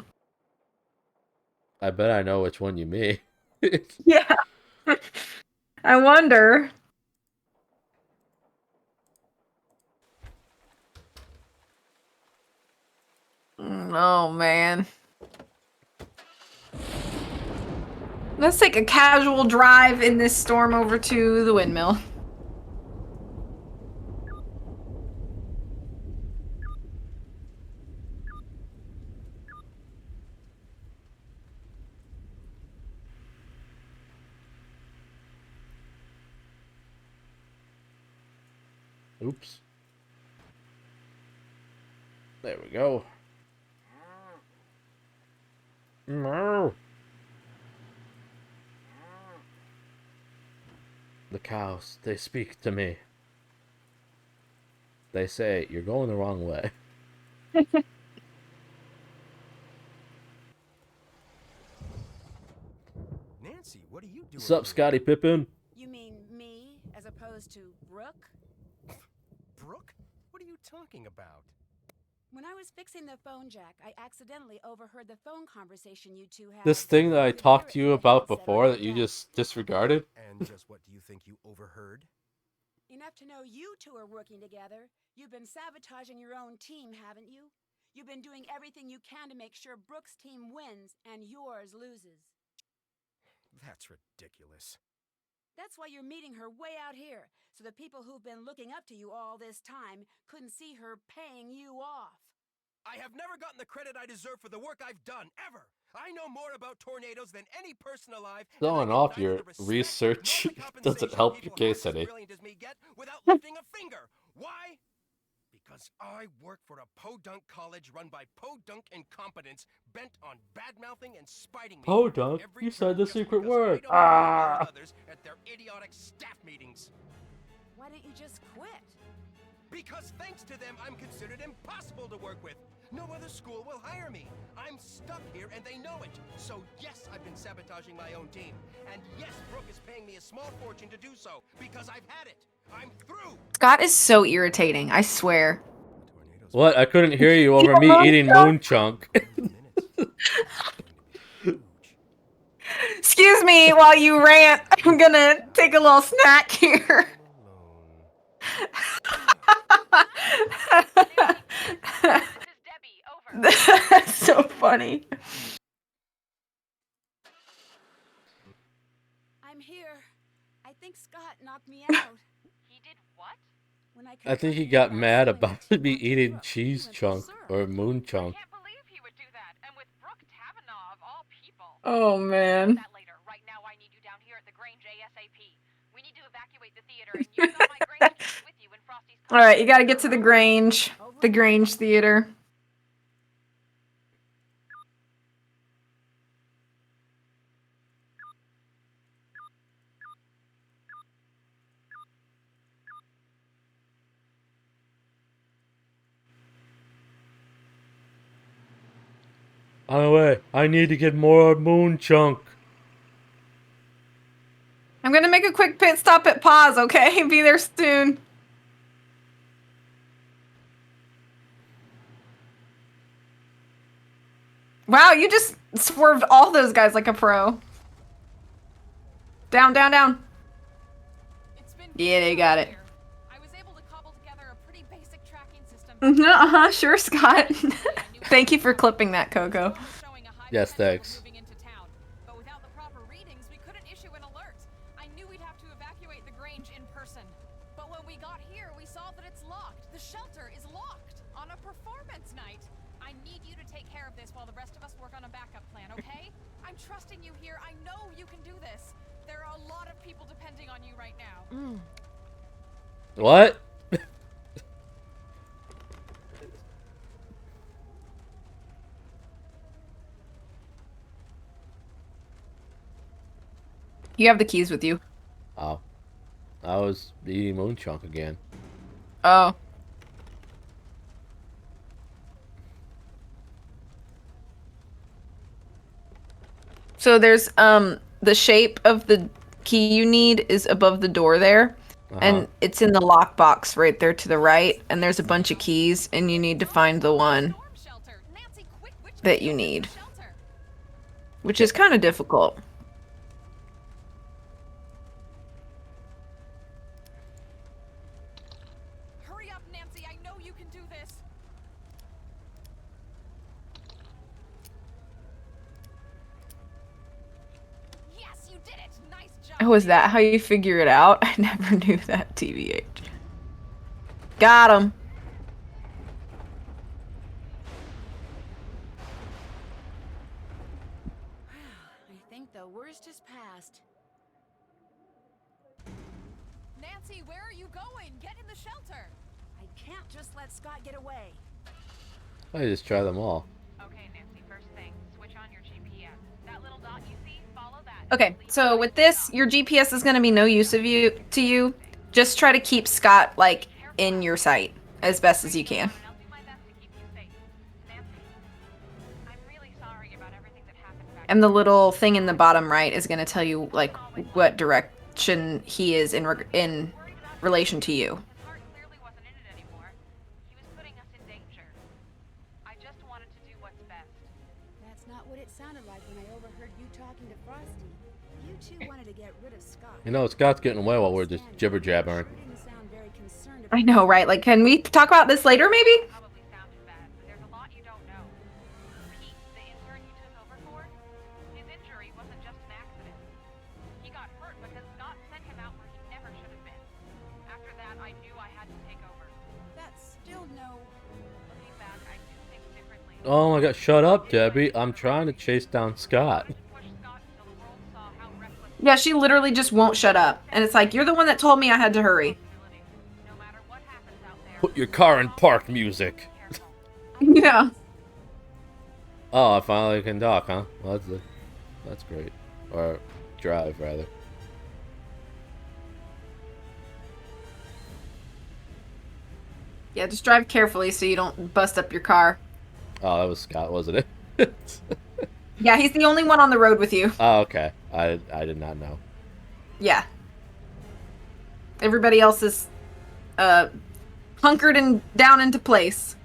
I bet I know which one you mean. Yeah. I wonder. Oh, man. Let's take a casual drive in this storm over to the windmill. Oops. There we go. No. The cows, they speak to me. They say, you're going the wrong way. Nancy, what are you doing? What's up, here? Scotty Pippen? You mean me as opposed to Brooke? Brooke? What are you talking about? When I was fixing the phone jack, I accidentally overheard the phone conversation you two had. This thing that I could talked to hear it you through the about headset on before your that you desk. just disregarded? And just what do you think you overheard? Enough to know you two are working together. You've been sabotaging your own team, haven't you? You've been doing everything you can to make sure Brooke's team wins and yours loses. That's ridiculous. That's why you're meeting her way out here, so the people who've been looking up to you all this time couldn't see her paying you off. I have never gotten the credit I deserve for the work I've done, ever. I know more about tornadoes than any person alive. Showing off your research doesn't help your case any. Without lifting a finger. Why? Because I work for a podunk college run by podunk incompetents bent on bad-mouthing and spiting me. Podunk? Every You said turn the just secret because word. I don't agree with others at their idiotic staff meetings. Why don't you just quit? Because thanks to them, I'm considered impossible to work with. No other school will hire me. I'm stuck here and they know it. So yes, I've been sabotaging my own team. And yes, Brooke is paying me a small fortune to do so because I've had it. I'm through. Scott is so irritating, I swear. What? I couldn't hear you over me eating moon chunk. Excuse me while you rant. I'm gonna take a little snack here. This is Debbie. Over. That's so funny. I'm here. I think Scott knocked me out. He did what? When I think he confronted got him mad about about selling me the team eating Brooke, cheese he went chunk berserk. or moon I chunk. can't believe he would do that. And with Brooke Kavanaugh of all people. Oh man. That later. Right now I need you down here at the Grange ASAP. We need to evacuate the theater and you've got my Grange keys with you in Frosty's car. Alright, you gotta get to the Grange. The Grange Theater. On the way, I need to get more moon chunk. I'm gonna make a quick pit stop at pause, okay? Be there soon. Wow, you just swerved all those guys like a pro. Down, down, down. It's been Yeah, they got it. here. I was able to cobble together a pretty basic tracking system. Sure, Scott. Thank you for clipping that, Coco. Yes, thanks. Moving into town. But without the proper readings, we couldn't issue an alert. I knew we'd have to evacuate the Grange in person. But when we got here, we saw that it's locked. The shelter is locked on a performance night. I need you to take care of this while the rest of us work on a backup plan, okay? I'm trusting you here. I know you can do this. There are a lot of people depending on you right now. What? You have the keys with you. Oh. I was eating moon chunk again. Oh. So there's the shape of the key you need is above the door there. And it's in the lockbox right there to the right, and there's a bunch of keys, and you need to find the one that you need, which is kind of difficult. Hurry up, Nancy. I know you can do this. Yes, you did it. Nice job. Oh, is that how you figure it out? I never knew that, TBH. Got him. I think the worst is past. Nancy, where are you going? Get in the shelter. I can't just let Scott get away. I just try them all. Okay, Nancy, first thing, switch on your GPS. That little dot you see, follow that. Okay, so with this, your GPS is going to be no use to you. Just try to keep Scott, like, in your sight as best as you can. I'll do my best to keep you safe. Nancy, I'm really sorry about everything that happened back And the little thing in the bottom right is going to tell you, like, what direction he is in relation to you. His heart clearly wasn't in it anymore. He was putting us in danger. I just wanted to do what's best. That's not what it sounded like when I overheard you talking to Frosty. You two wanted to get rid of Scott. You know, Scott's getting away while we're just jibber jabbering. It didn't sound I know, right? Like, can we talk about this later, maybe? Probably sounded bad, but there's a lot you don't know. Pete, the intern you took over for, his injury wasn't just an accident. He got hurt because Scott sent him out where he never should have been. After that, I knew I had to take over. That's still no. Looking back, I do things differently. Oh my god, shut up, Debbie. I'm trying to chase down Scott. Push Scott until the world saw how reckless Yeah, she literally just won't shut up. And it's like, you're the one that told me I had to hurry. no matter what happens out there. Put your car in park music. Yeah. Oh, I finally can dock, huh? Well, that's great. Or drive, rather. Yeah, just drive carefully so you don't bust up your car. Oh, that was Scott, wasn't it? Yeah, he's the only one on the road with you. Oh, okay. I did not know. Yeah. Everybody else is hunkered and down into place.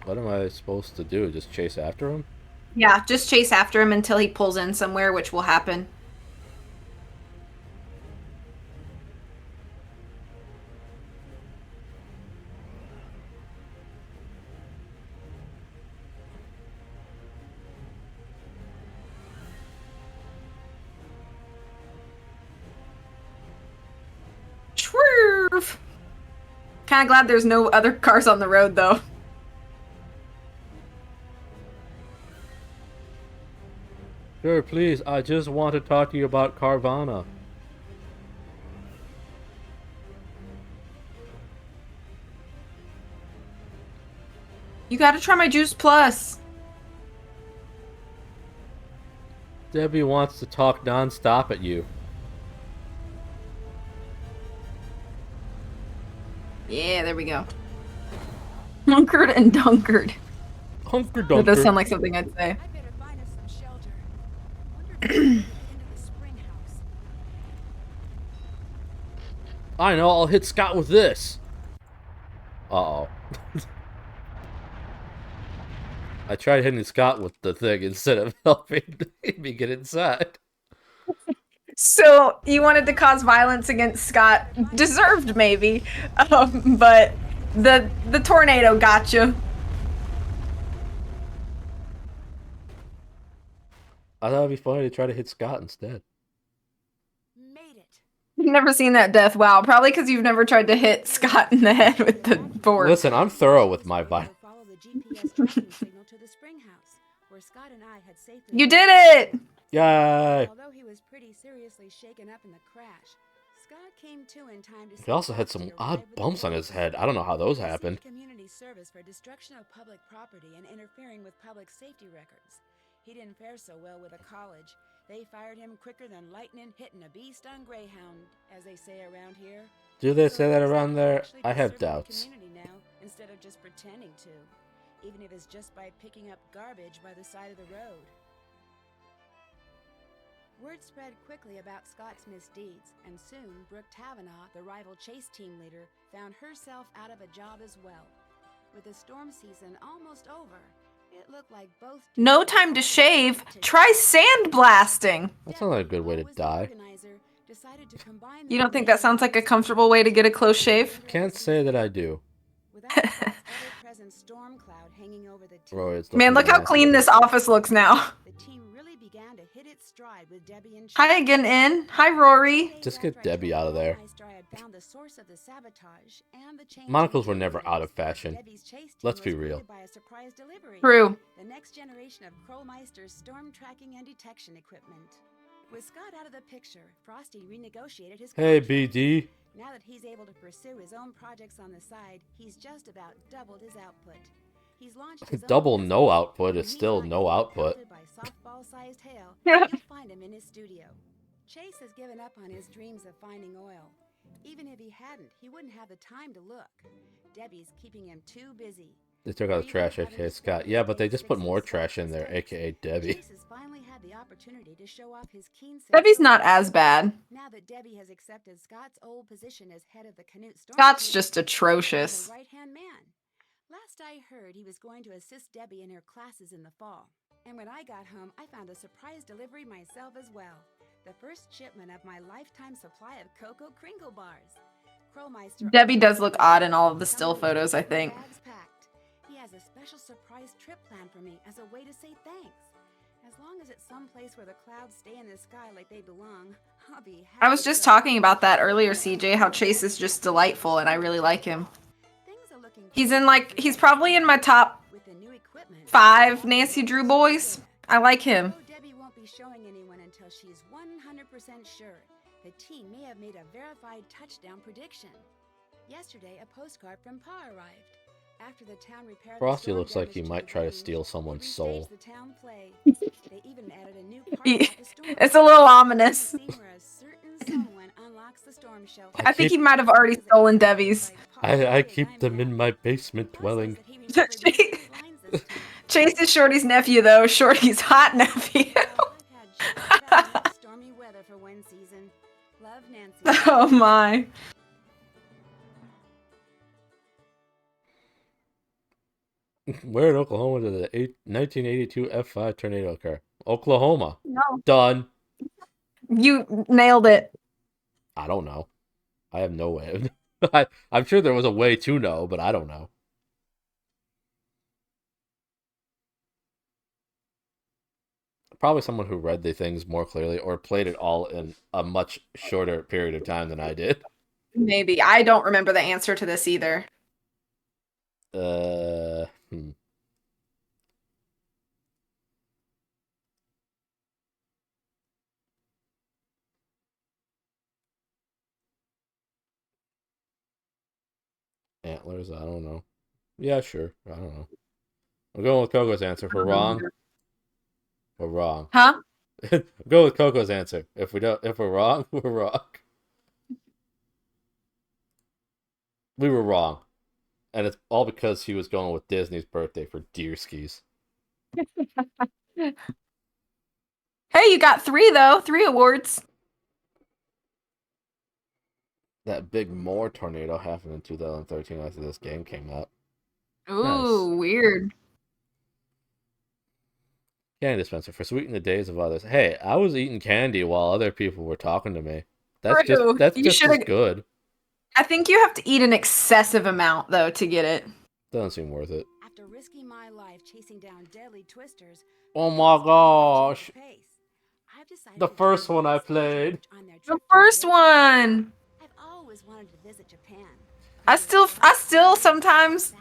What am I supposed to do? Just chase after him? Yeah, just chase after him until he pulls in somewhere, which will happen. Swerve! Kind of glad there's no other cars on the road, though. Sure, please. I just want to talk to you about Carvana. You gotta try my Juice Plus. Debbie wants to talk non-stop at you. Yeah, there we go. Hunkered and dunkered. Hunker That does dunker. sound like something I'd say. I better find us some shelter. Wonder if we can get into the spring house. I know, I'll hit Scott with this. Uh-oh. I tried hitting Scott with the thing instead of helping me get inside. So you wanted to cause violence against Scott, deserved maybe, but the tornado got you. I thought it'd be funny to try to hit Scott instead. Made it. You've never seen that death. Wow, probably because you've never tried to hit Scott in the head with the board. Listen, I'm thorough with my violence. Follow the GPS tracking signal to the spring house, where Scott and I had safely. You did it! Yay! Although he was pretty seriously shaken up in the crash, Scott came to in time to. He also had some odd bumps on his head. I don't know how those happened. Community service for destruction of public property and interfering with public safety records. He didn't fare so well with a college. They fired him quicker than lightning hitting a bee-stung greyhound, as they say around here. Do they So say that he's around there? actually I have serving the doubts. community now, instead of just pretending to, even if it's just by picking up garbage by the side of the road. Word spread quickly about Scott's misdeeds, and soon Brooke Tavenaugh, the rival chase team leader, found herself out of a job as well. With the storm season almost over, it looked like both. No time to shave. Try sandblasting. That's not a good way to die. You don't think that sounds like a comfortable way to get a close shave? Can't say that I do. Roy, it's Man, look how looking clean nasty. this office looks now. The team really began to hit its stride with Debbie and Hi again, In. Hi, Rory. Just get Debbie out of there. Found the source of the sabotage and the change Monocles in were never out of evidence. fashion. Debbie's chase team Let's be was real. greeted by a surprise delivery. True. The next generation of Krollmeister's storm tracking and detection equipment. With Scott out of the picture, Frosty renegotiated his Hey, contract. BD. Now that he's able to pursue his own projects on the side, he's just about doubled his output. He's launched his own Double business, no output and is he's still not no getting output. pelted by softball-sized hail. Yeah. You'll find him in his studio. Chase has given up on his dreams of finding oil. Even if he hadn't, he wouldn't have the time to look. Debbie's keeping him too busy. They took out the trash, aka Scott. Yeah, but they just put more trash in there, aka Debbie. Chase has finally had the opportunity to show off his keen sense Debbie's of not humor. as bad. Now that Debbie has accepted Scott's old position as head of the Canute Storm Scott's Team, just he's atrocious. the right-hand man. Last I heard, he was going to assist Debbie in her classes in the fall. And when I got home, I found a surprise delivery myself as well. The first shipment of my lifetime supply of Cocoa Kringle bars. Crowmeister Debbie also does look sent odd me in all of the some still with photos, I paper think. bags packed. He has a special surprise trip planned for me as a way to say thanks. As long as it's someplace where the clouds stay in the sky like they belong, I'll be happy. I was just talking about that earlier, CJ, how Chase is just delightful and I really like him. He's probably in my top 5 Nancy Drew boys. I like him. Debbie won't be showing anyone until she's 100% sure. The team may have made a verified touchdown prediction. Yesterday, a postcard from Pa arrived. After the town repaired the Frosty storm looks like he damage might the try to range, steal they someone's restaged soul. the town play. They even added a new part about the storm. It's a little ominous. Scene where a certain someone unlocks the storm shelter. I think he might have already stolen Debbie's. I keep them in my basement dwelling. Chase is Shorty's nephew, though. Shorty's hot nephew. Stormy weather for one season. Love, Nancy. Oh my. Where in Oklahoma did the 1982 F5 tornado occur? Oklahoma. No. Done. You nailed it. I don't know. I have no way. I'm sure there was a way to know, but I don't know. Probably someone who read the things more clearly or played it all in a much shorter period of time than I did. Maybe. I don't remember the answer to this either. Antlers? I don't know. Yeah, sure. I don't know. I'm going with Coco's answer. If we're wrong, we're wrong. Huh? Go with Coco's answer. If we're wrong, we're wrong. We were wrong. And it's all because he was going with Disney's birthday for deer skis. Hey, you got 3 though. 3 awards. That big Moore tornado happened in 2013 after this game came out. Ooh, Nice. Weird. Candy dispenser for sweetening the days of others. Hey, I was eating candy while other people were talking to me. That's True. just You as should've- good. I think you have to eat an excessive amount though to get it. Doesn't seem worth it. After risking my life chasing down deadly twisters, Oh my gosh. I've decided The to first join one I Disney played. on their The trip to first Japan. one. I've always wanted to visit Japan. I still sometimes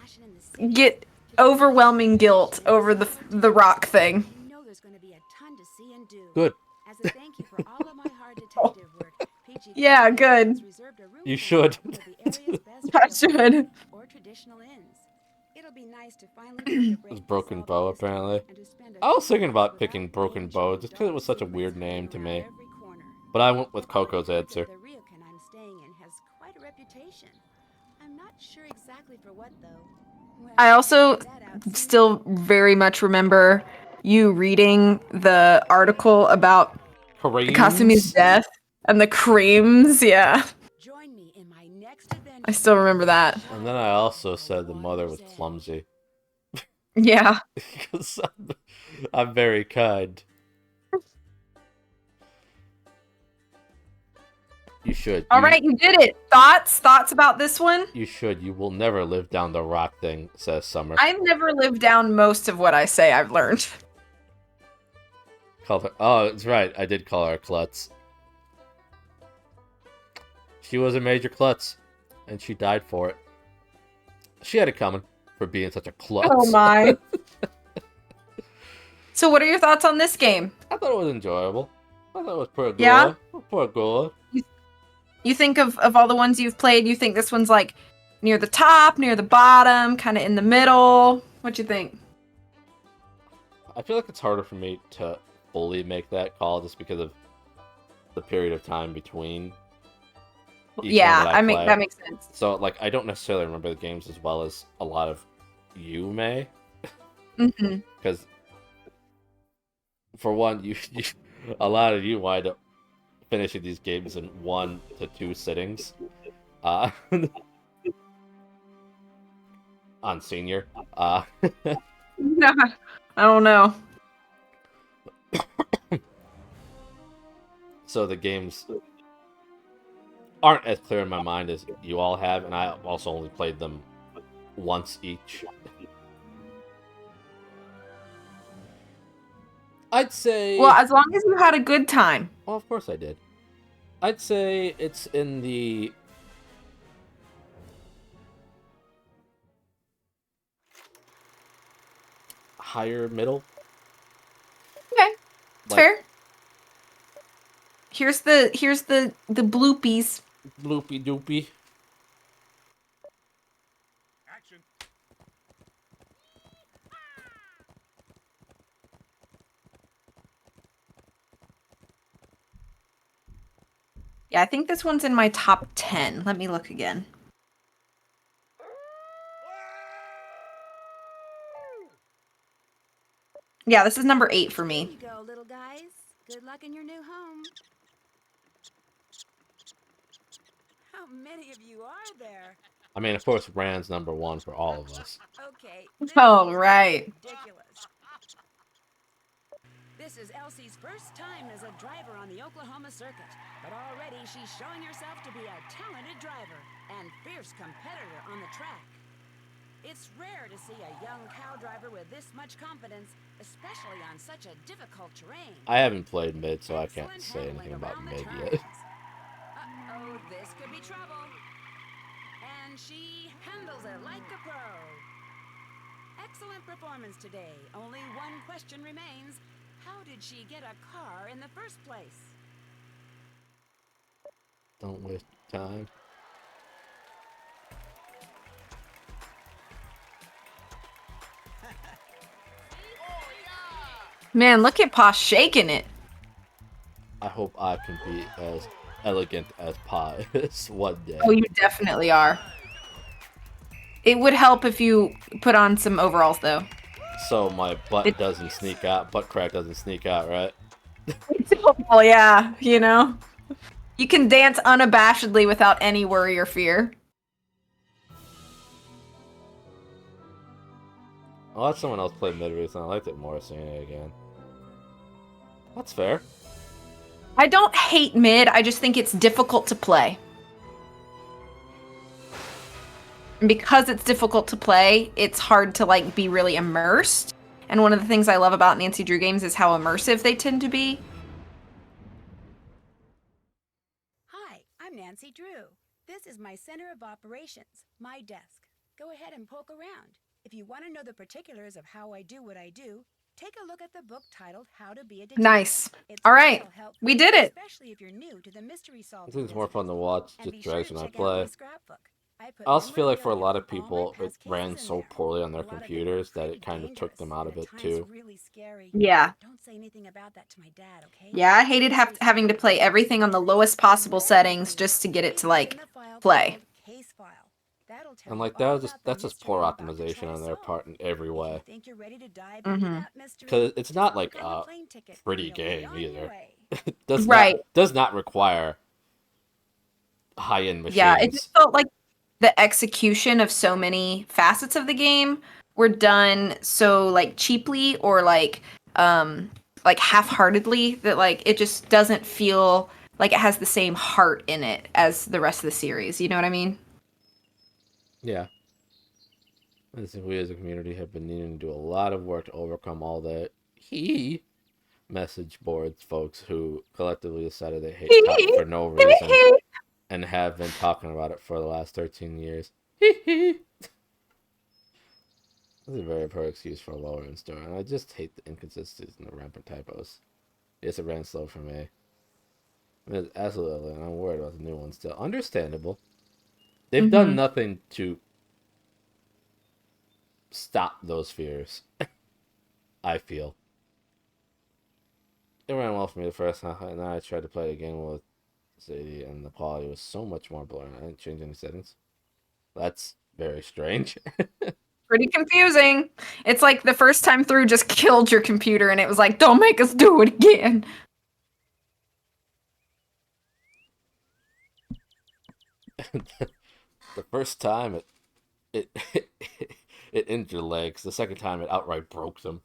get overwhelming guilt over the rock thing. I know there's going to be a ton to see and do. Good. As a thank you for all of my hard detective work, PG Yeah, good. has reserved a room You for me should. at one of the area's best I real should. or traditional inns. It'll be nice to finally take a break It was from Broken solving Bow, mysteries apparently. and to spend a I was few thinking about hours picking without Broken being Bow chained just because it was such a secrets weird hidden name to around me. every corner. But I went with I've always Coco's heard that answer. The ryokan I'm staying in has quite a reputation. I'm not sure exactly for what though. Well, I also find that out soon. still very much remember you reading the article about Kasumi's Kareem's? death and the creams. Yeah, Join me in my next adventure. I still remember that. And then I also said the mother was clumsy. Yeah. Because I'm very kind. You should. All right, you did it. Thoughts about this one? You should. You will never live down the rock thing, says Summer. I've never lived down most of what I say I've learned. Oh, it's right. I did call her a klutz. She was a major klutz, and she died for it. She had it coming for being such a klutz. Oh my. So what are your thoughts on this game? I thought it was enjoyable. I thought it was pretty good. Yeah? Pretty good. You think of all the ones you've played, you think this one's like near the top, near the bottom, kind of in the middle? What you think? I feel like it's harder for me to fully make that call just because of the period of time between each Yeah, one that I play. that makes sense. So, like, I don't necessarily remember the games as well as a lot of you may. Mm-hmm. Because, for one, a lot of you wind up finishing these games in 1 to 2 sittings. on senior. No, I don't know. So the games aren't as clear in my mind as you all have, and I also only played them once each. I'd say... Well, as long as you had a good time. Well, of course I did. I'd say it's in the... higher middle. Okay, it's Like, fair. Here's the bloopies. Bloopy doopy. Action. Yeah, I think this one's in my top 10. Let me look again. Yeah, this is number 8 for There me. you go, little guys. Good luck in your new home. How many of you are there? I mean, of course, Rand's number 1 for all of us. Okay, this Oh, is right. ridiculous. This is Elsie's first time as a driver on the Oklahoma circuit, but already she's showing herself to be a talented driver and fierce competitor on the track. It's rare to see a young cow driver with this much confidence, especially on such a difficult terrain. I haven't played mid, so I can't Excellent say anything handling about around the mid turns. yet. Uh-oh, this could be trouble. And she handles it like a pro. Excellent performance today. Only one question remains. How did she get a car in the first place? Don't waste time. Man, look at Pa shaking it. I hope I can be as elegant as Pies one day. Oh, you definitely are. It would help if you put on some overalls, though. So my butt doesn't sneak out, butt crack doesn't sneak out, right? Well, yeah, you know. You can dance unabashedly without any worry or fear. I'll let someone else play mid recently. I liked it more seeing it again. That's fair. I don't hate mid, I just think it's difficult to play. And because it's difficult to play, it's hard to like be really immersed. And one of the things I love about Nancy Drew games is how immersive they tend to be. Hi, I'm Nancy Drew. This is my center of operations, my desk. Go ahead and poke around. If you want to know the particulars of how I do what I do, take a look at the book titled How to Be a Detective. Nice. It's All right, real helpful, we did it. especially if you're new to the mystery I solving think it's more fun to business. watch, And just be sure drags to when I check out my play. scrapbook. I put I also feel like for a memorabilia lot of from all my people, it past ran cases in so there. poorly on their A lot of them are computers that pretty it kind of took them dangerous, out of and it at times too. really scary. Yeah. Don't say anything about that to my dad, okay? Yeah, I hated having to play everything on the lowest possible settings just to get it to like play. Case file. That'll tell And you like all that's about the just mystery poor I'm about to optimization try to on their solve. part in every If way. you think you're ready to dive into that mystery, Because it's just not like click on the a plane ticket and pretty you'll be game on your either. way. It Right. does not require high-end Yeah, it machines. just felt like the execution of so many facets of the game were done so like cheaply or like half-heartedly that like it just doesn't feel like it has the same heart in it as the rest of the series. You know what I mean? Yeah. I think we as a community have been needing to do a lot of work to overcome all the message boards folks who collectively decided they hate TOT for no reason and have been talking about it for the last 13 years. This is a very poor excuse for a lower-end story, and I just hate the inconsistencies and the rampant typos. Yes, it ran slow for me. Absolutely, and I'm worried about the new one still. Understandable. They've done nothing to stop those fears. I feel. It ran well for me the first time, and then I tried to play it again with Sadie, and the quality was so much more blurry. I didn't change any settings. That's very strange. Pretty confusing. It's like the first time through just killed your computer and it was like, don't make us do it again. The first time it it injured legs. The second time, it outright broke them.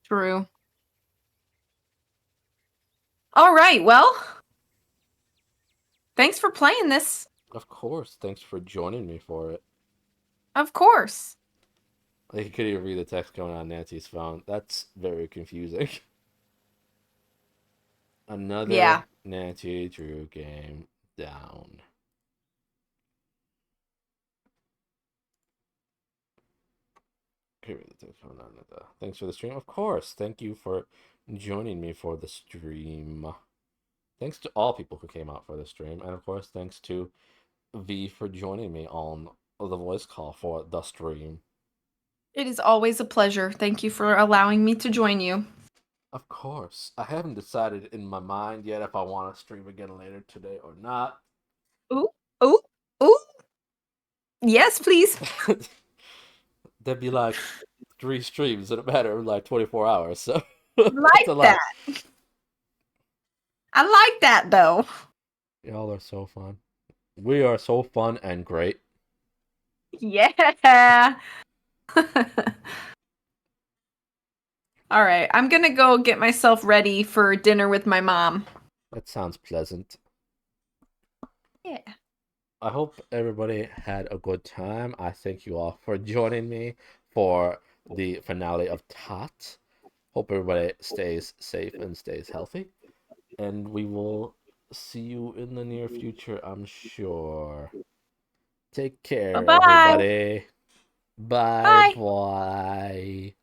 True. All right, well, thanks for playing this. Of course. Thanks for joining me for it. Of course. You could even read the text going on Nancy's phone. That's very confusing. Another Yeah. Nancy Drew game down. Thanks for the stream. Of course. Thank you for joining me for the stream. Thanks to all people who came out for the stream. And of course, thanks to V for joining me on the voice call for the stream. It is always a pleasure. Thank you for allowing me to join you. Of course. I haven't decided in my mind yet if I want to stream again later today or not. Ooh, ooh, ooh. Yes, please. That'd be like 3 streams in a matter of like 24 hours. So that's Like a lot. that. I like that, though. Y'all are so fun. We are so fun and great. Yeah. All right, I'm gonna go get myself ready for dinner with my mom. That sounds pleasant. Yeah. I hope everybody had a good time. I thank you all for joining me for the finale of TOT. Hope everybody stays safe and stays healthy. And we will see you in the near future, I'm sure. Take care, Bye-bye. everybody. Bye Bye. bye.